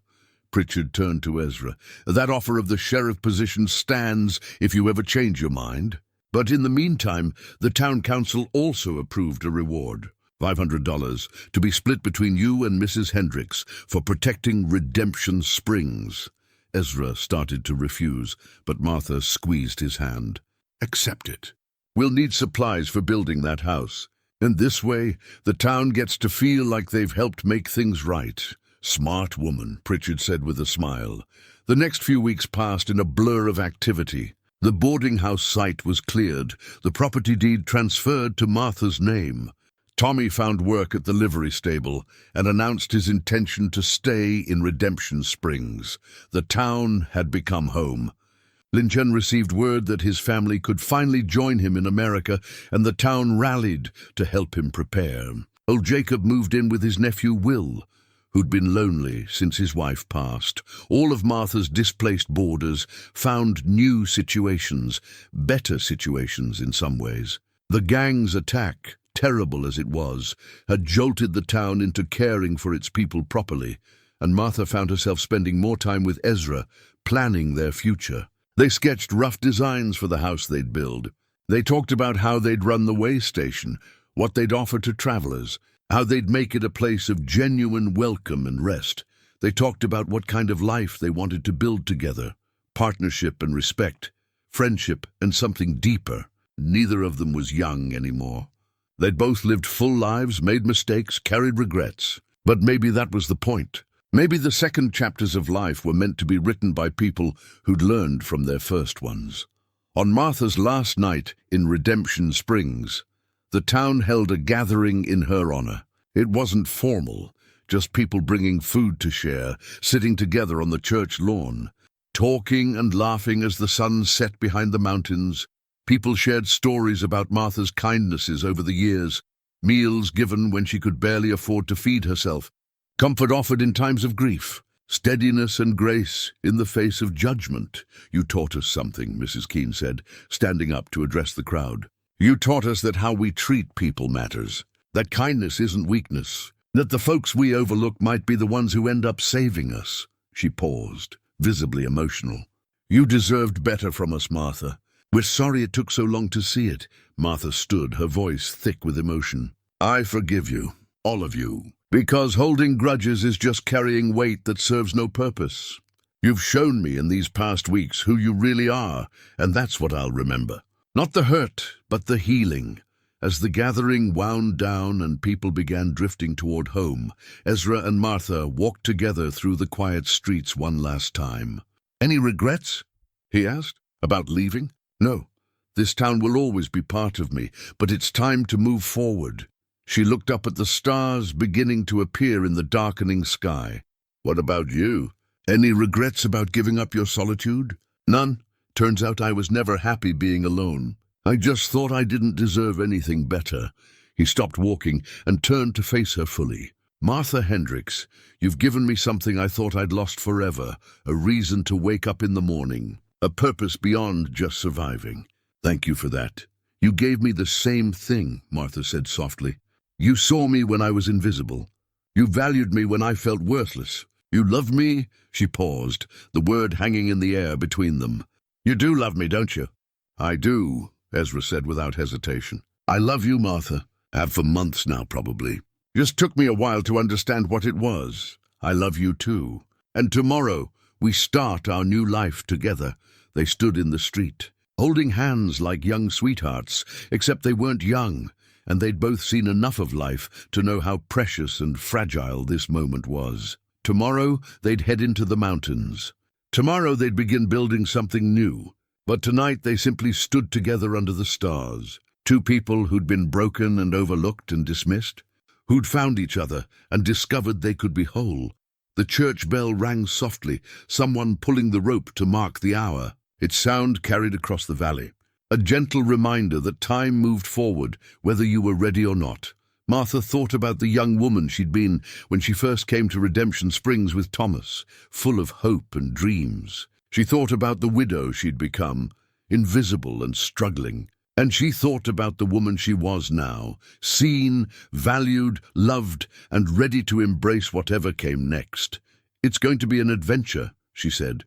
Pritchard turned to Ezra, "that offer of the sheriff position stands if you ever change your mind. But in the meantime, the town council also approved a reward, $500, to be split between you and Mrs. Hendricks for protecting Redemption Springs." Ezra started to refuse, but Martha squeezed his hand. "Accept it. We'll need supplies for building that house. And this way, the town gets to feel like they've helped make things right." "Smart woman," Pritchard said with a smile. The next few weeks passed in a blur of activity. The boarding house site was cleared, the property deed transferred to Martha's name. Tommy found work at the livery stable and announced his intention to stay in Redemption Springs. The town had become home. Lin-Chen received word that his family could finally join him in America, and the town rallied to help him prepare. Old Jacob moved in with his nephew Will, who'd been lonely since his wife passed. All of Martha's displaced boarders found new situations, better situations in some ways. The gang's attack, terrible as it was, had jolted the town into caring for its people properly, and Martha found herself spending more time with Ezra, planning their future. They sketched rough designs for the house they'd build. They talked about how they'd run the way station, what they'd offer to travelers, how they'd make it a place of genuine welcome and rest. They talked about what kind of life they wanted to build together, partnership and respect, friendship and something deeper. Neither of them was young anymore. They'd both lived full lives, made mistakes, carried regrets. But maybe that was the point. Maybe the second chapters of life were meant to be written by people who'd learned from their first ones. On Martha's last night in Redemption Springs, the town held a gathering in her honor. It wasn't formal, just people bringing food to share, sitting together on the church lawn, talking and laughing as the sun set behind the mountains. People shared stories about Martha's kindnesses over the years, meals given when she could barely afford to feed herself, comfort offered in times of grief, steadiness and grace in the face of judgment. "You taught us something," Mrs. Keene said, standing up to address the crowd. "You taught us that how we treat people matters, that kindness isn't weakness, that the folks we overlook might be the ones who end up saving us." She paused, visibly emotional. "You deserved better from us, Martha. We're sorry it took so long to see it." Martha stood, her voice thick with emotion. "I forgive you, all of you, because holding grudges is just carrying weight that serves no purpose. You've shown me in these past weeks who you really are, and that's what I'll remember. Not the hurt, but the healing." As the gathering wound down and people began drifting toward home, Ezra and Martha walked together through the quiet streets one last time. "Any regrets?" he asked. "About leaving?" "No. This town will always be part of me, but it's time to move forward." She looked up at the stars beginning to appear in the darkening sky. "What about you? Any regrets about giving up your solitude?" "None. Turns out I was never happy being alone. I just thought I didn't deserve anything better." He stopped walking and turned to face her fully. "Martha Hendricks, you've given me something I thought I'd lost forever, a reason to wake up in the morning, a purpose beyond just surviving. Thank you for that." "You gave me the same thing," Martha said softly. "You saw me when I was invisible. You valued me when I felt worthless. You loved me." She paused, the word hanging in the air between them. "You do love me, don't you?" "I do," Ezra said without hesitation. I love you, Martha. Have for months now, probably. Just took me a while to understand what it was. I love you too. And tomorrow, we start our new life together." They stood in the street, holding hands like young sweethearts, except they weren't young, and they'd both seen enough of life to know how precious and fragile this moment was. Tomorrow, they'd head into the mountains. Tomorrow, they'd begin building something new. But tonight, they simply stood together under the stars. Two people who'd been broken and overlooked and dismissed, who'd found each other and discovered they could be whole. The church bell rang softly, someone pulling the rope to mark the hour. Its sound carried across the valley, a gentle reminder that time moved forward, whether you were ready or not. Martha thought about the young woman she'd been when she first came to Redemption Springs with Thomas, full of hope and dreams. She thought about the widow she'd become, invisible and struggling. And she thought about the woman she was now, seen, valued, loved, and ready to embrace whatever came next. "It's going to be an adventure," she said.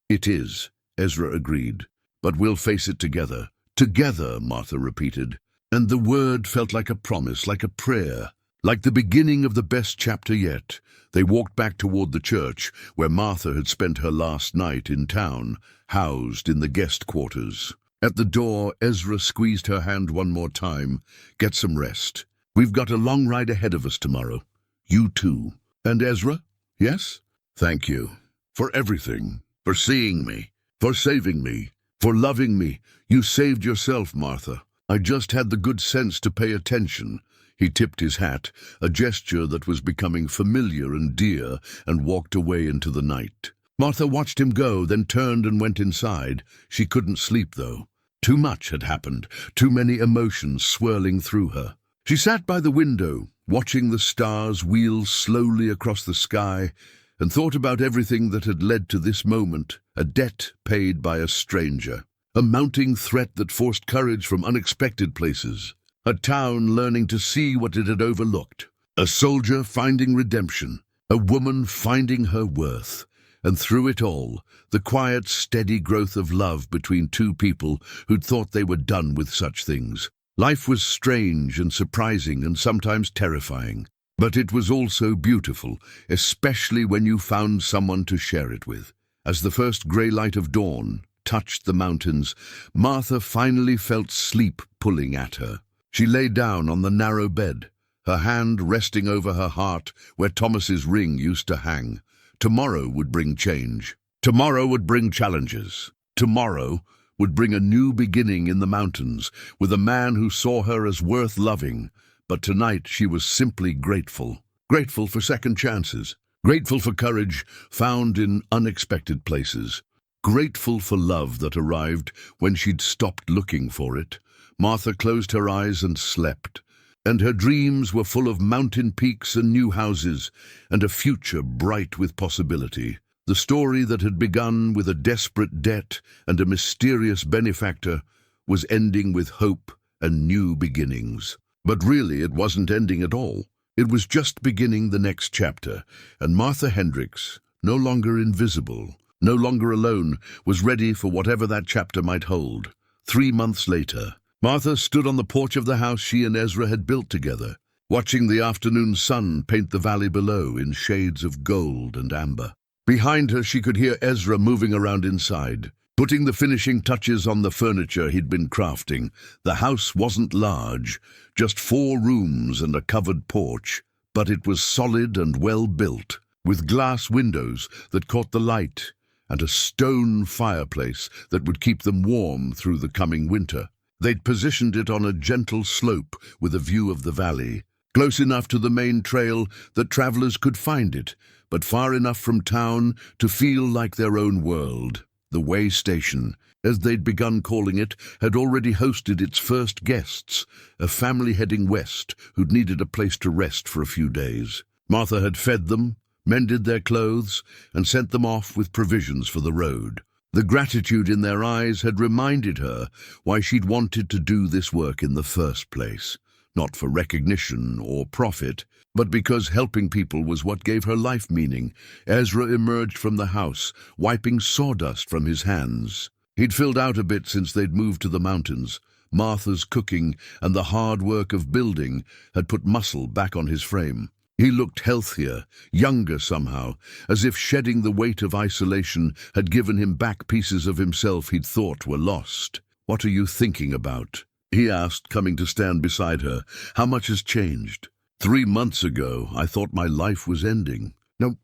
"It is," Ezra agreed. "But we'll face it together." "Together," Martha repeated. And the word felt like a promise, like a prayer, like the beginning of the best chapter yet. They walked back toward the church, where Martha had spent her last night in town, housed in the guest quarters. At the door, Ezra squeezed her hand one more time. "Get some rest. We've got a long ride ahead of us tomorrow. You too." "And Ezra?" "Yes?" "Thank you. For everything. For seeing me. For saving me. For loving me. You saved yourself, Martha. I just had the good sense to pay attention." He tipped his hat, a gesture that was becoming familiar and dear, and walked away into the night. Martha watched him go, then turned and went inside. She couldn't sleep, though. Too much had happened, too many emotions swirling through her. She sat by the window, watching the stars wheel slowly across the sky, and thought about everything that had led to this moment, a debt paid by a stranger, a mounting threat that forced courage from unexpected places, a town learning to see what it had overlooked, a soldier finding redemption, a woman finding her worth. And through it all, the quiet, steady growth of love between two people who'd thought they were done with such things. Life was strange and surprising and sometimes terrifying, but it was also beautiful, especially when you found someone to share it with. As the first grey light of dawn touched the mountains, Martha finally felt sleep pulling at her. She lay down on the narrow bed, her hand resting over her heart where Thomas's ring used to hang. Tomorrow would bring change. Tomorrow would bring challenges. Tomorrow would bring a new beginning in the mountains, with a man who saw her as worth loving. But tonight she was simply grateful. Grateful for second chances. Grateful for courage found in unexpected places. Grateful for love that arrived when she'd stopped looking for it. Martha closed her eyes and slept. And her dreams were full of mountain peaks and new houses, and a future bright with possibility. The story that had begun with a desperate debt and a mysterious benefactor was ending with hope and new beginnings. But really, it wasn't ending at all. It was just beginning the next chapter, and Martha Hendricks, no longer invisible, no longer alone, was ready for whatever that chapter might hold. 3 months later, Martha stood on the porch of the house she and Ezra had built together, watching the afternoon sun paint the valley below in shades of gold and amber. Behind her, she could hear Ezra moving around inside, putting the finishing touches on the furniture he'd been crafting. The house wasn't large, just 4 rooms and a covered porch, but it was solid and well built, with glass windows that caught the light and a stone fireplace that would keep them warm through the coming winter. They'd positioned it on a gentle slope with a view of the valley, close enough to the main trail that travelers could find it, but far enough from town to feel like their own world. The way station, as they'd begun calling it, had already hosted its first guests, a family heading west who'd needed a place to rest for a few days. Martha had fed them, mended their clothes, and sent them off with provisions for the road. The gratitude in their eyes had reminded her why she'd wanted to do this work in the first place. Not for recognition or profit, but because helping people was what gave her life meaning. Ezra emerged from the house, wiping sawdust from his hands. He'd filled out a bit since they'd moved to the mountains, Martha's cooking, and the hard work of building had put muscle back on his frame. He looked healthier, younger somehow, as if shedding the weight of isolation had given him back pieces of himself he'd thought were lost. "What are you thinking about?" he asked, coming to stand beside her. "How much has changed? 3 months ago, I thought my life was ending. No."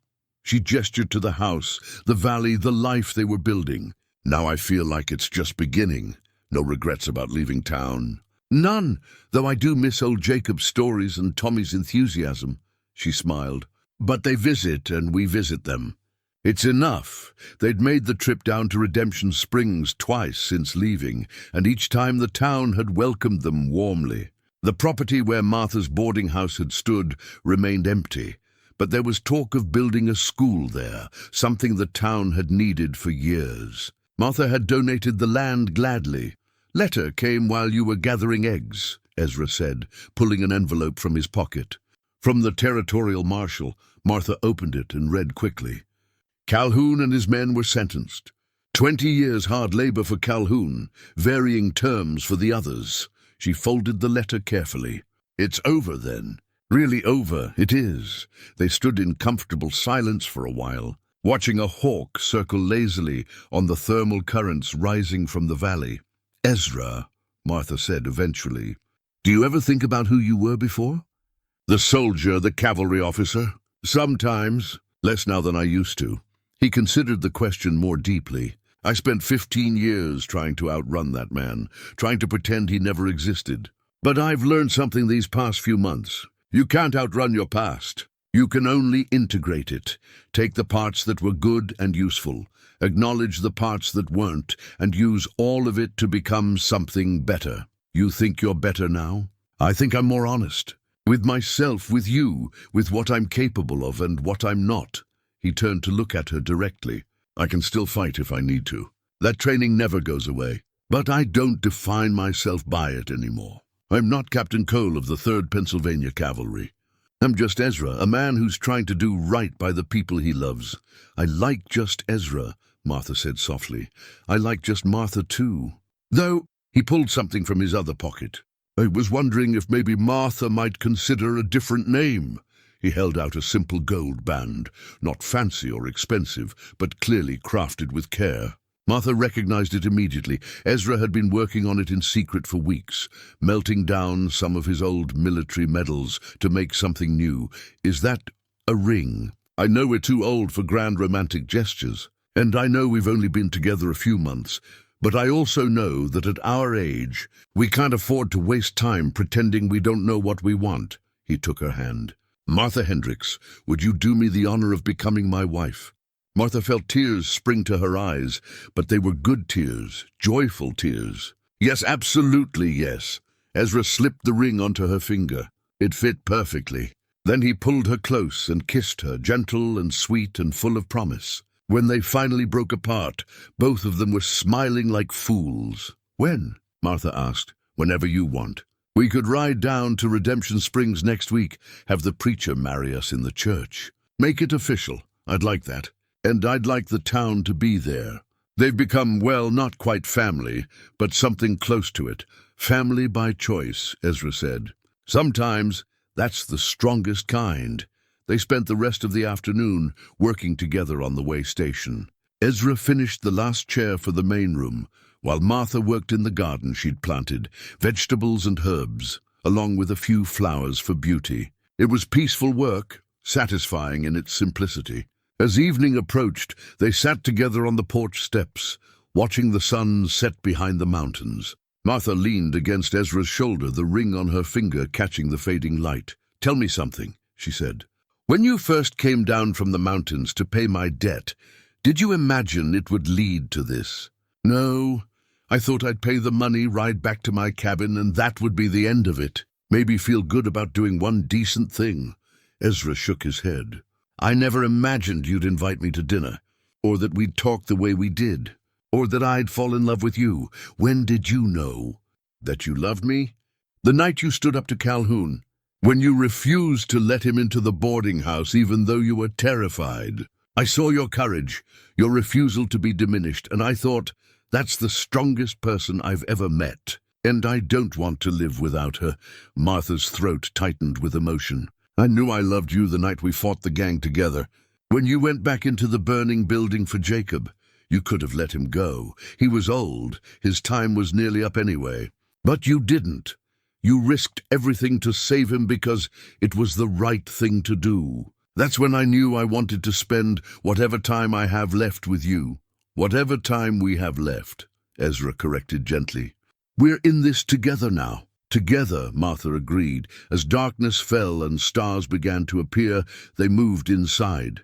She gestured to the house, the valley, the life they were building. "Now I feel like it's just beginning. No regrets about leaving town." "None, though I do miss old Jacob's stories and Tommy's enthusiasm," she smiled. "But they visit and we visit them. It's enough." They'd made the trip down to Redemption Springs twice since leaving, and each time the town had welcomed them warmly. The property where Martha's boarding house had stood remained empty, but there was talk of building a school there, something the town had needed for years. Martha had donated the land gladly. "Letter came while you were gathering eggs," Ezra said, pulling an envelope from his pocket. From the territorial marshal, Martha opened it and read quickly. Calhoun and his men were sentenced. 20 years hard labor for Calhoun, varying terms for the others. She folded the letter carefully. "It's over then." "Really over, it is." They stood in comfortable silence for a while, watching a hawk circle lazily on the thermal currents rising from the valley. "Ezra," Martha said eventually, "do you ever think about who you were before?" "The soldier, the cavalry officer? Sometimes, less now than I used to." He considered the question more deeply. "I spent 15 years trying to outrun that man, trying to pretend he never existed. But I've learned something these past few months. You can't outrun your past. You can only integrate it. Take the parts that were good and useful, acknowledge the parts that weren't, and use all of it to become something better. You think you're better now? I think I'm more honest. With myself, with you, with what I'm capable of and what I'm not." He turned to look at her directly. "I can still fight if I need to. That training never goes away. But I don't define myself by it anymore. I'm not Captain Cole of the 3rd Pennsylvania Cavalry. I'm just Ezra, a man who's trying to do right by the people he loves." "I like just Ezra," Martha said softly. "I like just Martha too. Though," he pulled something from his other pocket. "I was wondering if maybe Martha might consider a different name." He held out a simple gold band, not fancy or expensive, but clearly crafted with care. Martha recognized it immediately. Ezra had been working on it in secret for weeks, melting down some of his old military medals to make something new. "Is that a ring? I know we're too old for grand romantic gestures, and I know we've only been together a few months, but I also know that at our age, we can't afford to waste time pretending we don't know what we want." He took her hand. "Martha Hendricks, would you do me the honor of becoming my wife?" Martha felt tears spring to her eyes, but they were good tears, joyful tears. "Yes, absolutely yes." Ezra slipped the ring onto her finger. It fit perfectly. Then he pulled her close and kissed her, gentle and sweet and full of promise. When they finally broke apart, both of them were smiling like fools. "When?" Martha asked. "Whenever you want. We could ride down to Redemption Springs next week, have the preacher marry us in the church. Make it official. I'd like that. And I'd like the town to be there. They've become, well, not quite family, but something close to it. Family by choice," Ezra said. "Sometimes that's the strongest kind." They spent the rest of the afternoon working together on the way station. Ezra finished the last chair for the main room, while Martha worked in the garden she'd planted, vegetables and herbs, along with a few flowers for beauty. It was peaceful work, satisfying in its simplicity. As evening approached, they sat together on the porch steps, watching the sun set behind the mountains. Martha leaned against Ezra's shoulder, the ring on her finger catching the fading light. "Tell me something," she said. "When you first came down from the mountains to pay my debt, did you imagine it would lead to this?" "No. I thought I'd pay the money, ride back to my cabin, and that would be the end of it. Maybe feel good about doing one decent thing." Ezra shook his head. "I never imagined you'd invite me to dinner, or that we'd talk the way we did, or that I'd fall in love with you. When did you know that you loved me? The night you stood up to Calhoun, when you refused to let him into the boarding house even though you were terrified. I saw your courage, your refusal to be diminished, and I thought, that's the strongest person I've ever met." And I don't want to live without her. Martha's throat tightened with emotion. I knew I loved you the night we fought the gang together. When you went back into the burning building for Jacob, you could have let him go. He was old. His time was nearly up anyway. But you didn't. You risked everything to save him because it was the right thing to do. That's when I knew I wanted to spend whatever time I have left with you. Whatever time we have left, Ezra corrected gently. We're in this together now. Together, Martha agreed. As darkness fell and stars began to appear, they moved inside.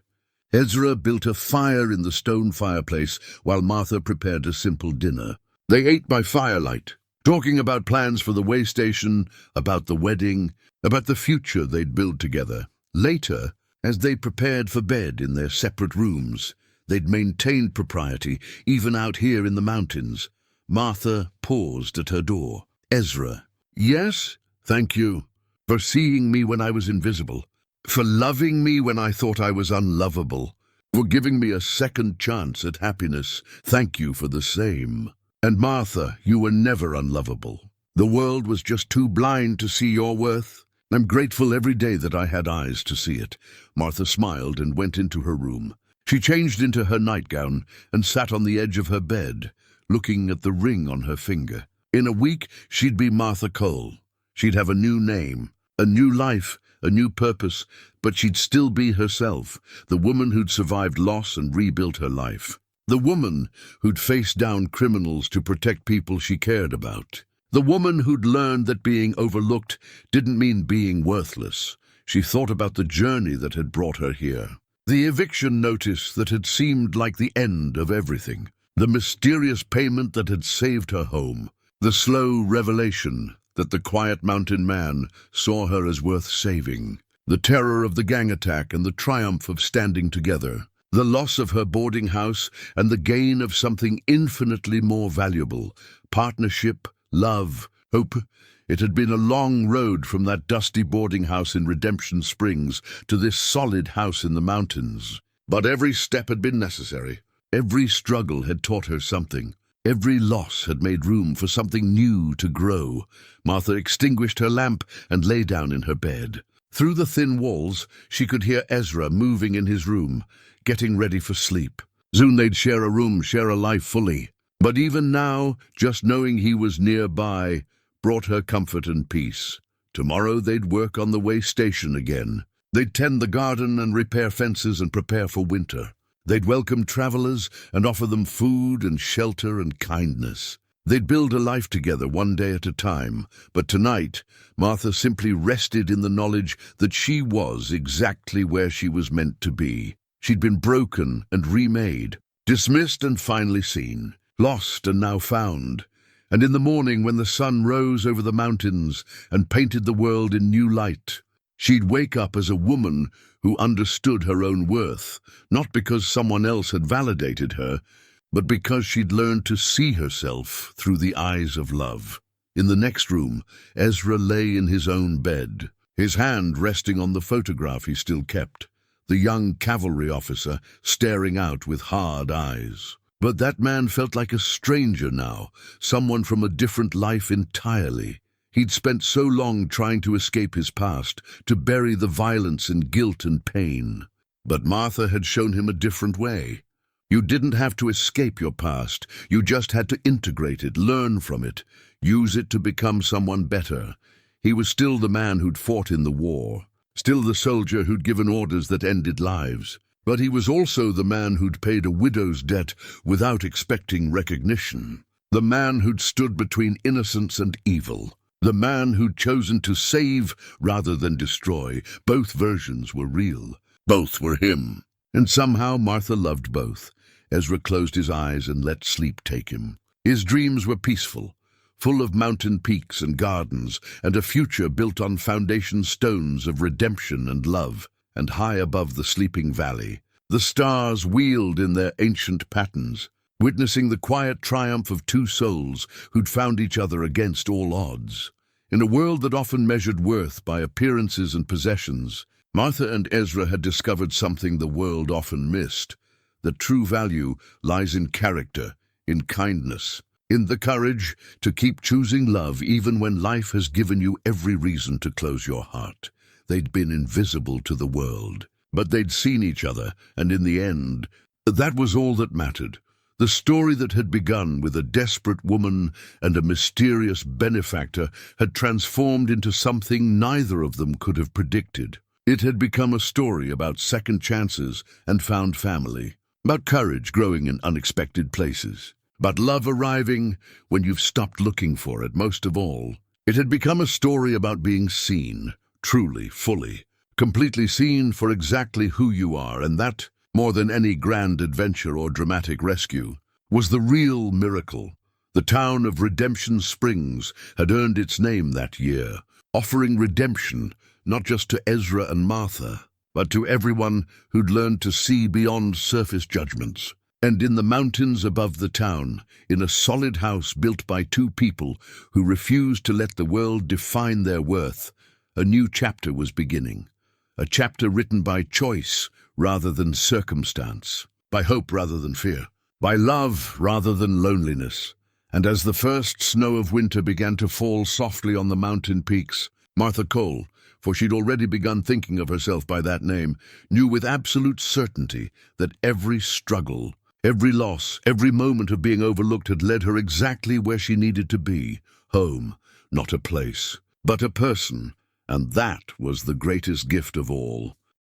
Ezra built a fire in the stone fireplace while Martha prepared a simple dinner. They ate by firelight, talking about plans for the way station, about the wedding, about the future they'd build together. Later, as they prepared for bed in their separate rooms, they'd maintained propriety, even out here in the mountains. Martha paused at her door. Ezra. Yes, thank you. For seeing me when I was invisible. For loving me when I thought I was unlovable. For giving me a second chance at happiness. Thank you for the same. And Martha, you were never unlovable. The world was just too blind to see your worth. I'm grateful every day that I had eyes to see it. Martha smiled and went into her room. She changed into her nightgown and sat on the edge of her bed, looking at the ring on her finger. In a week, she'd be Martha Cole. She'd have a new name, a new life, a new purpose, but she'd still be herself, the woman who'd survived loss and rebuilt her life. The woman who'd faced down criminals to protect people she cared about. The woman who'd learned that being overlooked didn't mean being worthless. She thought about the journey that had brought her here. The eviction notice that had seemed like the end of everything. The mysterious payment that had saved her home. The slow revelation that the quiet mountain man saw her as worth saving. The terror of the gang attack and the triumph of standing together. The loss of her boarding house and the gain of something infinitely more valuable. Partnership, love, hope. It had been a long road from that dusty boarding house in Redemption Springs to this solid house in the mountains. But every step had been necessary. Every struggle had taught her something. Every loss had made room for something new to grow. Martha extinguished her lamp and lay down in her bed. Through the thin walls, she could hear Ezra moving in his room, getting ready for sleep. Soon they'd share a room, share a life fully. But even now, just knowing he was nearby brought her comfort and peace. Tomorrow they'd work on the way station again. They'd tend the garden and repair fences and prepare for winter. They'd welcome travelers and offer them food and shelter and kindness. They'd build a life together one day at a time. But tonight, Martha simply rested in the knowledge that she was exactly where she was meant to be. She'd been broken and remade, dismissed and finally seen, lost and now found. And in the morning when the sun rose over the mountains and painted the world in new light, she'd wake up as a woman who understood her own worth, not because someone else had validated her, but because she'd learned to see herself through the eyes of love. In the next room, Ezra lay in his own bed, his hand resting on the photograph he still kept, the young cavalry officer staring out with hard eyes. But that man felt like a stranger now, someone from a different life entirely. He'd spent so long trying to escape his past, to bury the violence and guilt and pain. But Martha had shown him a different way. You didn't have to escape your past. You just had to integrate it, learn from it, use it to become someone better. He was still the man who'd fought in the war, still the soldier who'd given orders that ended lives. But he was also the man who'd paid a widow's debt without expecting recognition. The man who'd stood between innocence and evil. The man who'd chosen to save rather than destroy. Both versions were real. Both were him. And somehow Martha loved both. Ezra closed his eyes and let sleep take him. His dreams were peaceful, full of mountain peaks and gardens, and a future built on foundation stones of redemption and love. And high above the sleeping valley, the stars wheeled in their ancient patterns, witnessing the quiet triumph of two souls who'd found each other against all odds. In a world that often measured worth by appearances and possessions, Martha and Ezra had discovered something the world often missed, that true value lies in character, in kindness, in the courage to keep choosing love even when life has given you every reason to close your heart. They'd been invisible to the world, but they'd seen each other, and in the end, that was all that mattered. The story that had begun with a desperate woman and a mysterious benefactor had transformed into something neither of them could have predicted. It had become a story about second chances and found family, about courage growing in unexpected places, about love arriving when you've stopped looking for it. Most of all, it had become a story about being seen, truly, fully, completely seen for exactly who you are, and that, more than any grand adventure or dramatic rescue, was the real miracle. The town of Redemption Springs had earned its name that year, offering redemption not just to Ezra and Martha, but to everyone who'd learned to see beyond surface judgments. And in the mountains above the town, in a solid house built by two people who refused to let the world define their worth, a new chapter was beginning. A chapter written by choice rather than circumstance, by hope rather than fear, by love rather than loneliness. And as the first snow of winter began to fall softly on the mountain peaks, Martha Cole, for she'd already begun thinking of herself by that name, knew with absolute certainty that every struggle, every loss, every moment of being overlooked had led her exactly where she needed to be. Home, not a place, but a person. And that was the greatest gift of all.